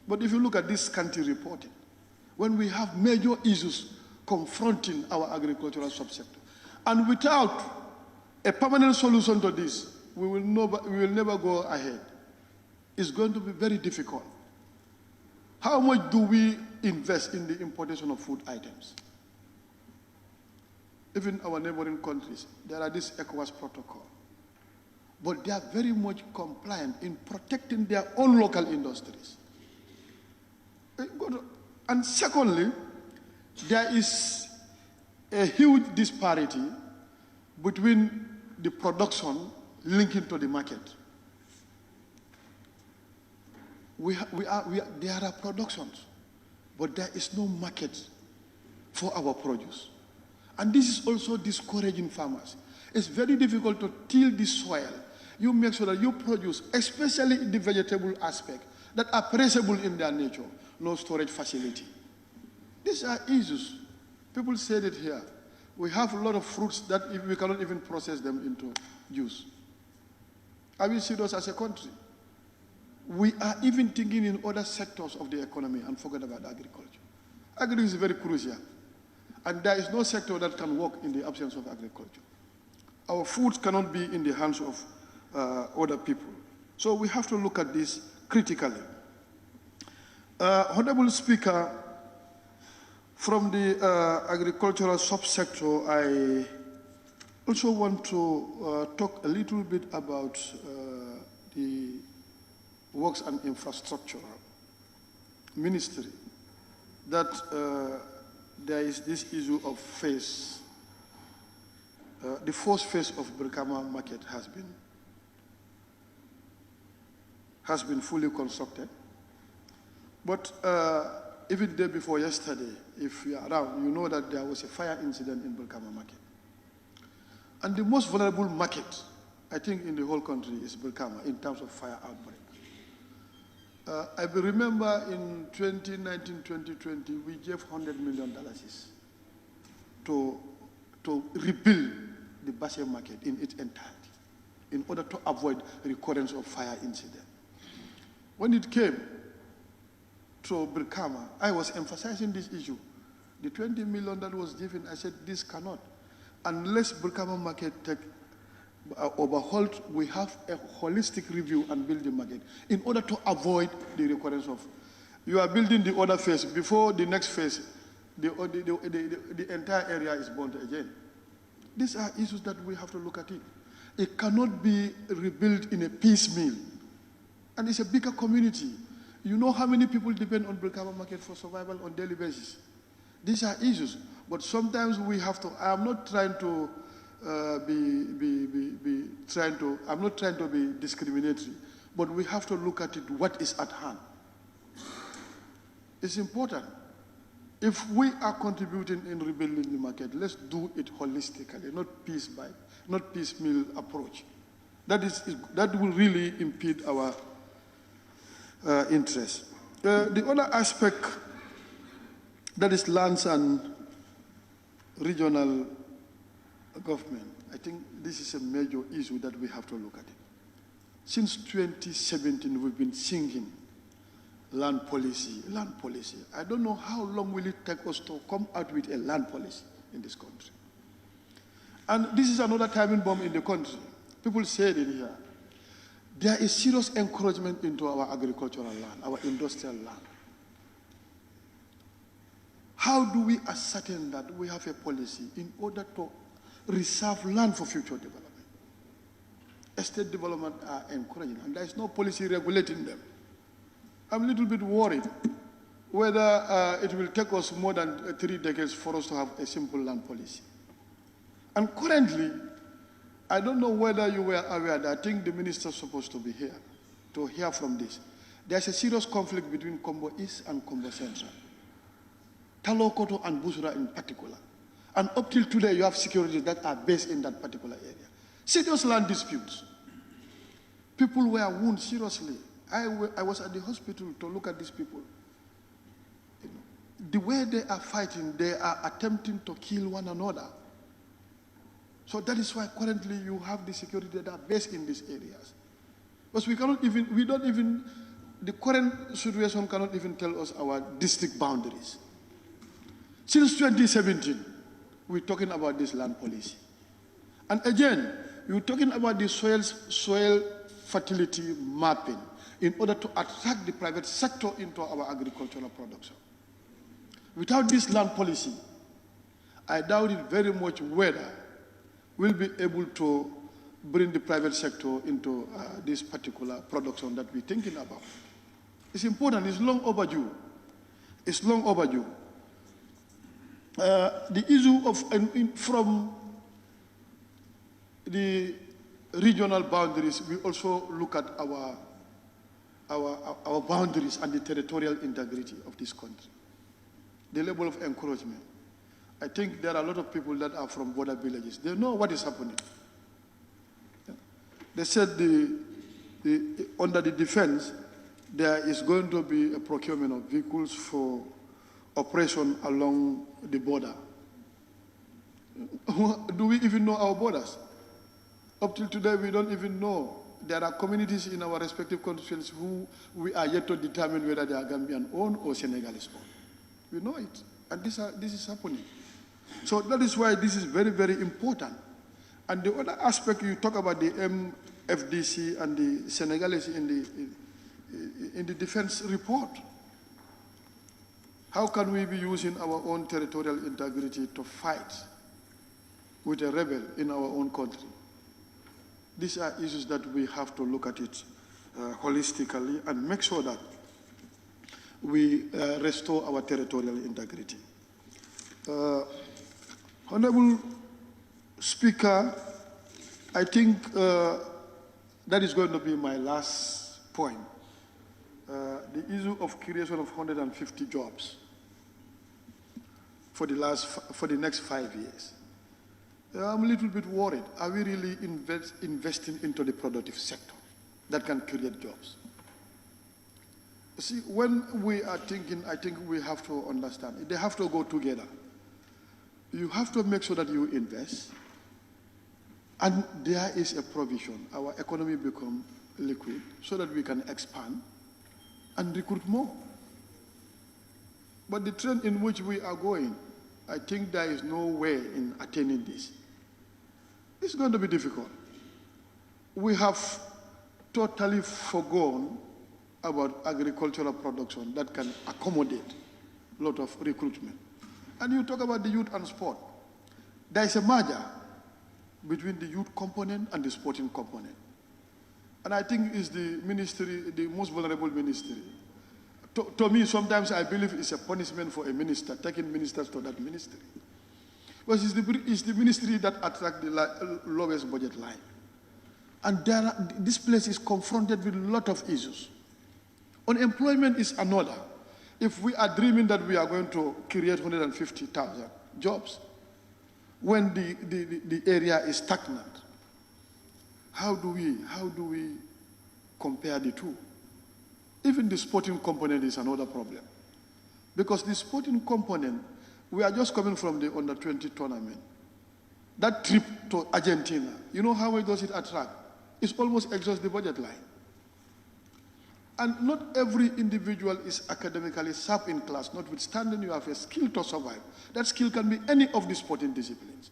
But if you look at this scanty reporting, when we have major issues confronting our agricultural subsector, and without a permanent solution to this, we will never go ahead. It's going to be very difficult. How much do we invest in the importation of food items? even our neighboring countries, there are this ECOWAS protocol. But they are very much compliant in protecting their own local industries. And secondly, there is a huge disparity between the production linking to the market. There are productions, but there is no market for our produce. And this is also discouraging farmers. It's very difficult to till the soil. You make sure that you produce, especially in the vegetable aspect, that are perishable in their nature, no storage facility. These are issues. People said it here. We have a lot of fruits that we cannot even process them into juice. Are we serious as a country? We are even thinking in other sectors of the economy and forget about agriculture. Agriculture is very crucial. And there is no sector that can work in the absence of agriculture. Our food cannot be in the hands of other people. So we have to look at this critically. Honorable Speaker, from the agricultural subsector, I also want to talk a little bit about the Works and Infrastructure Ministry, that there is this issue of phase. The first phase of Brikama market has been fully constructed. But even the day before yesterday, if you are around, you know that there was a fire incident in Brikama market. And the most vulnerable market, I think, in the whole country is Brikama in terms of fire outbreak. I remember in 2019, 2020, we gave $100 million to rebuild the Basel market in its entirety in order to avoid recurrence of fire incident. When it came to Brikama, I was emphasizing this issue. The $20 million that was given, I said, this cannot. Unless Brikama market take overhauled, we have a holistic review and build the market in order to avoid the recurrence of. You are building the other phase. Before the next phase, the entire area is burnt again. These are issues that we have to look at it. It cannot be rebuilt in a piecemeal. And it's a bigger community. You know how many people depend on Brikama market for survival on a daily basis. These are issues. But sometimes we have to, I'm not trying to I'm not trying to be discriminatory, but we have to look at it, what is at hand. It's important. If we are contributing in rebuilding the market, let's do it holistically, not piecemeal approach. That will really impede our interest. The other aspect that is lands and regional government, I think this is a major issue that we have to look at it. Since 2017, we've been singing land policy, land policy. I don't know how long will it take us to come out with a land policy in this country. And this is another timing bomb in the country. People said it here. There is serious encouragement into our agricultural land, our industrial land. How do we ascertain that we have a policy in order to reserve land for future development? Estate development are encouraging, and there is no policy regulating them. I'm a little bit worried whether it will take us more than 3 decades for us to have a simple land policy. And currently, I don't know whether you were aware that I think the minister is supposed to be here to hear from this. There's a serious conflict between Kombo East and Kombo Central. Talokoto and Busura in particular. And up till today, you have securities that are based in that particular area. Serious land disputes. People were wounded seriously. I was at the hospital to look at these people. You know, the way they are fighting, they are attempting to kill one another. So that is why currently you have the security that are based in these areas. Because the current situation cannot even tell us our district boundaries. Since 2017, we're talking about this land policy. And again, you're talking about the soil fertility mapping in order to attract the private sector into our agricultural production. Without this land policy, I doubt it very much whether we'll be able to bring the private sector into this particular production that we're thinking about. It's important. It's long overdue. It's long overdue. The issue of, from the regional boundaries, we also look at our boundaries and the territorial integrity of this country. The level of encouragement. I think there are a lot of people that are from border villages. They know what is happening. They said under the defense, there is going to be a procurement of vehicles for operation along the border. Do we even know our borders? Up till today, we don't even know. There are communities in our respective constituencies who we are yet to determine whether they are Gambian-owned or Senegalese-owned. We know it, and this is happening. So that is why this is very, very important. And the other aspect, you talk about the MFDC and the Senegalese in the defense report. How can we be using our own territorial integrity to fight with a rebel in our own country? These are issues that we have to look at it holistically and make sure that we restore our territorial integrity. Honorable Speaker, I think that is going to be my last point. The issue of creation of 150 jobs for the next 5 years. I'm a little bit worried. Are we really investing into the productive sector that can create jobs? See, when we are thinking, I think we have to understand, they have to go together. You have to make sure that you invest, and there is a provision. Our economy become liquid so that we can expand and recruit more. But the trend in which we are going, I think there is no way in attaining this. It's going to be difficult. We have totally forgone about agricultural production that can accommodate a lot of recruitment. And you talk about the youth and sport. There is a merger between the youth component and the sporting component. And I think it's the ministry, the most vulnerable ministry. To me, sometimes I believe it's a punishment for a minister, taking ministers to that ministry. Because it's the ministry that attracts the lowest budget line. And this place is confronted with a lot of issues. Unemployment is another. If we are dreaming that we are going to create 150,000 jobs, when the area is stagnant, how do we compare the two? Even the sporting component is another problem. Because the sporting component, we are just coming from the under-20 tournament. That trip to Argentina, you know how much does it attract? It's almost exhaust the budget line. And not every individual is academically sharp in class, notwithstanding you have a skill to survive. That skill can be any of the sporting disciplines.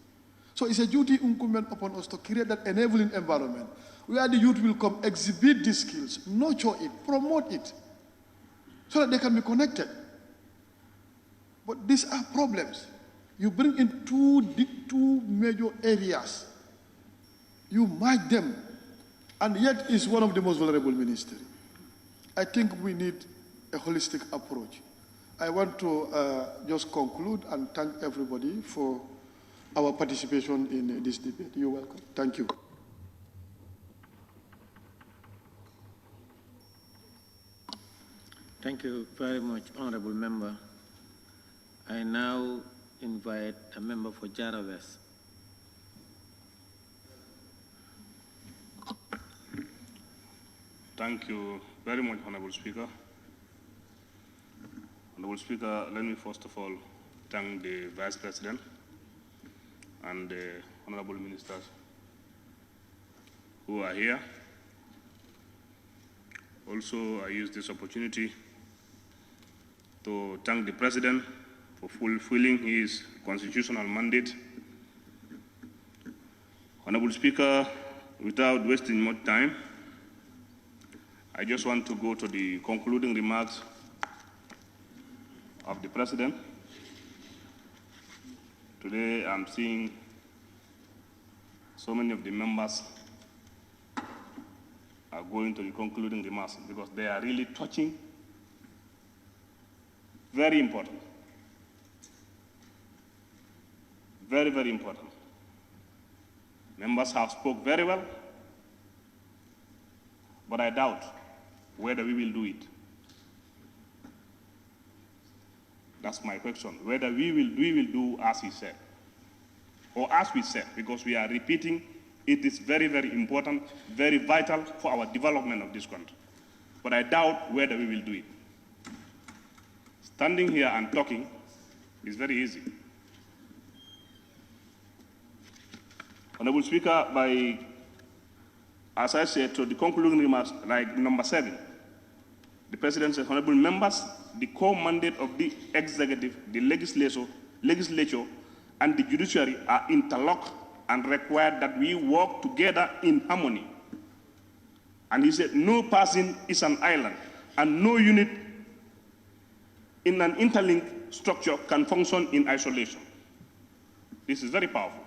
So it's a duty incumbent upon us to create that enabling environment where the youth will come exhibit these skills, nurture it, promote it, so that they can be connected. But these are problems. You bring in two major areas, you merge them, and yet it's one of the most vulnerable ministries. I think we need a holistic approach. I want to just conclude and thank everybody for our participation in this debate. You're welcome. Thank you. Thank you very much, Honorable Member. I now invite a member for Jara West. Thank you very much, Honorable Speaker. Honorable Speaker, let me first of all thank the Vice President and the Honorable Ministers who are here. Also, I use this opportunity to thank the President for fulfilling his constitutional mandate. Honorable Speaker, without wasting much time, I just want to go to the concluding remarks of the President Today I'm seeing so many of the members are going to the concluding remarks because they are really touching, very important. Very, very important. Members have spoke very well, but I doubt whether we will do it. That's my question, whether we will do as he said, or as we said, because we are repeating, it is very, very important, very vital for our development of this country. But I doubt whether we will do it. Standing here and talking is very easy. Honorable Speaker, as I said, to the concluding remarks, like number 7, the President says, Honorable members, the core mandate of the executive, the legislature, and the judiciary are interlocked and require that we work together in harmony. And he said, no person is an island, and no unit in an interlinked structure can function in isolation. This is very powerful.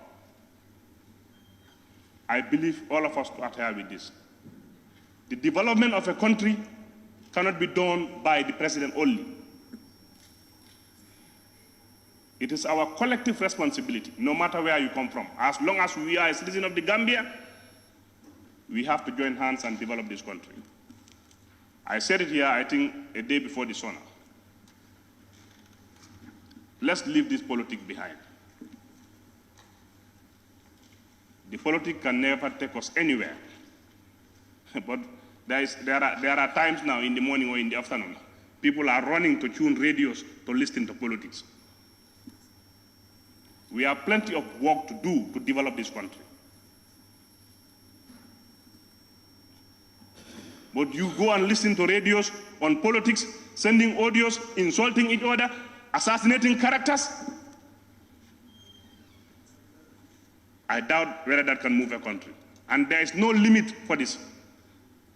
I believe all of us are here with this. The development of a country cannot be done by the president only. It is our collective responsibility, no matter where you come from. As long as we are a citizen of the Gambia, we have to join hands and develop this country. I said it here, I think, a day before the summer. Let's leave this politics behind. The politics can never take us anywhere. But there are times now in the morning or in the afternoon, people are running to tune radios to listen to politics. We have plenty of work to do to develop this country. But you go and listen to radios on politics, sending audios, insulting each other, assassinating characters. I doubt whether that can move a country. And there is no limit for this.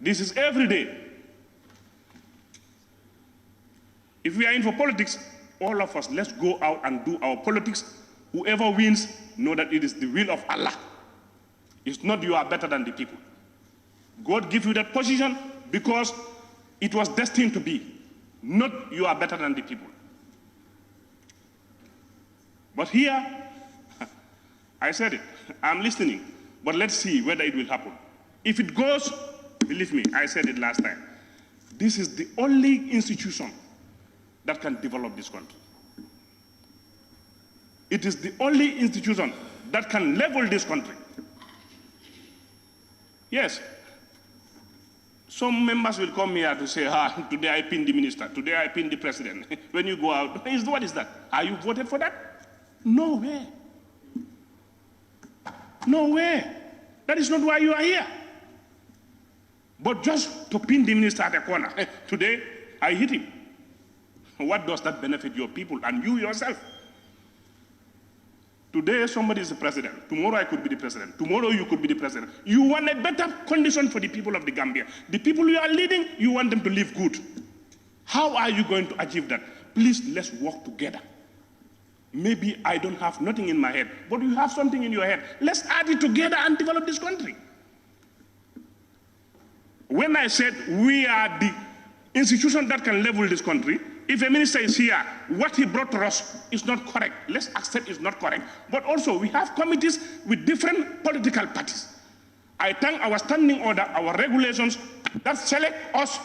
This is every day. If we are in for politics, all of us, let's go out and do our politics. Whoever wins, know that it is the will of Allah. It's not you are better than the people. God gives you that position because it was destined to be. Not you are better than the people. But here, I said it, I'm listening, but let's see whether it will happen. If it goes, believe me, I said it last time, this is the only institution that can develop this country. It is the only institution that can level this country. Yes. Some members will come here to say, today I pinned the minister, today I pinned the president. When you go out, what is that? Are you voted for that? No way. No way. That is not why you are here. But just to pin the minister at the corner, today I hit him. What does that benefit your people and you yourself? Today somebody is the president. Tomorrow I could be the president. Tomorrow you could be the president. You want a better condition for the people of the Gambia. The people you are leading, you want them to live good. How are you going to achieve that? Please, let's work together. Maybe I don't have nothing in my head, but you have something in your head. Let's add it together and develop this country. When I said we are the institution that can level this country, if a minister is here, what he brought to us is not correct. Let's accept it's not correct. But also, we have committees with different political parties. I thank our standing order, our regulations that select us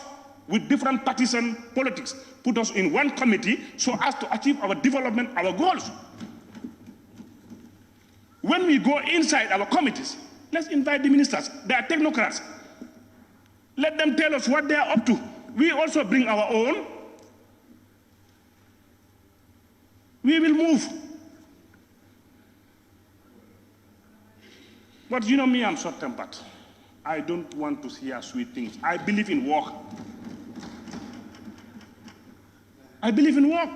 with different partisan politics, put us in one committee so as to achieve our development, our goals. When we go inside our committees, let's invite the ministers. They are technocrats. Let them tell us what they are up to. We also bring our own. We will move. But you know me, I'm short-tempered. I don't want to hear sweet things. I believe in work. I believe in work.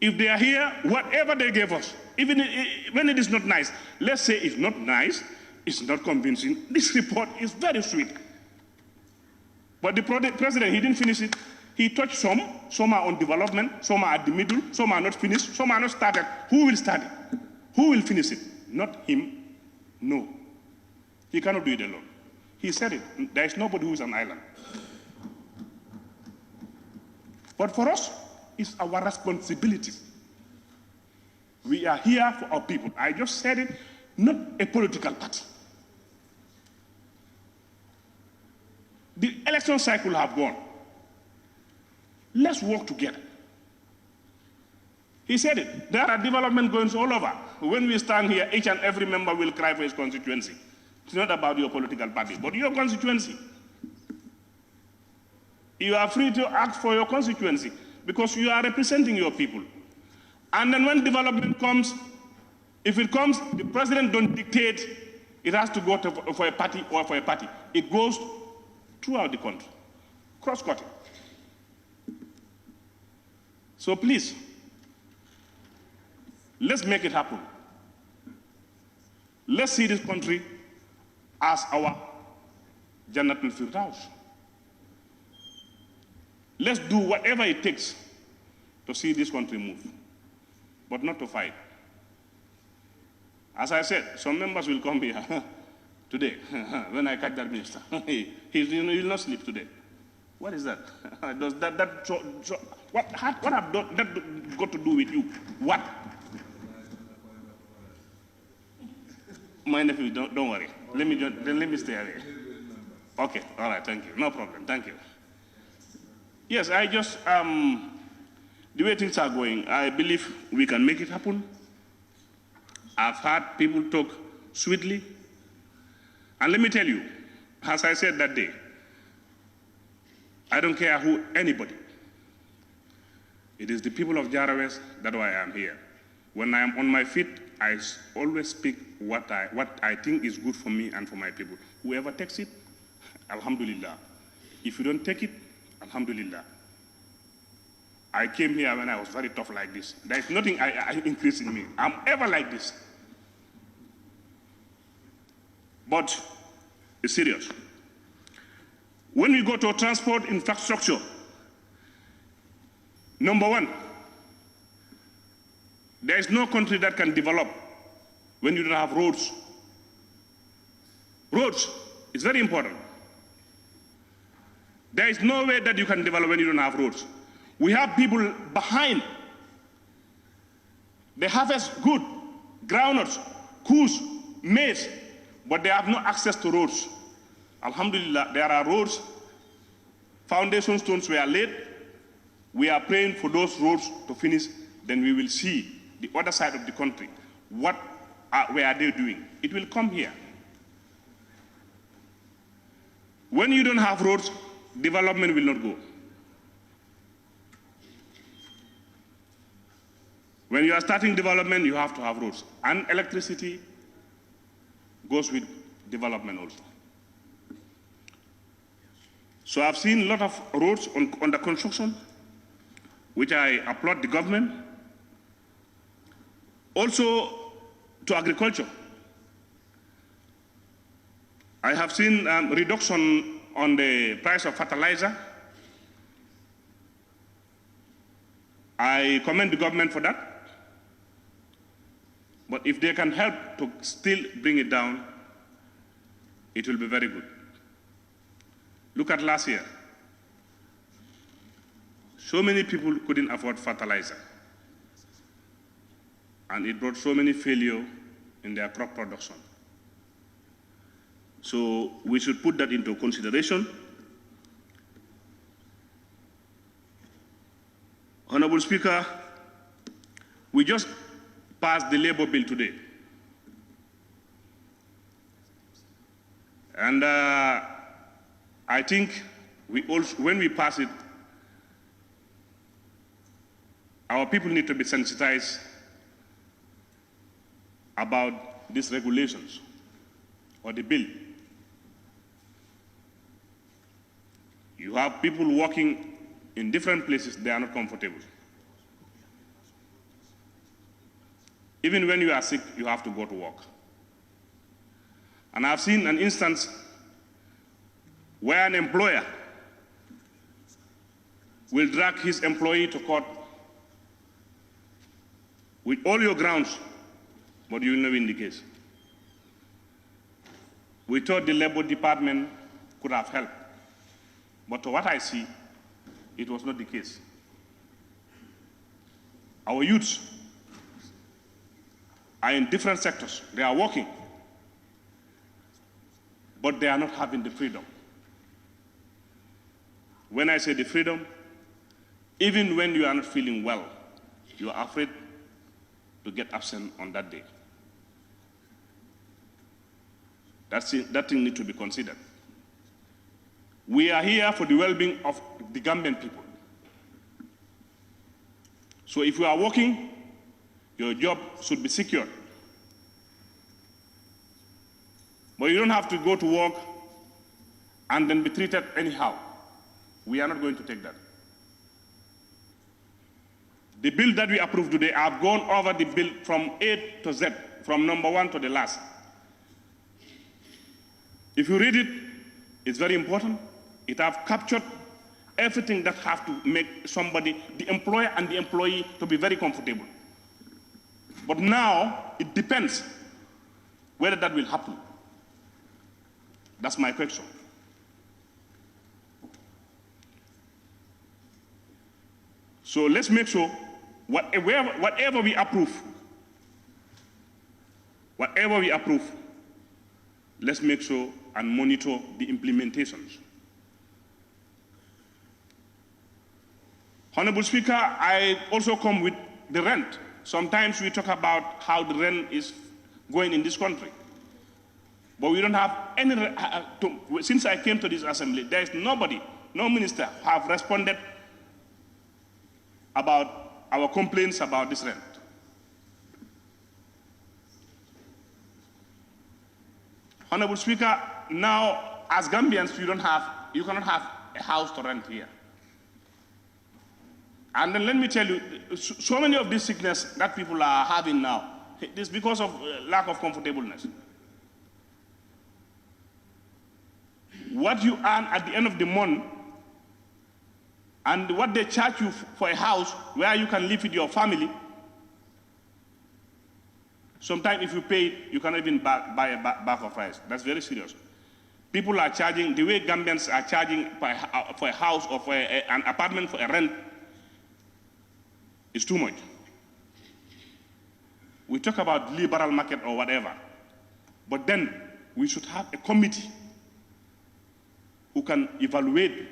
If they are here, whatever they gave us, even when it is not nice, let's say it's not nice, it's not convincing. This report is very sweet. But the president, he didn't finish it. He touched some are on development, some are at the middle, some are not finished, some are not started. Who will start it? Who will finish it? Not him. No. He cannot do it alone. He said it. There is nobody who is an island. But for us, it's our responsibility. We are here for our people. I just said it, not a political party. The election cycle have gone. Let's work together. He said it. There are development goings all over. When we stand here, each and every member will cry for his constituency. It's not about your political party, but your constituency. You are free to ask for your constituency because you are representing your people. And then when development comes, if it comes, the president don't dictate it has to go for a party or for a party. It goes throughout the country, cross-cutting. So please, let's make it happen. Let's see this country as our Jannatul Firdaus. Let's do whatever it takes to see this country move, but not to fight. As I said, some members will come here today when I catch that minister. He will not sleep today. What is that? Does what have that got to do with you? What? My nephew, don't worry. Let me stay away. Okay, all right, thank you. No problem, thank you. Yes, I just, the way things are going, I believe we can make it happen. I've heard people talk sweetly. And let me tell you, as I said that day, I don't care who, anybody. It is the people of Jarawes, that's why I am here. When I am on my feet, I always speak what I think is good for me and for my people. Whoever takes it, alhamdulillah. If you don't take it, alhamdulillah. I came here when I was very tough like this. There is nothing I increase in me. I'm ever like this. But it's serious. When we go to transport infrastructure, number one, there is no country that can develop when you don't have roads. Roads is very important. There is no way that you can develop when you don't have roads. We have people behind. They harvest good, groundnuts, coos, maize, but they have no access to roads. Alhamdulillah, there are roads. Foundation stones were laid. We are praying for those roads to finish. Then we will see the other side of the country. Where are they doing? It will come here. When you don't have roads, development will not go. When you are starting development, you have to have roads. And electricity goes with development also. So I've seen a lot of roads under construction, which I applaud the government. Also to agriculture. I have seen reduction on the price of fertilizer. I commend the government for that. But if they can help to still bring it down, it will be very good. Look at last year. So many people couldn't afford fertilizer. And it brought so many failure in their crop production. So we should put that into consideration. Honorable Speaker, we just passed the labor bill today. And I think when we pass it, our people need to be sensitized about these regulations or the bill. You have people working in different places, they are not comfortable. Even when you are sick, you have to go to work. And I've seen an instance where an employer will drag his employee to court with all your grounds, but you will not win the case. We thought the Labor Department could have helped, but to what I see, it was not the case. Our youths are in different sectors. They are working, but they are not having the freedom. When I say the freedom, even when you are not feeling well, you are afraid to get absent on that day. That thing needs to be considered. We are here for the well-being of the Gambian people. So if you are working, your job should be secured. But you don't have to go to work and then be treated anyhow. We are not going to take that. The bill that we approved today, I've gone over the bill from A to Z, from number 1 to the last. If you read it, it's very important. It has captured everything that has to make somebody, the employer and the employee, to be very comfortable. But now, it depends whether that will happen. That's my question. So let's make sure whatever we approve, let's make sure and monitor the implementations. Honorable Speaker, I also come with the rent. Sometimes we talk about how the rent is going in this country. But we don't have any, since I came to this assembly, there is nobody, no minister have responded about our complaints about this rent. Honorable Speaker, now as Gambians, you cannot have a house to rent here. And then let me tell you, so many of these sickness that people are having now, it is because of lack of comfortableness. What you earn at the end of the month and what they charge you for a house where you can live with your family, sometimes if you pay, you cannot even buy a bag of rice. That's very serious. People are charging, the way Gambians are charging for a house or for an apartment for a rent is too much. We talk about liberal market or whatever, but then we should have a committee who can evaluate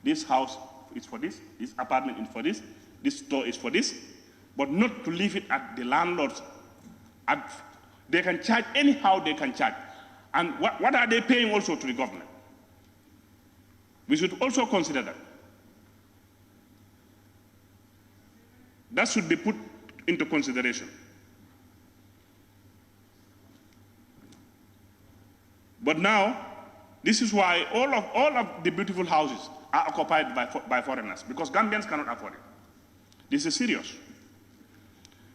this house is for this apartment is for this store is for this, but not to leave it at the landlords. They can charge anyhow they can charge. And what are they paying also to the government? We should also consider that. That should be put into consideration. But now, this is why all of the beautiful houses are occupied by foreigners, because Gambians cannot afford it. This is serious.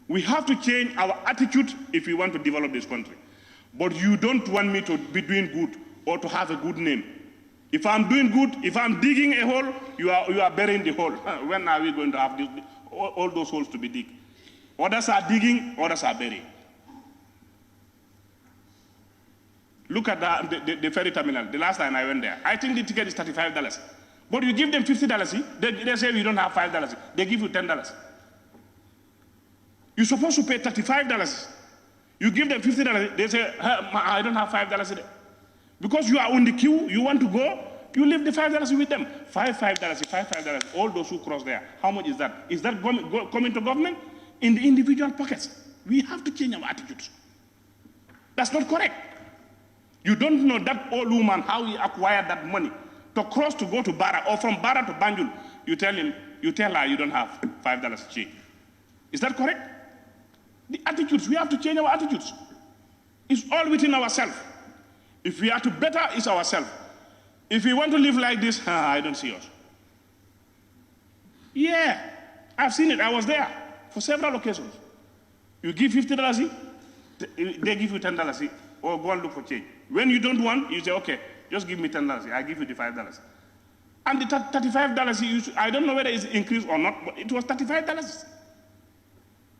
We have to change our attitude if we want to develop this country. But you don't want me to be doing good or to have a good name. If I'm doing good, if I'm digging a hole, you are burying the hole. When are we going to have all those holes to be digged? Others are digging, others are burying. Look at the ferry terminal. The last time I went there, I think the ticket is $35. But you give them $50, they say you don't have $5. They give you $10. You're supposed to pay $35. You give them $50, they say, I don't have $5 a day. Because you are on the queue, you want to go, you leave the $5 with them. $5, all those who cross there. How much is that? Is that coming to government? In the individual pockets. We have to change our attitudes. That's not correct. You don't know that old woman, how he acquired that money to cross to go to Barra, or from Barra to Banjul. You tell her you don't have $5 change. Is that correct? The attitudes, we have to change our attitudes. It's all within ourselves. If we are to better, it's ourselves. If we want to live like this, I don't see us. Yeah, I've seen it. I was there for several occasions. You give $50, they give you $10, or go and look for change. When you don't want, you say, okay, just give me $10. I give you the $5. And the $35, I don't know whether it's increased or not, but it was $35.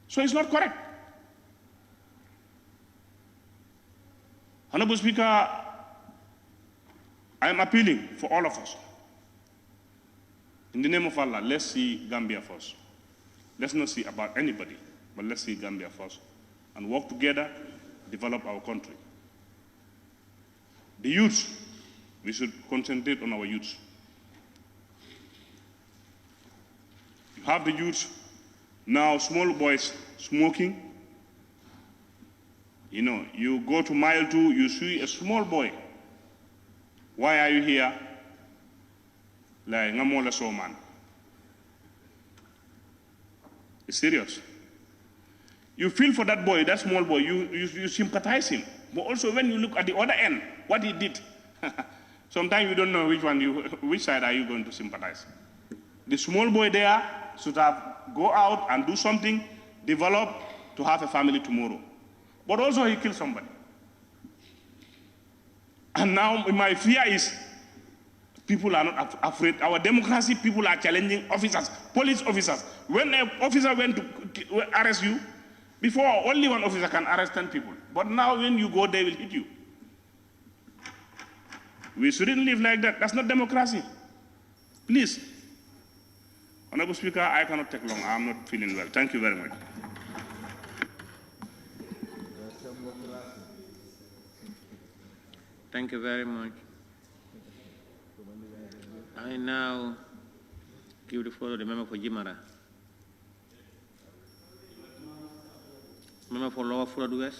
So it's not correct. Honorable Speaker, I am appealing for all of us. In the name of Allah, let's see Gambia first. Let's not see about anybody, but let's see Gambia first and work together, develop our country. The youth, we should concentrate on our youth. You have the youth, now small boys smoking. You know, you go to mile 2, you see a small boy. Why are you here? Like, ngamola so man. It's serious. You feel for that boy, that small boy, you sympathize him. But also when you look at the other end, what he did, sometimes you don't know which side are you going to sympathize. The small boy there should have go out and do something, develop to have a family tomorrow. But also he killed somebody. And now my fear is people are not afraid. Our democracy, people are challenging officers, police officers. When an officer went to arrest you, before only one officer can arrest 10 people. But now when you go, they will hit you. We shouldn't live like that. That's not democracy. Please. Honorable Speaker, I cannot take long. I'm not feeling well. Thank you very much. Thank you very much. I now give the floor to the member for Jimara. Member for Lower Florida West.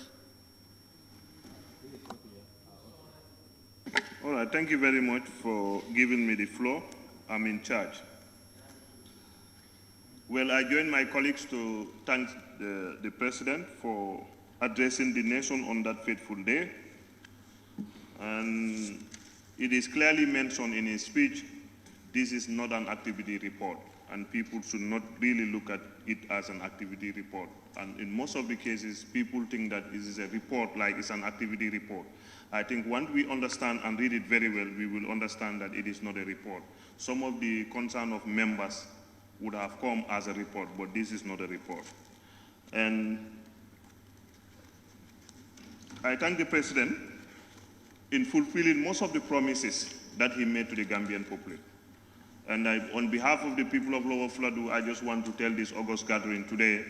All right, thank you very much for giving me the floor. I'm in charge. Well, I join my colleagues to thank the President for addressing the nation on that fateful day. And it is clearly mentioned in his speech, this is not an activity report, and people should not really look at it as an activity report. And in most of the cases, people think that this is a report like it's an activity report. I think once we understand and read it very well, we will understand that it is not a report. Some of the concern of members would have come as a report, but this is not a report. And I thank the President in fulfilling most of the promises that he made to the Gambian public. And on behalf of the people of Lower Fladu, I just want to tell this August gathering today,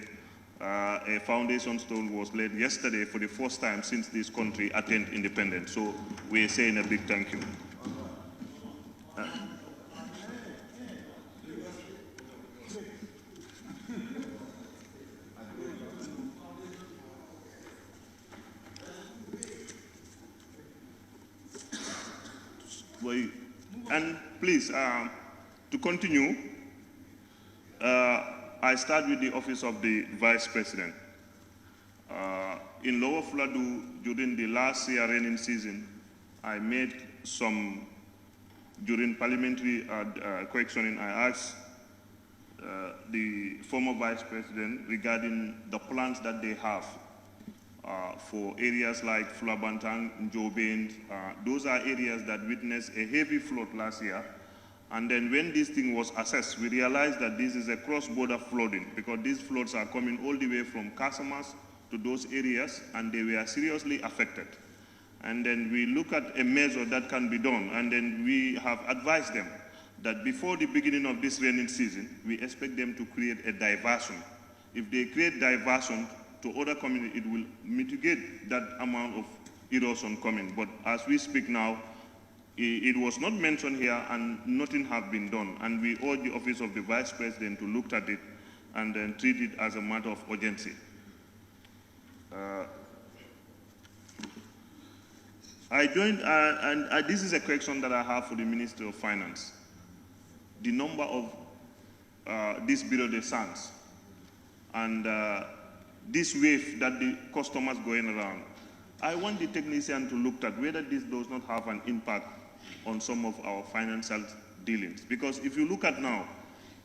a foundation stone was laid yesterday for the first time since this country attained independence. So we're saying a big thank you. And please, to continue, I start with the office of the Vice President. In Lower Fladu, during the last year raining season, I made some, during parliamentary questioning, I asked the former Vice President regarding the plans that they have for areas like Flabantang, Njobend. Those are areas that witnessed a heavy flood last year. And then when this thing was assessed, we realized that this is a cross-border flooding because these floods are coming all the way from Casamas to those areas, and they were seriously affected. And then we look at a measure that can be done, and then we have advised them that before the beginning of this rainy season, we expect them to create a diversion. If they create diversion to other communities, it will mitigate that amount of erosion coming. But as we speak now, it was not mentioned here and nothing has been done. And we urge the office of the Vice President to look at it and then treat it as a matter of urgency. I joined, and this is a question that I have for the Ministry of Finance. The number of this Bureau de Sans and this wave that the customers going around, I want the technician to look at whether this does not have an impact on some of our financial dealings. Because if you look at now,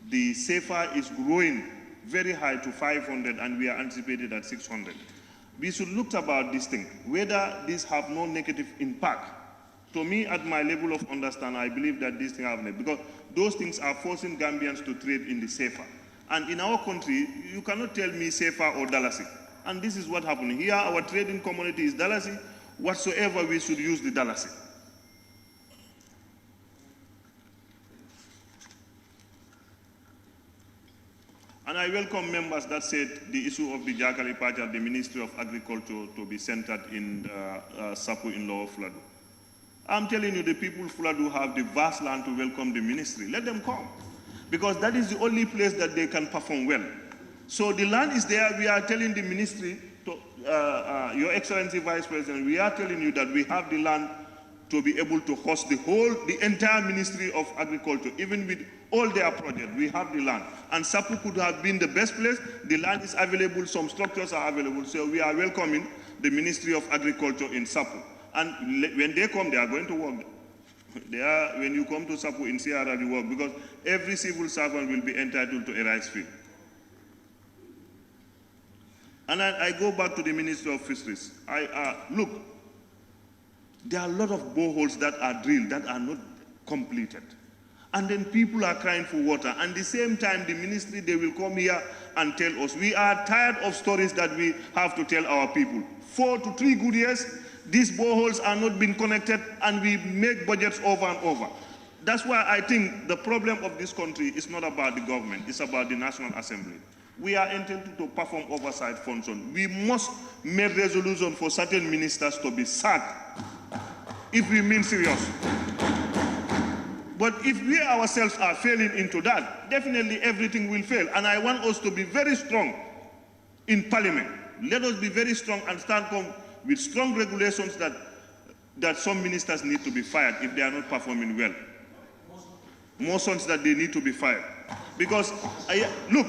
the SAFA is growing very high to 500 and we are anticipated at 600. We should look about this thing, whether this have no negative impact To me, at my level of understanding, I believe that these things happen because those things are forcing Gambians to trade in the safer. And in our country, you cannot tell me safer or Dalasi. And this is what happened. Here, our trading community is Dalasi. Whatsoever, we should use the Dalasi. And I welcome members that said the issue of the Jakali Pacha, the Ministry of Agriculture, to be centered in Sapu in Lower Fuladu. I'm telling you, the people of Fuladu have the vast land to welcome the ministry. Let them come. Because that is the only place that they can perform well. So the land is there. We are telling the ministry, to, Your Excellency Vice President, we are telling you that we have the land to be able to host the entire Ministry of Agriculture, even with all their projects. We have the land. And Sapu could have been the best place. The land is available. Some structures are available. So we are welcoming the Ministry of Agriculture in Sapu. And when they come, they are going to work. When you come to Sapu in Sierra, you work because every civil servant will be entitled to a rice field. And I go back to the Ministry of Fisheries. Look, there are a lot of boreholes that are drilled that are not completed. And then people are crying for water. And at the same time, the ministry, they will come here and tell us. We are tired of stories that we have to tell our people. 4 to 3 good years, these boreholes are not being connected, and we make budgets over and over. That's why I think the problem of this country is not about the government, it's about the National Assembly. We are entitled to perform oversight function. We must make resolution for certain ministers to be sacked if we mean serious. But if we ourselves are failing into that, definitely everything will fail. And I want us to be very strong in Parliament. Let us be very strong and stand with strong regulations that some ministers need to be fired if they are not performing well. Motions that they need to be fired. Because, look,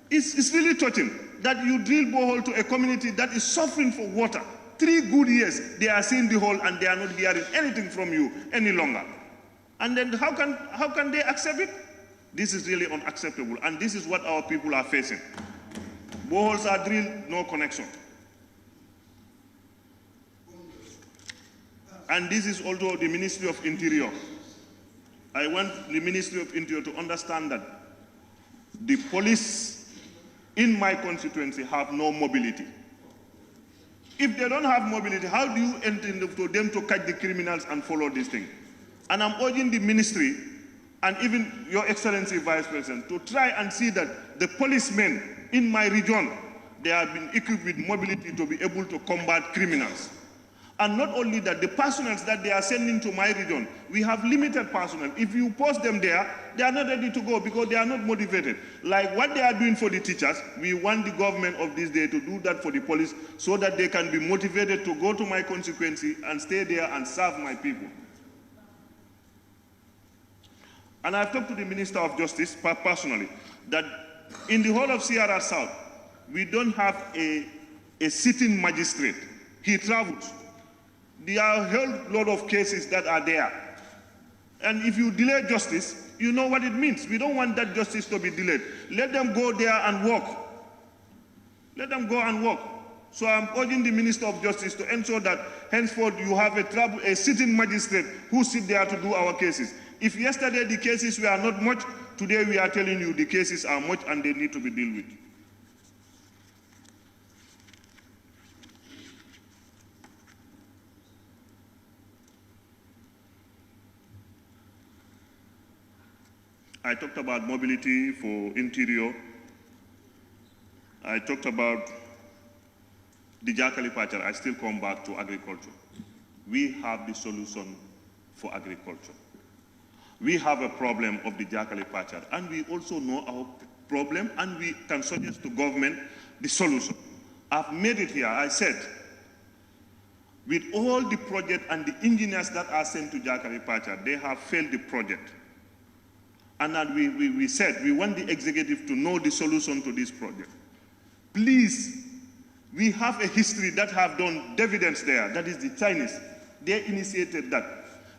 it's really touching that you drill borehole to a community that is suffering for water. 3 good years, they are seeing the hole and they are not hearing anything from you any longer. And then how can they accept it? This is really unacceptable. And this is what our people are facing. Boreholes are drilled, no connection. And this is also the Ministry of Interior. I want the Ministry of Interior to understand that the police in my constituency have no mobility. If they don't have mobility, how do you intend for them to catch the criminals and follow this thing? And I'm urging the ministry and even Your Excellency Vice President to try and see that the policemen in my region, they have been equipped with mobility to be able to combat criminals. And not only that, the personnel that they are sending to my region, we have limited personnel. If you post them there, they are not ready to go because they are not motivated. Like what they are doing for the teachers, we want the government of this day to do that for the police so that they can be motivated to go to my constituency and stay there and serve my people. And I've talked to the Minister of Justice personally that in the whole of Sierra South, we don't have a sitting magistrate. He travels. There are a whole lot of cases that are there. And if you delay justice, you know what it means. We don't want that justice to be delayed. Let them go there and work. Let them go and work. So I'm urging the Minister of Justice to ensure that henceforth you have a sitting magistrate who sit there to do our cases. If yesterday the cases were not much, today we are telling you the cases are much and they need to be dealt with. I talked about mobility for interior. I talked about the Jakali Pachar. I still come back to agriculture. We have the solution for agriculture. We have a problem of the Jakali Pachar, and we also know our problem, and we can suggest to government the solution. I've made it here. I said, with all the project and the engineers that are sent to Jakali Pachar, they have failed the project. And that we said we want the executive to know the solution to this project. Please, we have a history that have done dividends there. That is the Chinese. They initiated that.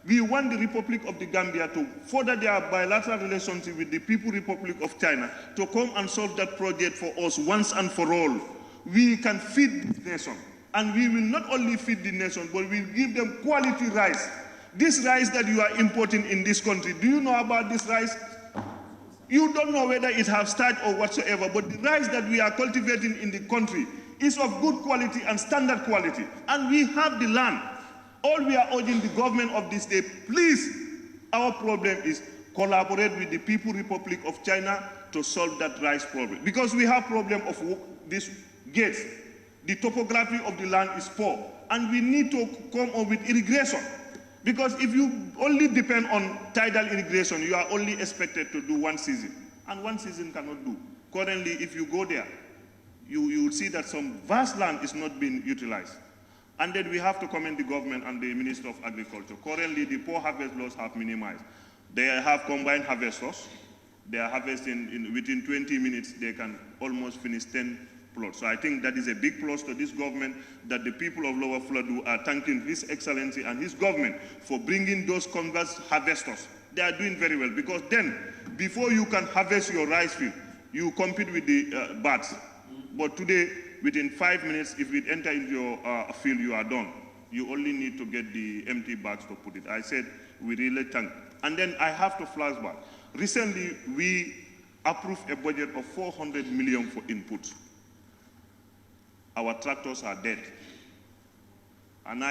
We want the Republic of the Gambia to further their bilateral relationship with the People Republic of China to come and solve that project for us once and for all. We can feed this nation. And we will not only feed the nation, but we'll give them quality rice. This rice that you are importing in this country, do you know about this rice? You don't know whether it has starch or whatsoever, but the rice that we are cultivating in the country is of good quality and standard quality. And we have the land. All we are urging the government of this state, please, our problem is collaborate with the People Republic of China to solve that rice problem. Because we have problem of this gates. The topography of the land is poor. And we need to come up with irrigation. Because if you only depend on tidal irrigation, you are only expected to do one season. And one season cannot do. Currently, if you go there, you will see that some vast land is not being utilized. And then we have to commend the government and the Minister of Agriculture. Currently, the poor harvest laws have minimized. They have combined harvesters. They are harvesting within 20 minutes, they can almost finish 10 plots. So I think that is a big plus to this government, that the people of Lower Fatou are thanking His Excellency and his government for bringing those converse harvesters. They are doing very well, because then, before you can harvest your rice field, you compete with the bats. But today, within 5 minutes, if it enter into your field, you are done. You only need to get the empty bags to put it. I said, we really thank. And then I have to flashback. Recently, we approved a budget of 400 million for inputs. Our tractors are dead. And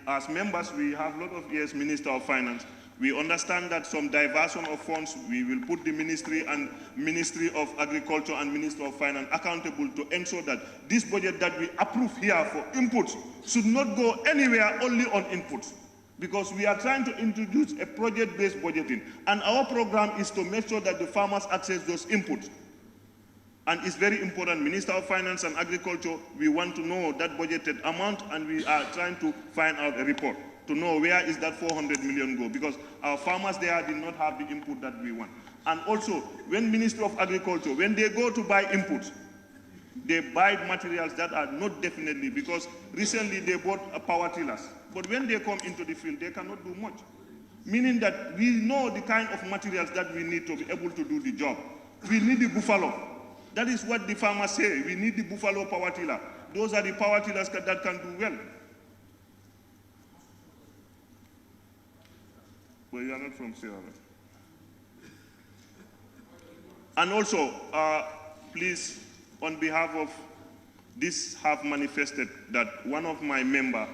as members, we have a lot of years Minister of Finance. We understand that some diversion of funds, we will put the Ministry and Ministry of Agriculture and Minister of Finance accountable to ensure that this budget that we approve here for inputs should not go anywhere only on inputs. Because we are trying to introduce a project-based budgeting. And our program is to make sure that the farmers access those inputs. And it's very important, Minister of Finance and Agriculture, we want to know that budgeted amount, and we are trying to find out a report to know where is that 400 million go, because our farmers there did not have the input that we want. And also, when Minister of Agriculture, when they go to buy inputs, they buy materials that are not definitely, because recently they bought power tillers. But when they come into the field, they cannot do much. Meaning that we know the kind of materials that we need to be able to do the job. We need the buffalo. That is what the farmers say. We need the buffalo power tiller. Those are the power tillers that can do well. But you are not from Sierra Leone. And also, please, on behalf of this, have manifested that one of my members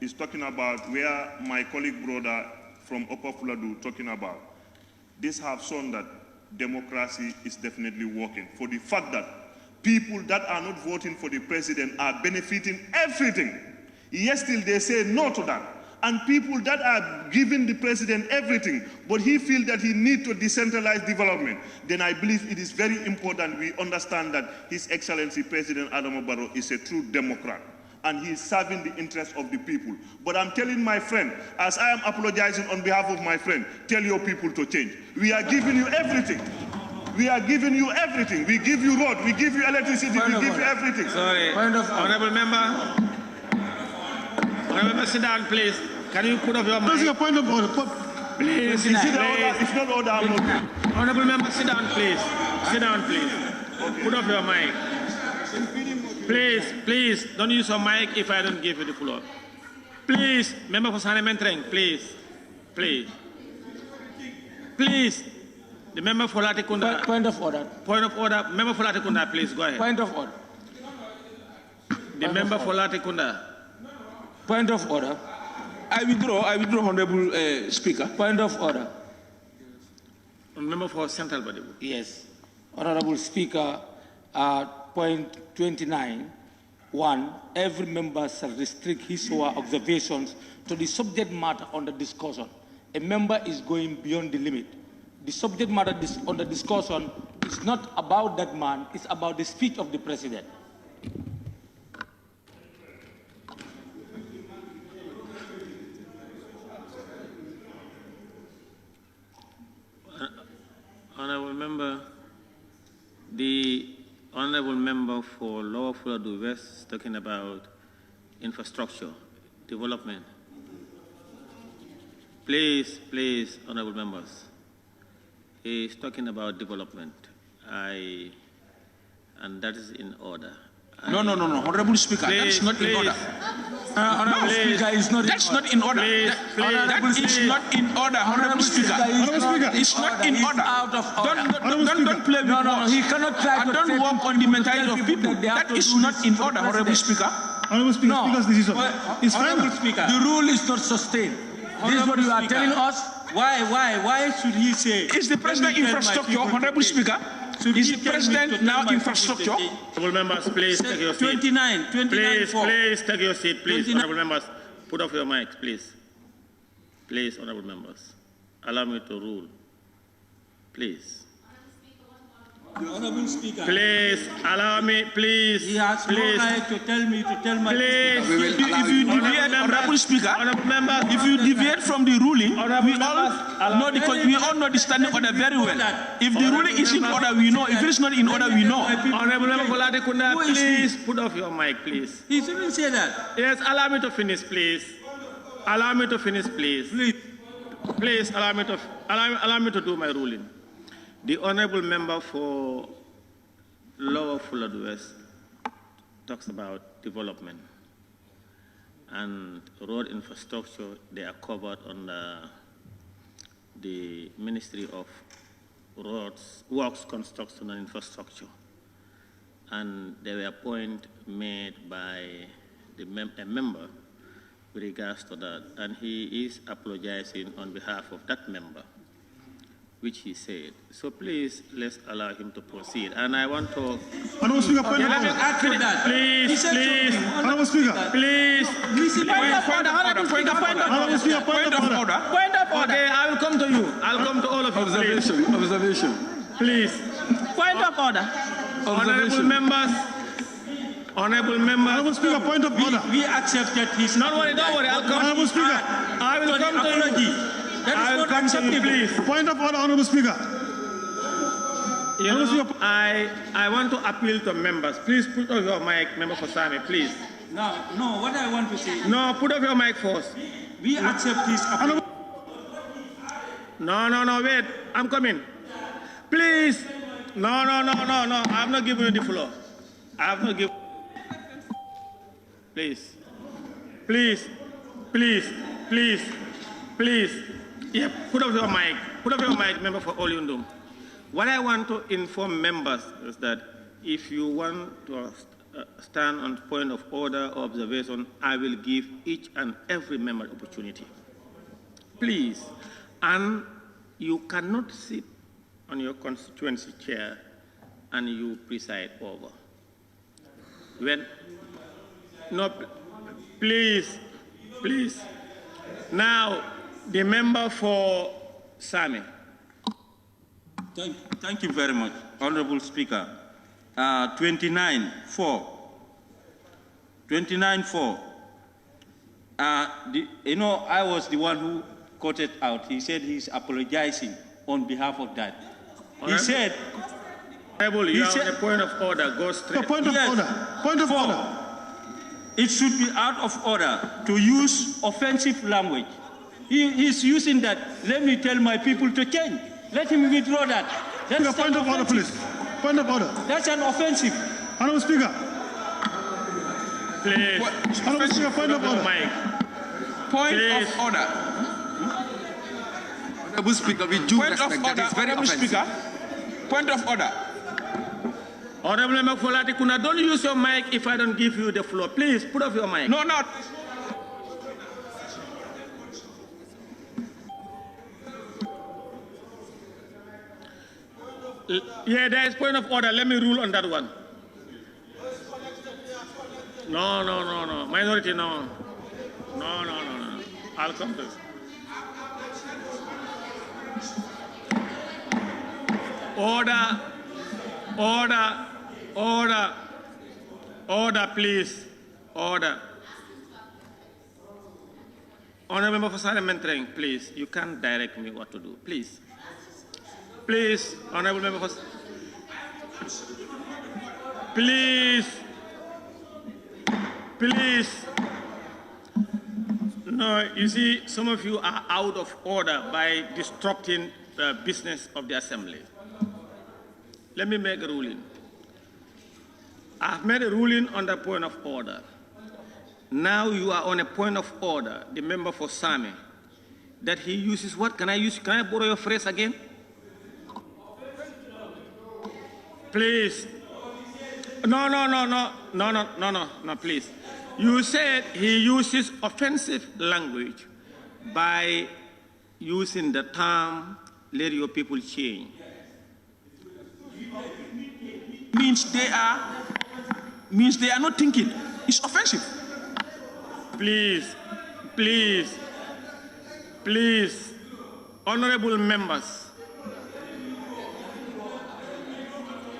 is talking about where my colleague brother from Upper Fatou talking about. This have shown that democracy is definitely working, for the fact that people that are not voting for the president are benefiting everything. Yes, still they say no to that. And people that are giving the president everything, but he feels that he needs to decentralize development, then I believe it is very important we understand that His Excellency President Adama Barrow is a true Democrat, and he is serving the interests of the people. But I'm telling my friend, as I am apologizing on behalf of my friend, tell your people to change. We are giving you everything. We are giving you everything. We give you road, we give you electricity, we give you everything. Sorry, honorable member. Honorable member, sit down, please. Can you put up your mic? That's your point of order. Please, sit down. It's not order, I'm not. Honorable member, sit down, please. Sit down, please. Okay. Put up your mic. Please, don't use your mic if I don't give you the floor. Please, member for Sanementreng, please. The member for Latikunda. Point of order. Point of order. Member for Latikunda, please, go ahead. Point of order. The member for Latikunda. Point of order. I withdraw, Honorable Speaker. Point of order. Member for Central Body. Yes. Honorable Speaker, point 29, 1, every member shall restrict his or her observations to the subject matter under discussion. A member is going beyond the limit. The subject matter under discussion is not about that man, it's about the speech of the president. Honorable member, the honorable member for Lower Fatou West is talking about infrastructure, development. Please, honorable members. He is talking about development, and that is in order. No, Honorable Speaker, Please, that's not in order. Honorable Speaker, it's not That's not in order. That is not in order, Honorable Speaker. It's not in order. Out of order. Don't play with words. No, he cannot try and to don't work on the mentality of people. That is not in order, Honorable Speaker. Honorable Speaker, No. Speaker's decision. It's Honorable final. Speaker, the rule is not sustained. This is what you are telling us. Why should he say? Is the President infrastructure, Honorable Speaker? Is the President now infrastructure? Honorable members, please take your seat. 29, Please, 4. please take your seat, please. 29. Honorable members, put off your mics, please. Please, honorable members, allow me to rule. Please. Honorable Speaker. Please, allow me, please. He has no right to tell me to tell my Please. If you deviate, Honorable Speaker, if you deviate from the ruling, we all know the standing order very well. If the ruling is in order, we know. If it is not in order, we know. Honorable Member Kolade Kunda, please put off your mic, please. He shouldn't say that. Yes, allow me to finish, please. Allow me to finish, please. Please allow me to do my ruling. The honorable member for Lower Fulad West talks about development and road infrastructure. They are covered under the Ministry of Roads, Works, Construction and Infrastructure. And there were points made by a member with regards to that, and he is apologizing on behalf of that member, which he said. So please, let's allow him to proceed. And I want to... Honorable Speaker, point of Let me order. add to that. Please, Honorable Speaker. please. Point of order. Okay, I will come to you. I'll come to all of you. Observation. Please. Point of order. Honorable members. Honorable Speaker, point of order. We accepted his... Don't worry, I'll come. Honorable Speaker. I will come to you. That is not acceptable. Please. Point of order, Honorable Speaker. You know, I want to appeal to members. Please put off your mic, member for Sami, please. No, what I want to say... No, put off your mic first. We accept his appeal. No, wait. I'm coming. Please. No. I'm not giving you the floor. I have not given... Please. Yeah, put up your mic. Put up your mic, member for Oliundum. What I want to inform members is that if you want to stand on point of order or observation, I will give each and every member opportunity. Please. And you cannot sit on your constituency chair and you preside over. No, please. Now, the member for Sami. Thank you very much, Honorable Speaker. 29-4. I was the one who quoted out. He said he's apologizing on behalf of that. He said... You have a point of order. Go straight. Point of order. It should be out of order to use offensive language. He's using that. Let me tell my people to change. Let him withdraw that. That's point of order, please. Point of order. That's an offensive. Honorable Speaker. Please. Honorable Speaker, point of order. Point of order. Honorable Speaker, with due respect, that is very offensive. Point of order. Honorable Member Folati Kuna, don't use your mic if I don't give you the floor. Please, put off your mic. No, not. Yeah, there is point of order. Let me rule on that one. No. Minority, no. No. I'll come to this. Order, please. Order. Honorable Member for Silent Mentoring, please. You can't direct me what to do. Please. Honorable Member for... Please. No, you see, some of you are out of order by disrupting the business of the Assembly. Let me make a ruling. I've made a ruling on the point of order. Now you are on a point of order, the member for Same, that he uses what? Can I borrow your phrase again? Please. No, please. You said he uses offensive language by using the term, let your people change. Means they are not thinking. It's offensive. Please, honorable members.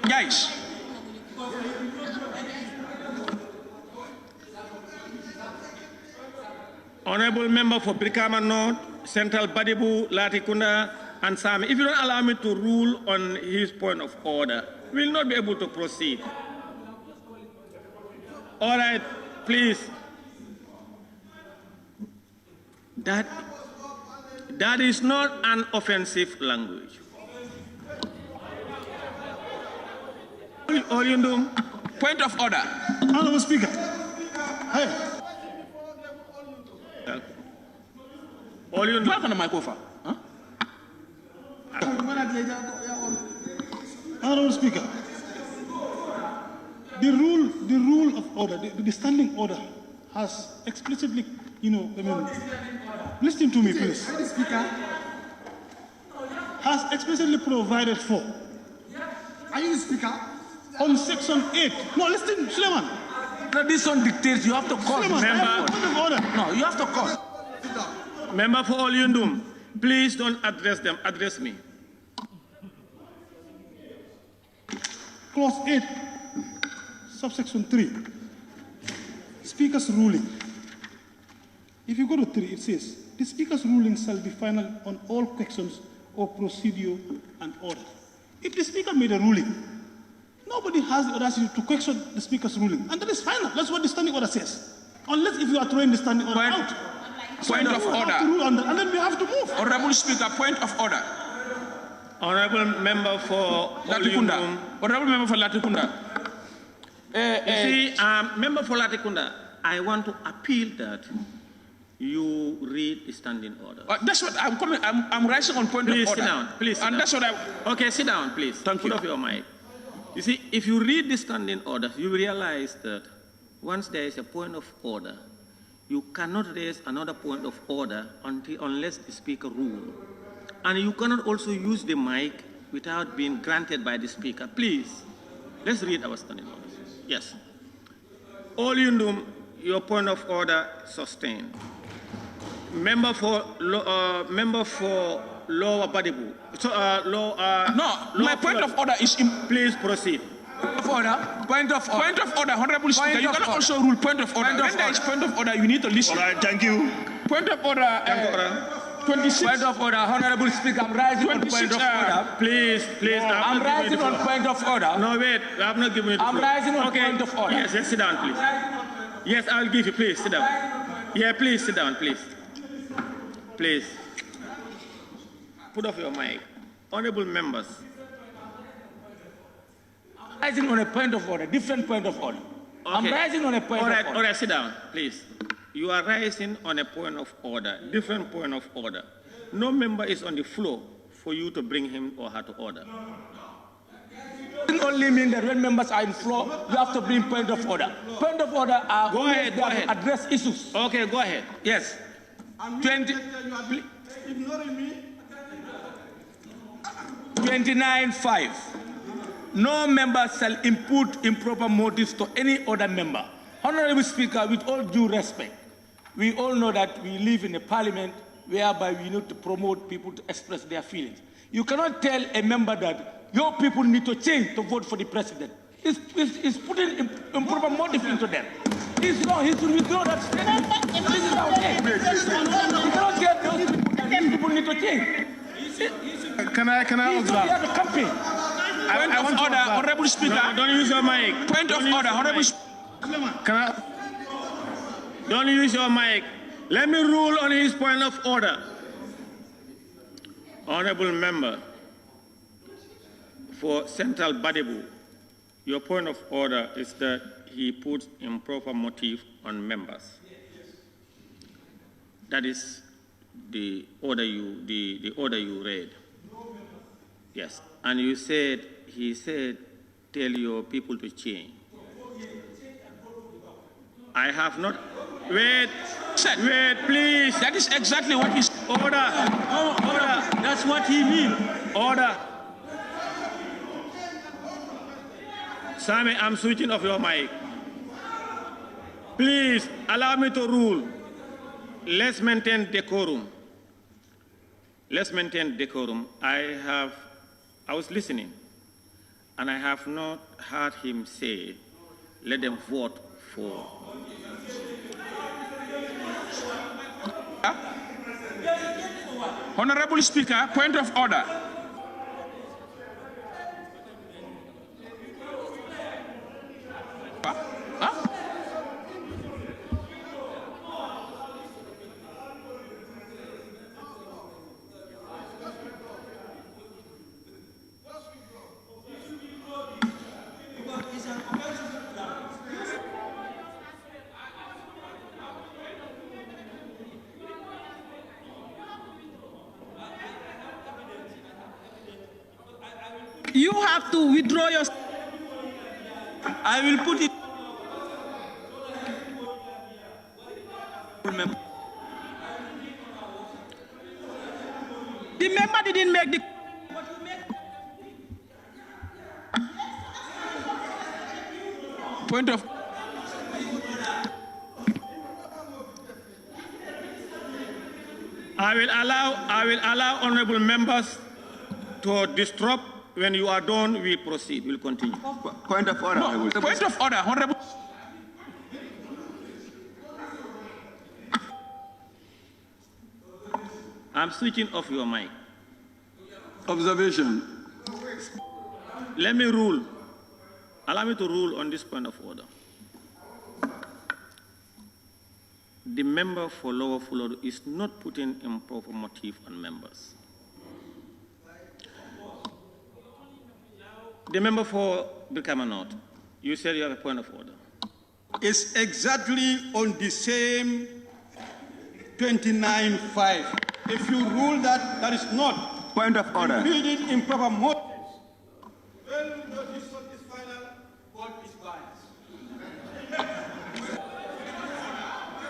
Guys. Honorable member for Brikama North, Central Badibu, Latikunda, and Sami, if you don't allow me to rule on his point of order, we will not be able to proceed. All right, please. That is not an offensive language. Point of order. Honorable Speaker. Hey. Work on the microphone. Huh? Honorable Speaker. The rule of order, the standing order has explicitly, listen to me, please. Has explicitly provided for. Are you the speaker? On section 8. No, listen, Suleiman. No, this one dictates you have to call. Suleiman, No, you have to call. Member for Olyundum, please don't address them, address me. Clause 8, subsection 3. Speaker's ruling. If you go to 3, it says, the Speaker's ruling shall be final on all questions of procedure and order. If the Speaker made a ruling, nobody has the audacity to question the Speaker's ruling. And that is final. That's what the standing order says. Unless if you are throwing the standing order out. Point of order. And then we have to move. Honorable Speaker, point of order. Honorable member for Latikunda. Honorable member for Latikunda. Member for Latikunda, I want to appeal that you read the standing order. That's what I'm coming. I'm rising on point of order. Please sit down. Please. And that's what I. Okay, sit down, please. Thank you. Put off your mic. You see, if you read the standing order, you realize that once there is a point of order, you cannot raise another point of order unless the Speaker rules. And you cannot also use the mic without being granted by the Speaker. Please, let's read our standing orders. Yes. Olyundum, your point of order sustained. Member for Lower Badibu. My point of order is. Please proceed. Point of order, Honorable Speaker. You can also rule point of order. When there is point of order, you need to listen. All right, thank you. Point of order. 26. Point of order, Honorable Speaker. I'm rising on point of order. Please. I'm rising on point of order. No, wait. I'm not giving you the floor. I'm rising on point of order. Yes, sit down, please. Yes, I'll give you. Please, sit down. Yeah, please, sit down, please. Please. Put off your mic. Honorable members. Rising on a point of order, different point of order. Okay. I'm rising on a point of order. All right, sit down, please. You are rising on a point of order, different point of order. No member is on the floor for you to bring him or her to order. It doesn't only mean that when members are in floor, you have to bring point of order. Point of order are go ahead. Address issues. Okay, go ahead. Yes. 29.5. No member shall impute improper motives to any other member. Honorable Speaker, with all due respect, we all know that we live in a parliament whereby we need to promote people to express their feelings. You cannot tell a member that your people need to change to vote for the president. It's putting improper motive into them. He's wrong. He should withdraw that statement. This is not okay. You cannot tell those people that these people need to change. Can I observe? The campaign. Point of order, Honorable Speaker. No, don't use your mic. Point of order, Honorable Speaker. Don't use your mic. Let me rule on his point of order. Honorable member for Central Badibu, Your point of order is that he puts improper motive on members. That is the order the order you read. Yes, and you said, he said, tell your people to change. I have not, wait, please. That is exactly what he's... Order. Order. That's what he means. Order. Sammy, I'm switching off your mic. Please, allow me to rule. Let's maintain decorum. Let's maintain decorum. I was listening, and I have not heard him say, let them vote for. Honorable Speaker, point of order. You have to withdraw your... I will put it... The member didn't make the... Point of... I will allow honorable members to disrupt. When you are done, we proceed. We'll continue. Point of order. No, point of order, honorable. I'm switching off your mic. Observation. Let me rule. Allow me to rule on this point of order. The member for Lower Fulod is not putting improper motive on members. The member for Brikama North, you said you have a point of order. It's exactly on the same 29.5. If you rule that that is not point of order, building improper motives, then the decision is final. What is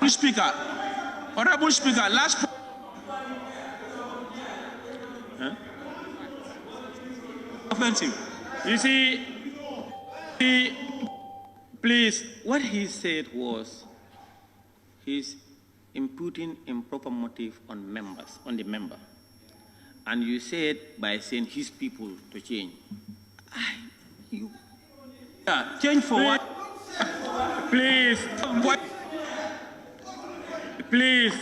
biased? Speaker, Honorable Speaker, last. Offensive. You see, please, what he said was he's imputing improper motive on members, on the member. And you said by saying his people to change. Yeah, change for please, what? Please. What? Please.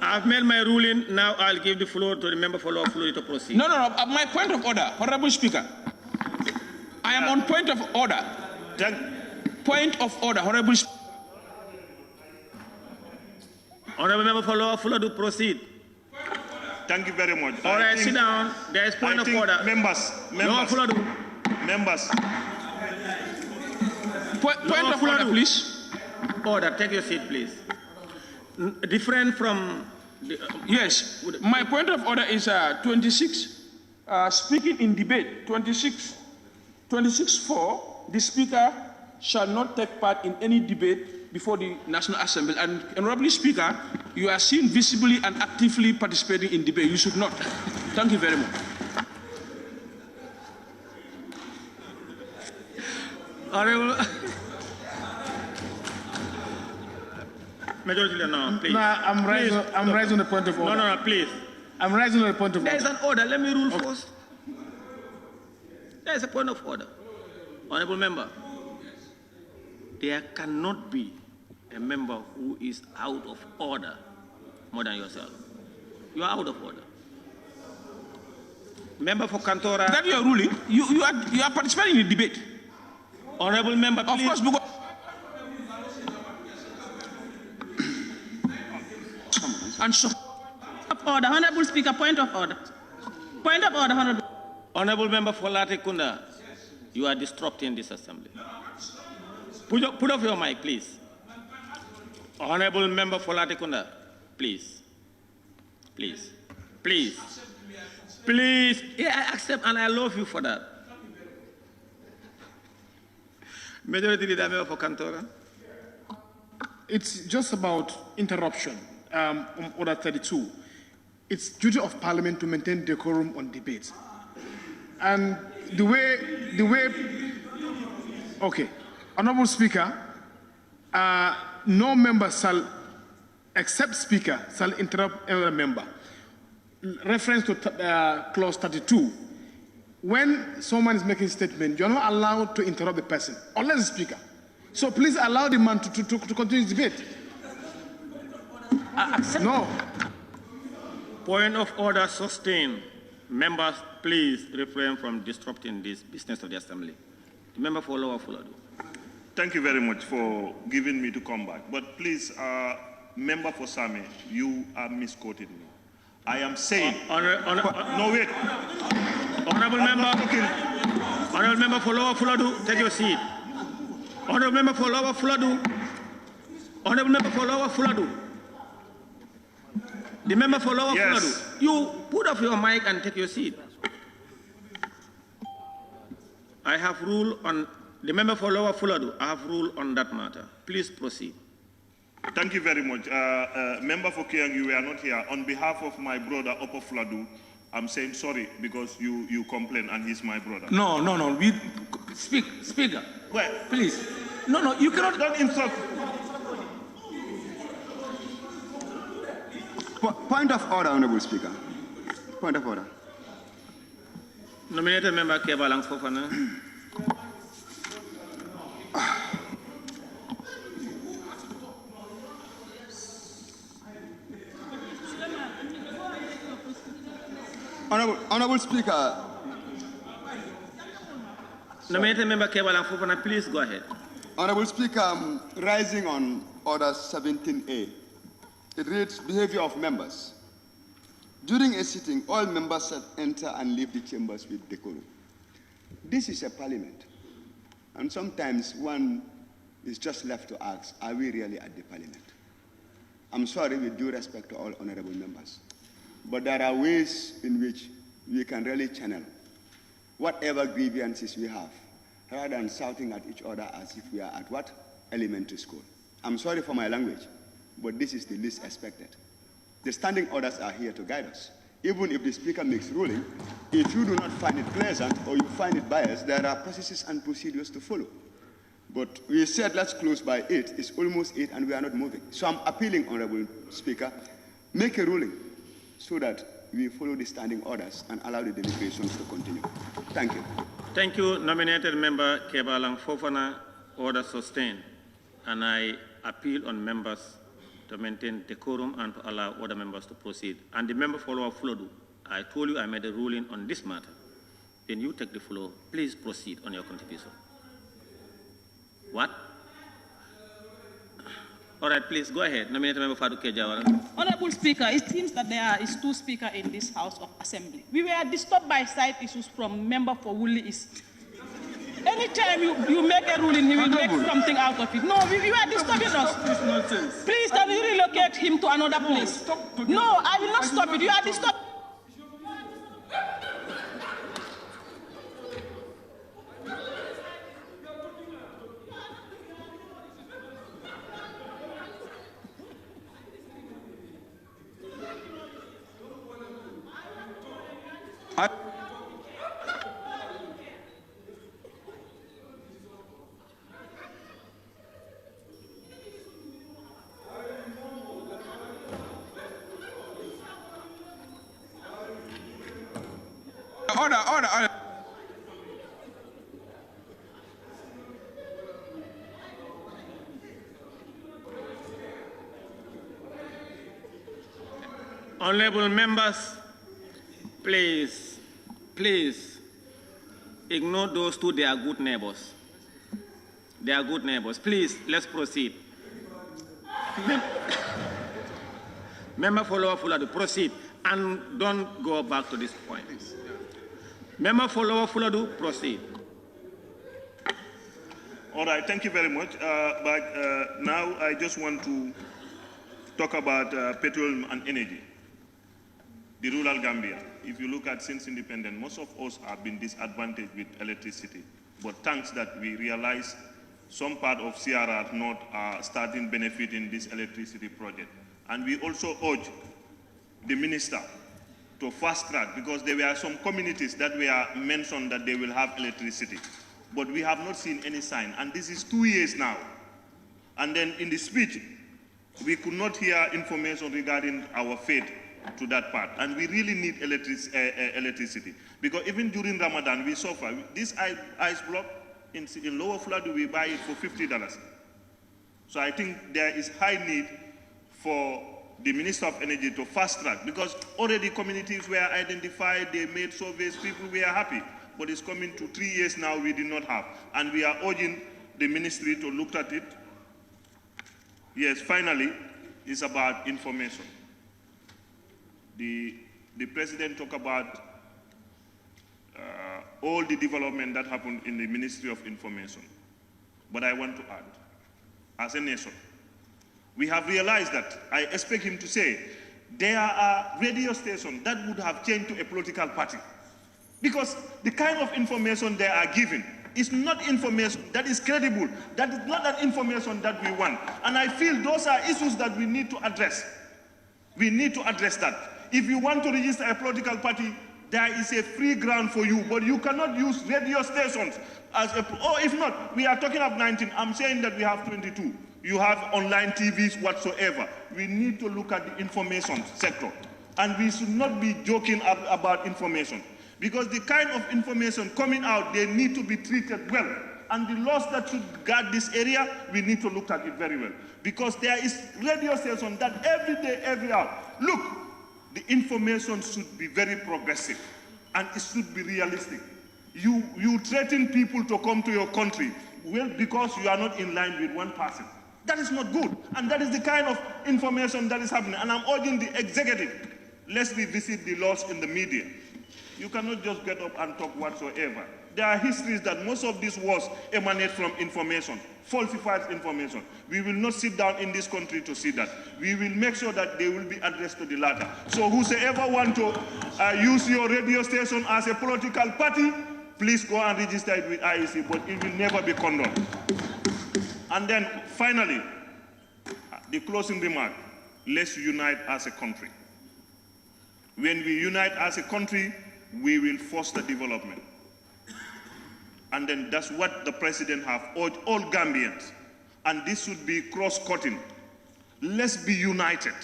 I've made my ruling. Now I'll give the floor to the member for Lower Fulod to proceed. No. My point of order, Honorable Speaker. I am on point of order. Point of order, Honorable Speaker. Honorable member for Lower Fulod to proceed. Thank you very much. All right, sit down. There is point of order. Members. Lower Fulod. Members. Point of order, please. Order. Take your seat, please. Different from... Yes. My point of order is 26. Speaking in debate, 26.4, the Speaker shall not take part in any debate before the National Assembly. And, Honorable Speaker, you are seen visibly and actively participating in debate. You should not. Thank you very much. Honorable... Majority Leader, no, please. No, I'm raising the point of order. No, please. I'm raising the point of order. There is an order. Let me rule first. There is a point of order. Honorable member, there cannot be a member who is out of order more than yourself. You are out of order. Member for Kantora. That you are ruling. You are participating in the debate. Honorable member, please. Of course, because and so. Order, Honorable Speaker, point of order. Point of order, Honorable. Honorable member for Latte Kunda. You are disrupting this assembly. Put off your mic, please. Honorable Member Folatikunda, please. Please. Please. Please. Yeah, I accept and I love you for that. Majority Leader Member for Kantora. It's just about interruption on Order 32. It's duty of Parliament to maintain decorum on debates. And the way, okay. Honorable Speaker, no member shall, except Speaker, shall interrupt another member. Reference to clause 32. When someone is making a statement, you're not allowed to interrupt the person, unless the Speaker. So please allow the man to continue the debate. No. Point of order sustained. Members, please refrain from disrupting this business of the Assembly. The member for Lower Fuladu. Thank you very much for giving me to come back. But please, member for Same, you are misquoting me. I am saying... no, wait. Honorable member for Lower Fuladu, take your seat. Honorable member for Lower Fuladu. Honorable member for Lower Fuladu. The member for Lower Fuladu. You put off your mic and take your seat. I have ruled on the member for Lower Fuladu. I have ruled on that matter. Please proceed. Thank you very much. Member for Kiang, you were not here. On behalf of my brother, Upper Fuladu, I'm saying sorry because you complain and he's my brother. No. Speaker. Well, please. No, you cannot. Don't insult. Point of order, Honorable Speaker. Point of order. Nominated member Kebalang Fofana. Honorable Speaker. Nominated member Kebalang Fofana, please go ahead. Honorable Speaker, rising on order 17A. It reads, behavior of members. During a sitting, all members shall enter and leave the chambers with decorum. This is a parliament. And sometimes one is just left to ask, are we really at the parliament? I'm sorry, with due respect to all honorable members. But there are ways in which we can really channel whatever grievances we have, rather than shouting at each other as if we are at what? Elementary school. I'm sorry for my language, but this is the least expected. The standing orders are here to guide us. Even if the Speaker makes ruling, if you do not find it pleasant or you find it biased, there are processes and procedures to follow. But we said let's close by 8. It's almost 8 and we are not moving. So I'm appealing, Honorable Speaker, make a ruling so that we follow the standing orders and allow the deliberations to continue. Thank you. Thank you, nominated member Kebalang Fofana. Order sustained. And I appeal on members to maintain decorum and to allow other members to proceed. And the member for Lower Fuladu, I told you I made a ruling on this matter. Then you take the floor. Please proceed on your contribution. What? All right, please go ahead. Nominated member Fatou Kejawara. Honorable Speaker, it seems that there is 2 speakers in this House of Assembly. We were disturbed by side issues from member for Woolley East. Anytime you make a ruling, he will make something out of it. No, you are disturbing us. Please, can you relocate him to another place? No, I will not stop it. You are disturbing. Order. Honorable members, please ignore those 2. They are good neighbors. They are good neighbors. Please, let's proceed. Member for Lower Fuladu, proceed. And don't go back to this point. Member for Lower Fuladu, proceed. All right, thank you very much. Now I just want to talk about petroleum and energy, the rural Gambia. If you look at since independence, most of us have been disadvantaged with electricity. But thanks that we realize some part of CRR North are starting benefiting this electricity project. And we also urge the minister to fast track, because there were some communities that were mentioned that they will have electricity. But we have not seen any sign. And this is 2 years now. And then in the speech, we could not hear information regarding our fate to that part. And we really need electricity. Because even during Ramadan, we suffer. This ice block in Lower Fladu, we buy it for $50. So I think there is high need for the Minister of Energy to fast track, because already communities were identified, they made surveys, people were happy. But it's coming to 3 years now, we did not have. And we are urging the ministry to look at it. Yes, finally, it's about information. The president talked about all the development that happened in the Ministry of Information. But I want to add, as a nation, we have realized that, I expect him to say, there are radio stations that would have changed to a political party. Because the kind of information they are giving is not information that is credible. That is not that information that we want. And I feel those are issues that we need to address. We need to address that. If you want to register a political party, there is a free ground for you, but you cannot use radio stations as a, or if not, we are talking of 19, I'm saying that we have 22. You have online TVs whatsoever. We need to look at the information sector. And we should not be joking about information. Because the kind of information coming out, they need to be treated well. And the laws that should guard this area, we need to look at it very well. Because there is radio stations that every day, every hour, look, the information should be very progressive. And it should be realistic. You threaten people to come to your country, well, because you are not in line with one person. That is not good. And that is the kind of information that is happening. And I'm urging the executive, let's revisit the laws in the media. You cannot just get up and talk whatsoever. There are histories that most of these wars emanate from information, falsified information. We will not sit down in this country to see that. We will make sure that they will be addressed to the latter. So whosoever want to use your radio station as a political party, please go and register it with IEC, but it will never be condoned. And then finally, the closing remark, let's unite as a country. When we unite as a country, we will foster development. And then that's what the president has urged all Gambians. And this should be cross-cutting. Let's be united.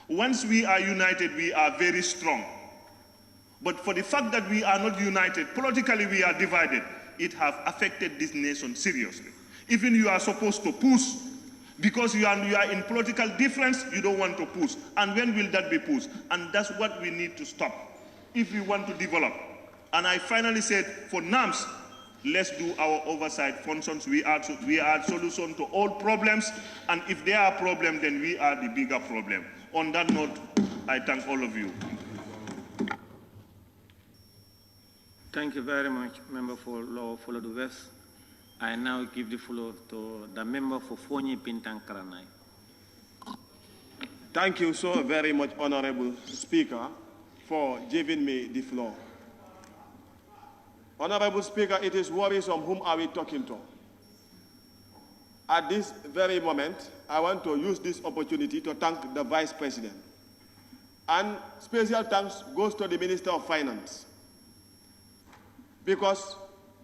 Once we are united, we are very strong. But for the fact that we are not united, politically we are divided, it has affected this nation seriously. Even you are supposed to push, because you are in political difference, you don't want to push. And when will that be pushed? And that's what we need to stop if we want to develop. And I finally said, for NAMS, let's do our oversight functions. We are solution to all problems, and if there are problems, then we are the bigger problem. On that note, I thank all of you. Thank you very much, Member for Lower Fladu West. I now give the floor to the member for Fonyi Bintang Karanai. Thank you so very much, Honorable Speaker, for giving me the floor. Honorable Speaker, it is worrisome. Whom are we talking to? At this very moment, I want to use this opportunity to thank the Vice President. And special thanks goes to the Minister of Finance. Because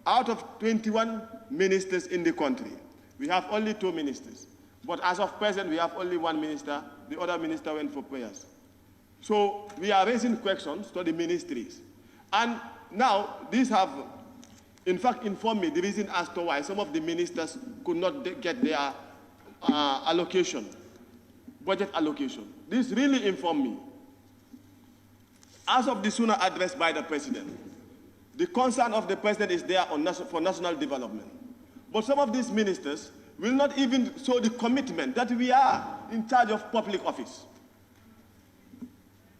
out of 21 ministers in the country, we have only 2 ministers. But as of present, we have only 1 minister. The other minister went for prayers. So we are raising questions to the ministries. And now, these have, in fact, informed me the reason as to why some of the ministers could not get their allocation, budget allocation. This really informed me. As of the sooner addressed by the president, the concern of the president is there for national development. But some of these ministers will not even show the commitment that we are in charge of public office.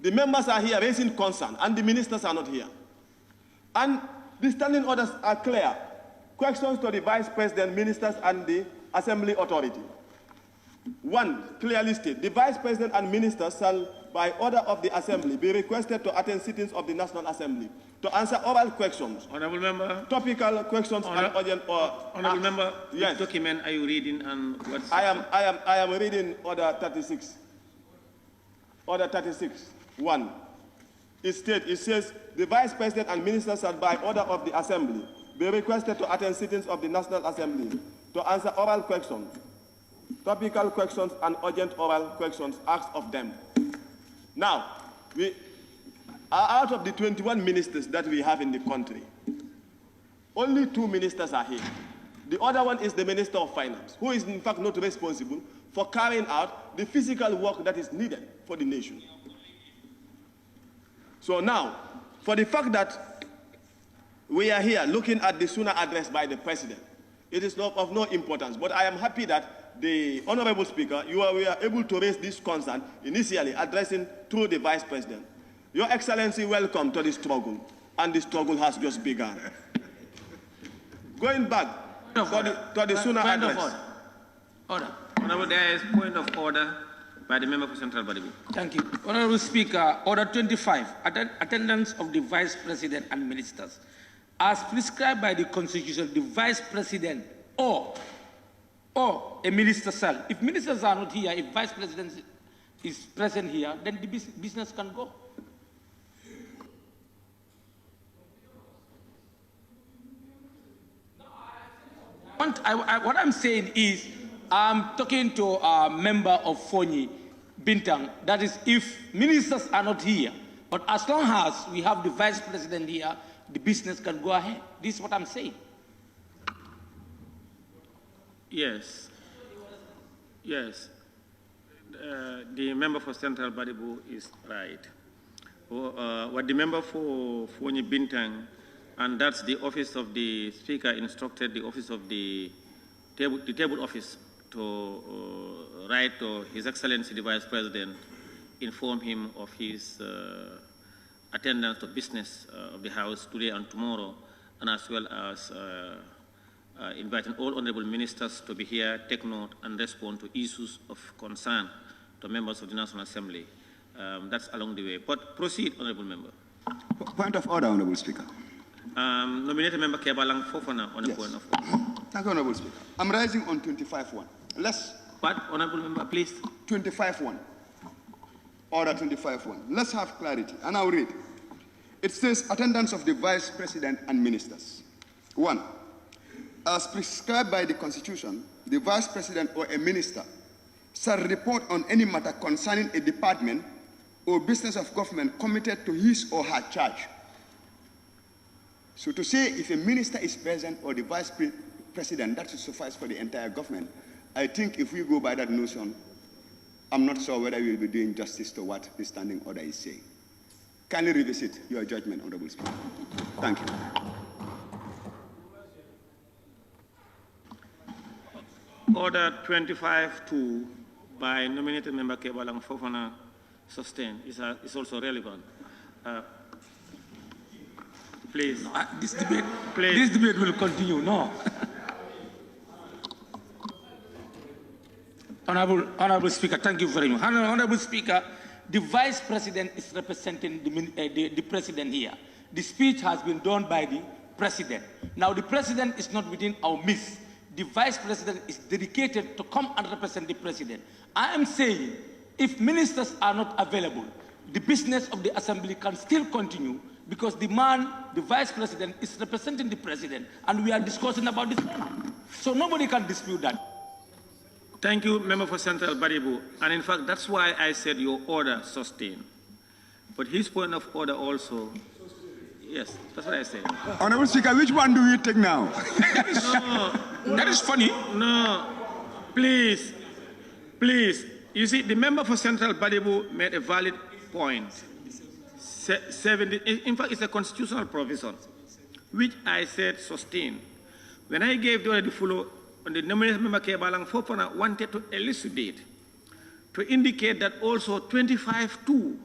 The members are here raising concern, and the ministers are not here. And the standing orders are clear. Questions to the Vice President, Ministers, and the Assembly Authority. 1. Clearly state, the Vice President and Ministers shall, by order of the Assembly, be requested to attend sittings of the National Assembly to answer oral questions. Honourable Member. Topical questions and urgent or... Honourable Member, yes. Which document are you reading and what's... I am reading Order 36. Order 36, 1. It says, the Vice President and Ministers shall, by order of the Assembly, be requested to attend sittings of the National Assembly to answer oral questions, topical questions, and urgent oral questions asked of them. Now, out of the 21 ministers that we have in the country, only 2 ministers are here. The other one is the Minister of Finance, who is in fact not responsible for carrying out the physical work that is needed for the nation. So now, for the fact that we are here looking at the sooner address by the President, it is of no importance, but I am happy that the Honorable Speaker, we are able to raise this concern initially addressing through the Vice President. Your Excellency, welcome to the struggle, and the struggle has just begun. Going back to the sooner address. Order. Honourable, there is point of order by the member for Central Body. Thank you. Honourable Speaker, Order 25, attendance of the Vice President and Ministers. As prescribed by the Constitution, the Vice President or a minister shall. If ministers are not here, if Vice President is present here, then the business can go. What I'm saying is, I'm talking to a member of Fonyi, Bintang, that is if ministers are not here, but as long as we have the Vice President here, the business can go ahead. This is what I'm saying. Yes. Yes. The member for Central Badibu is right. What the member for Fonyi Bintang, and that's the office of the Speaker instructed the office of the table office to write to His Excellency the Vice President, inform him of his attendance to business of the House today and tomorrow, and as well as inviting all honorable ministers to be here, take note, and respond to issues of concern to members of the National Assembly. That's along the way. But proceed, honorable member. Point of order, honorable Speaker. Nominated member Kebalang Fofana on a point of order. Thank you, honorable Speaker. I'm rising on 25-1. What, honorable member, please? 25-1. Order 25-1. Let's have clarity, and I'll read. It says attendance of the Vice President and Ministers. 1. As prescribed by the Constitution, the Vice President or a minister shall report on any matter concerning a department or business of government committed to his or her charge. So to say if a minister is present or the Vice President, that should suffice for the entire government. I think if we go by that notion, I'm not sure whether we will be doing justice to what the standing order is saying. Kindly revisit your judgment, Honorable Speaker. Thank you. Order 25-2 by nominated member Kebalang Fofana sustained is also relevant. Please. No, this debate will continue. No. Honorable Speaker, thank you very much. Honorable Speaker, the Vice President is representing the President here. The speech has been done by the President. Now, the President is not within our midst. The Vice President is dedicated to come and represent the President. I am saying, if ministers are not available, the business of the Assembly can still continue because the Vice President, is representing the President, and we are discussing about this. So nobody can dispute that. Thank you, member for Central Baribu. And in fact, that's why I said your order sustained. But his point of order also, yes, that's what I said. Honorable Speaker, which one do we take now? No, that is funny. No, please, please. You see, the member for Central Baribu made a valid point. 70, in fact, it's a constitutional provision, which I said sustained. When I gave the order to follow, the nominated member Kebalang Fofana wanted to elucidate, to indicate that also 25-2,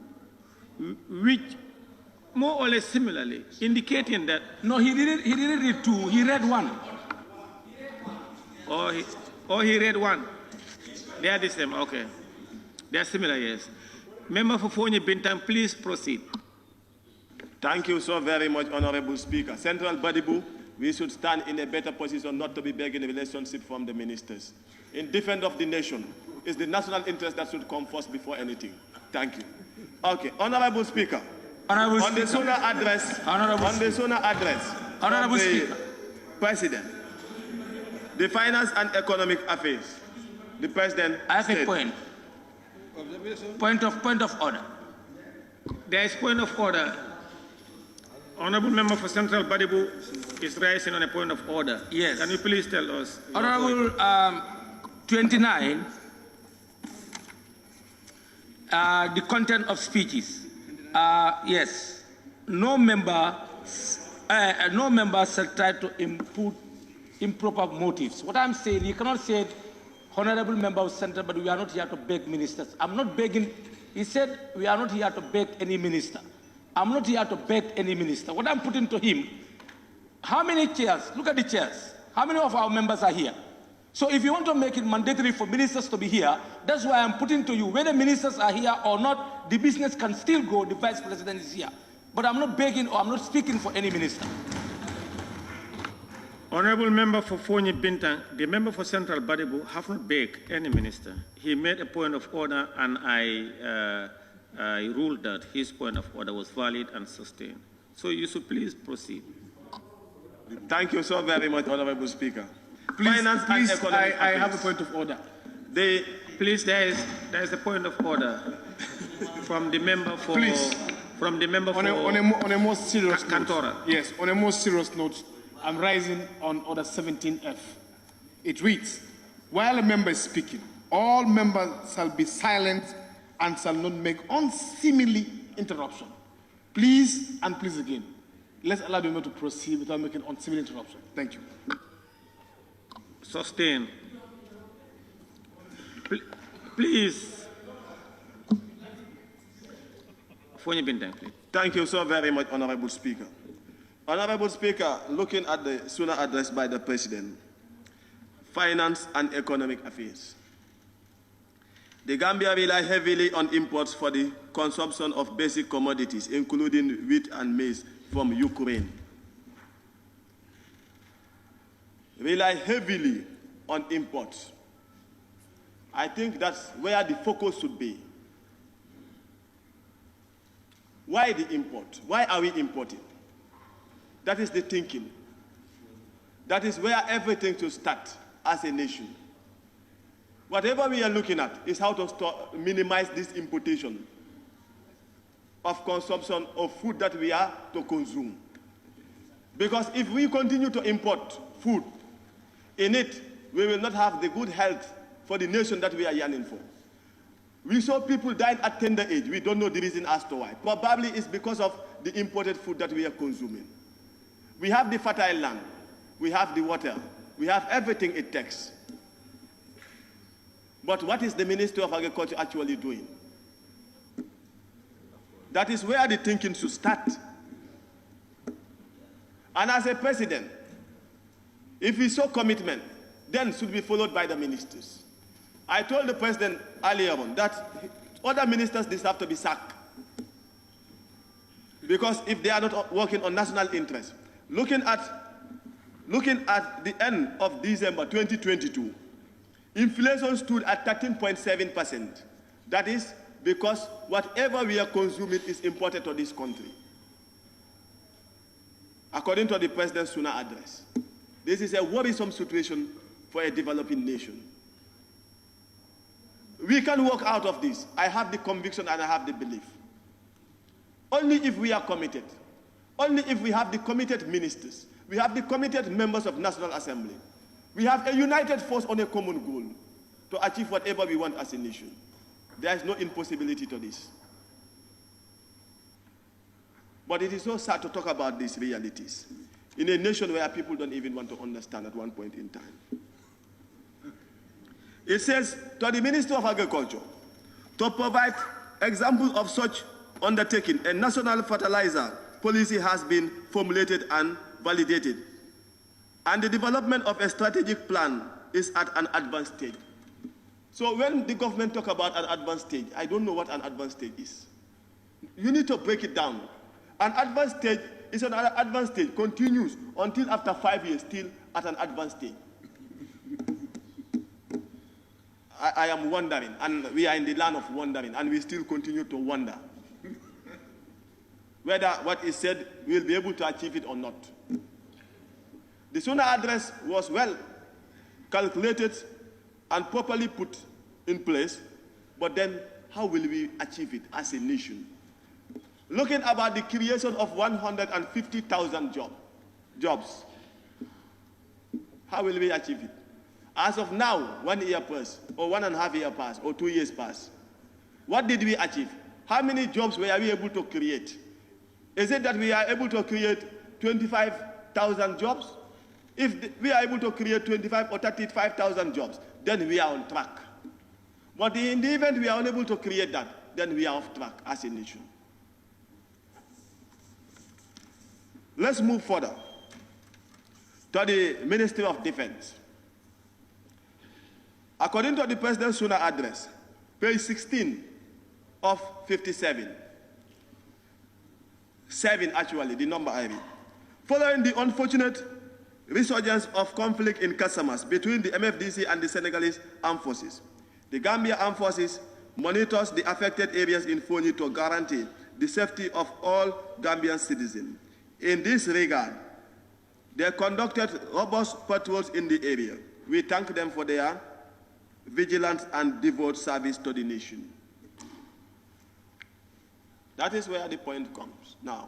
which more or less similarly, indicating that... No, he didn't read 2, he read 1. Or he read one? They are the same, okay. They are similar, yes. Member for Fonyi Bintang, please proceed. Thank you so very much, Honorable Speaker. Central Badibu, we should stand in a better position not to be begging a relationship from the ministers. In defense of the nation, it's the national interest that should come first before anything. Thank you. Okay, Honorable Speaker. On the Suna address, Honorable of the Speaker. President, the Finance and Economic Affairs, the President I have a point. Point of order. There is point of order. Honorable Member for Central Badibu is raising on a point of order. Yes. Can you please tell us? Honorable 29, the content of speeches. Yes, no member shall try to input improper motives. What I'm saying, you cannot say, Honorable Member of Central, but we are not here to beg ministers. I'm not begging. He said we are not here to beg any minister. I'm not here to beg any minister. What I'm putting to him, how many chairs? Look at the chairs. How many of our members are here? So if you want to make it mandatory for ministers to be here, that's why I'm putting to you, whether ministers are here or not, the business can still go, the vice president is here. But I'm not begging or I'm not speaking for any minister. Honorable Member for Fonyi Bintang, the member for Central Badibu have not begged any minister. He made a point of order and I ruled that his point of order was valid and sustained. So you should please proceed. Thank you so very much, Honorable Speaker. Please, Finance and Economic I have a Affairs. point of order. Please, there is a point of order from the member for. Please. From the member for. On a more serious Cantora. note. Yes, on a more serious note, I'm rising on order 17F. It reads, while a member is speaking, all members shall be silent and shall not make unseemly interruption. Please, and please again, let's allow the member to proceed without making unseemly interruption. Thank you. Sustain. Please. Fonyi Bintang, please. Thank you so very much, Honorable Speaker. Honorable Speaker, looking at the sooner address by the President, Finance and Economic Affairs. The Gambia relies heavily on imports for the consumption of basic commodities, including wheat and maize from Ukraine. Rely heavily on imports. I think that's where the focus should be. Why the import? Why are we importing? That is the thinking. That is where everything should start as a nation. Whatever we are looking at is how to minimize this importation of consumption of food that we are to consume. Because if we continue to import food, in it, we will not have the good health for the nation that we are yearning for. We saw people dying at tender age. We don't know the reason as to why. Probably it's because of the imported food that we are consuming. We have the fertile land. We have the water. We have everything it takes. But what is the Ministry of Agriculture actually doing? That is where the thinking should start. And as a president, if we show commitment, then should be followed by the ministers. I told the president earlier on that other ministers deserve to be sacked. Because if they are not working on national interest, looking at the end of December 2022, inflation stood at 13.7%. That is because whatever we are consuming is imported to this country. According to the President's Suna address. This is a worrisome situation for a developing nation. We can work out of this. I have the conviction and I have the belief. Only if we are committed. Only if we have the committed ministers. We have the committed members of National Assembly. We have a united force on a common goal to achieve whatever we want as a nation. There is no impossibility to this. But it is so sad to talk about these realities in a nation where people don't even want to understand at one point in time. It says to the Minister of Agriculture to provide example of such undertaking, a national fertilizer policy has been formulated and validated, and the development of a strategic plan is at an advanced stage. So when the government talk about an advanced stage, I don't know what an advanced stage is. You need to break it down. An advanced stage is an advanced stage, continues until after 5 years, still at an advanced stage. I am wondering, and we are in the land of wondering, and we still continue to wonder whether what is said we'll be able to achieve it or not. The Suna address was well calculated and properly put in place, but then how will we achieve it as a nation? Looking about the creation of 150,000 jobs, how will we achieve it? As of now, 1 year passed, or 1.5 years passed, or 2 years passed. What did we achieve? How many jobs were we able to create? Is it that we are able to create 25,000 jobs? If we are able to create 25 or 35,000 jobs, then we are on track. But in the event we are unable to create that, then we are off track as a nation. Let's move further to the Ministry of Defense. According to the President's Suna address, page 16 of 57, 7 actually, the number I read. Following the unfortunate resurgence of conflict in Casamas between the MFDC and the Senegalese armed forces, the Gambia Armed Forces monitors the affected areas in Foni to guarantee the safety of all Gambian citizens. In this regard, they conducted robust patrols in the area. We thank them for their vigilance and devout service to the nation. That is where the point comes. Now,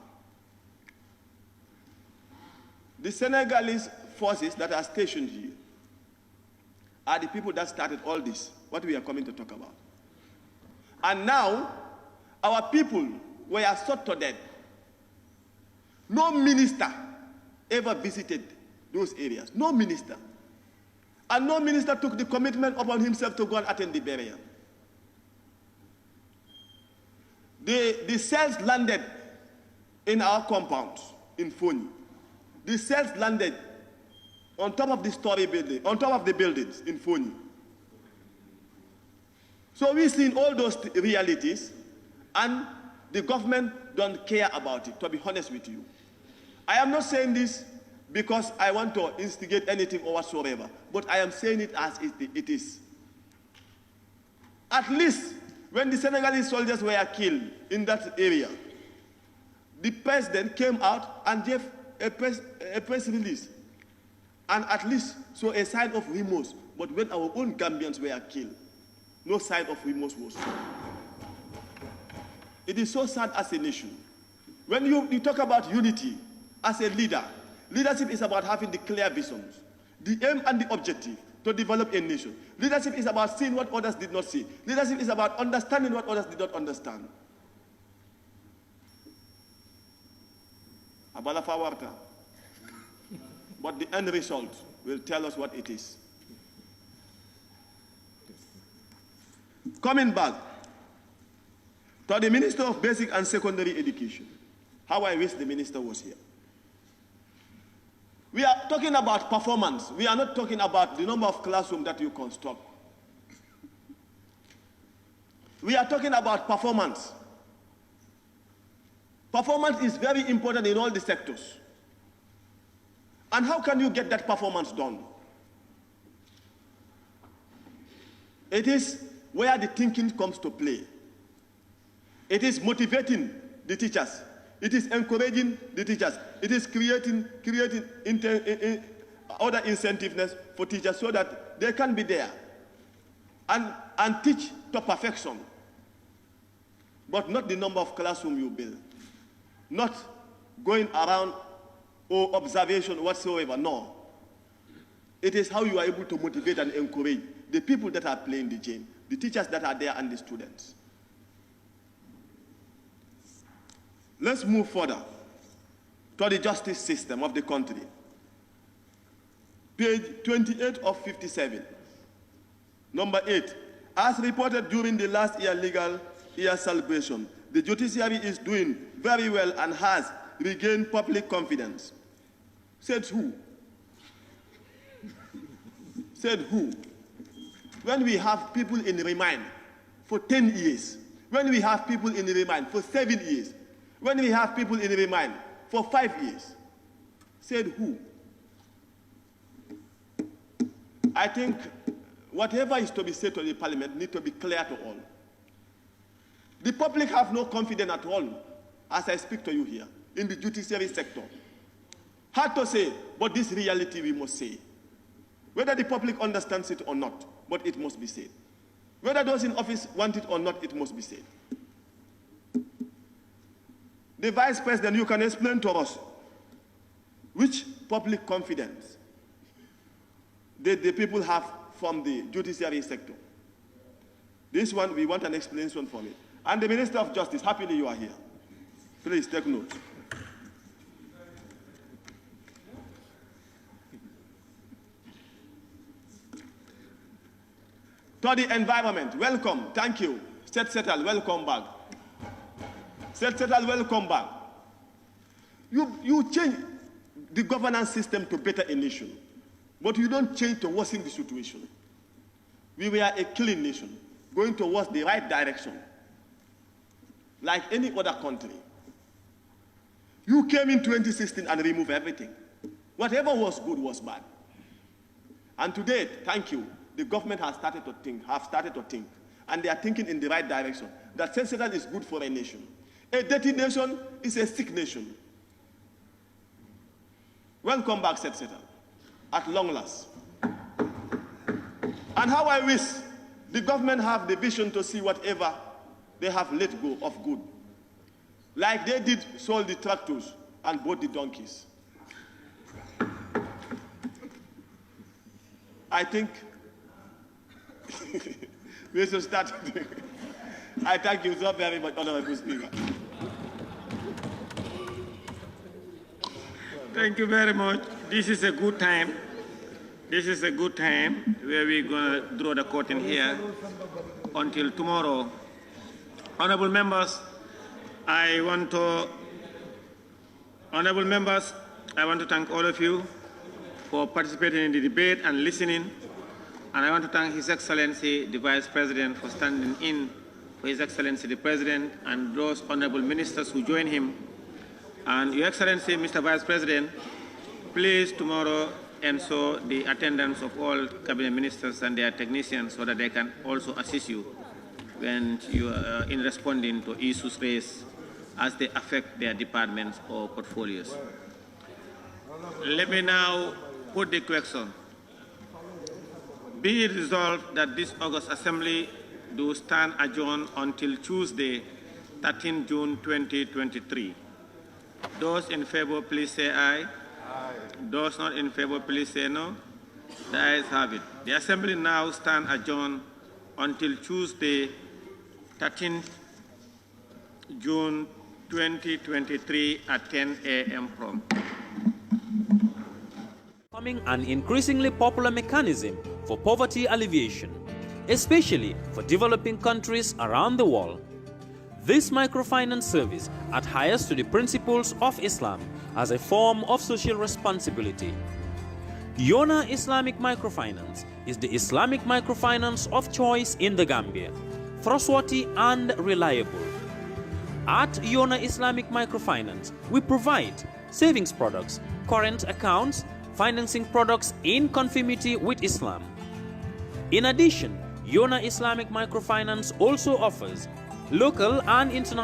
the Senegalese forces that are stationed here are the people that started all this, what we are coming to talk about. And now, our people were shot to death. No minister ever visited those areas. No minister. And no minister took the commitment upon himself to go and attend the burial. The cells landed in our compound in Foni. The cells landed on top of the story building, on top of the buildings in Foni. So we've seen all those realities, and the government don't care about it, to be honest with you. I am not saying this because I want to instigate anything or whatsoever, but I am saying it as it is. At least when the Senegalese soldiers were killed in that area, the president came out and gave a press release, and at least saw a sign of remorse. But when our own Gambians were killed, no sign of remorse was shown. It is so sad as a nation. When you talk about unity as a leader, leadership is about having the clear visions, the aim and the objective to develop a nation. Leadership is about seeing what others did not see. Leadership is about understanding what others did not understand. But the end result will tell us what it is. Coming back to the Minister of Basic and Secondary Education, how I wish the minister was here. We are talking about performance. We are not talking about the number of classrooms that you construct. We are talking about performance. Performance is very important in all the sectors. And how can you get that performance done? It is where the thinking comes to play. It is motivating the teachers. It is encouraging the teachers. It is creating other incentiveness for teachers so that they can be there and teach to perfection. But not the number of classrooms you build. Not going around or observation whatsoever, no. It is how you are able to motivate and encourage the people that are playing the game, the teachers that are there and the students. Let's move further to the justice system of the country. Page 28 of 57. Number 8. As reported during the last year legal year celebration, the judiciary is doing very well and has regained public confidence. Said who? Said who? When we have people in remand for 10 years, when we have people in remand for 7 years, when we have people in remand for 5 years. Said who? I think whatever is to be said to the parliament needs to be clear to all. The public have no confidence at all, as I speak to you here, in the judiciary sector. Hard to say, but this reality we must say. Whether the public understands it or not, but it must be said. Whether those in office want it or not, it must be said. The Vice President, you can explain to us which public confidence did the people have from the judiciary sector. This one, we want an explanation from it. And the Minister of Justice, happily you are here. Please take note. To the environment, welcome, thank you. Settle, welcome back. Settle, welcome back. You change the governance system to better a nation, but you don't change to worsen the situation. We were a clean nation, going towards the right direction, like any other country. You came in 2016 and removed everything. Whatever was good was bad. And today, thank you, the government has started to think, and they are thinking in the right direction, that Settle is good for a nation. A dirty nation is a sick nation. Welcome back, Settle, at long last. And how I wish the government have the vision to see whatever they have let go of good. Like they did sold the tractors and bought the donkeys. I think we should start. I thank you so very much, Honorable Speaker. Thank you very much. This is a good time. This is a good time where we're going to draw the curtain here until tomorrow. Honorable members, I want to thank all of you for participating in the debate and listening. And I want to thank His Excellency, the Vice President, for standing in for His Excellency, the President, and those honorable ministers who join him. And Your Excellency, Mr. Vice President, please tomorrow ensure the attendance of all cabinet ministers and their technicians so that they can also assist you when you are in responding to issues raised as they affect their departments or portfolios. Let me now put the question. Be it resolved that this August Assembly do stand adjourned until Tuesday, 13 June 2023. Those in favor, please say aye. Aye. Those not in favor, please say no. The ayes have it. The Assembly now stand adjourned until Tuesday, 13 June 2023 at 10 a.m. prompt. Becoming an increasingly popular mechanism for poverty alleviation, especially for developing countries around the world. This microfinance service adheres to the principles of Islam as a form of social responsibility. Yona Islamic Microfinance is the Islamic microfinance of choice in the Gambia, trustworthy and reliable. At Yona Islamic Microfinance, we provide savings products, current accounts, financing products in conformity with Islam. In addition, Yona Islamic Microfinance also offers local and international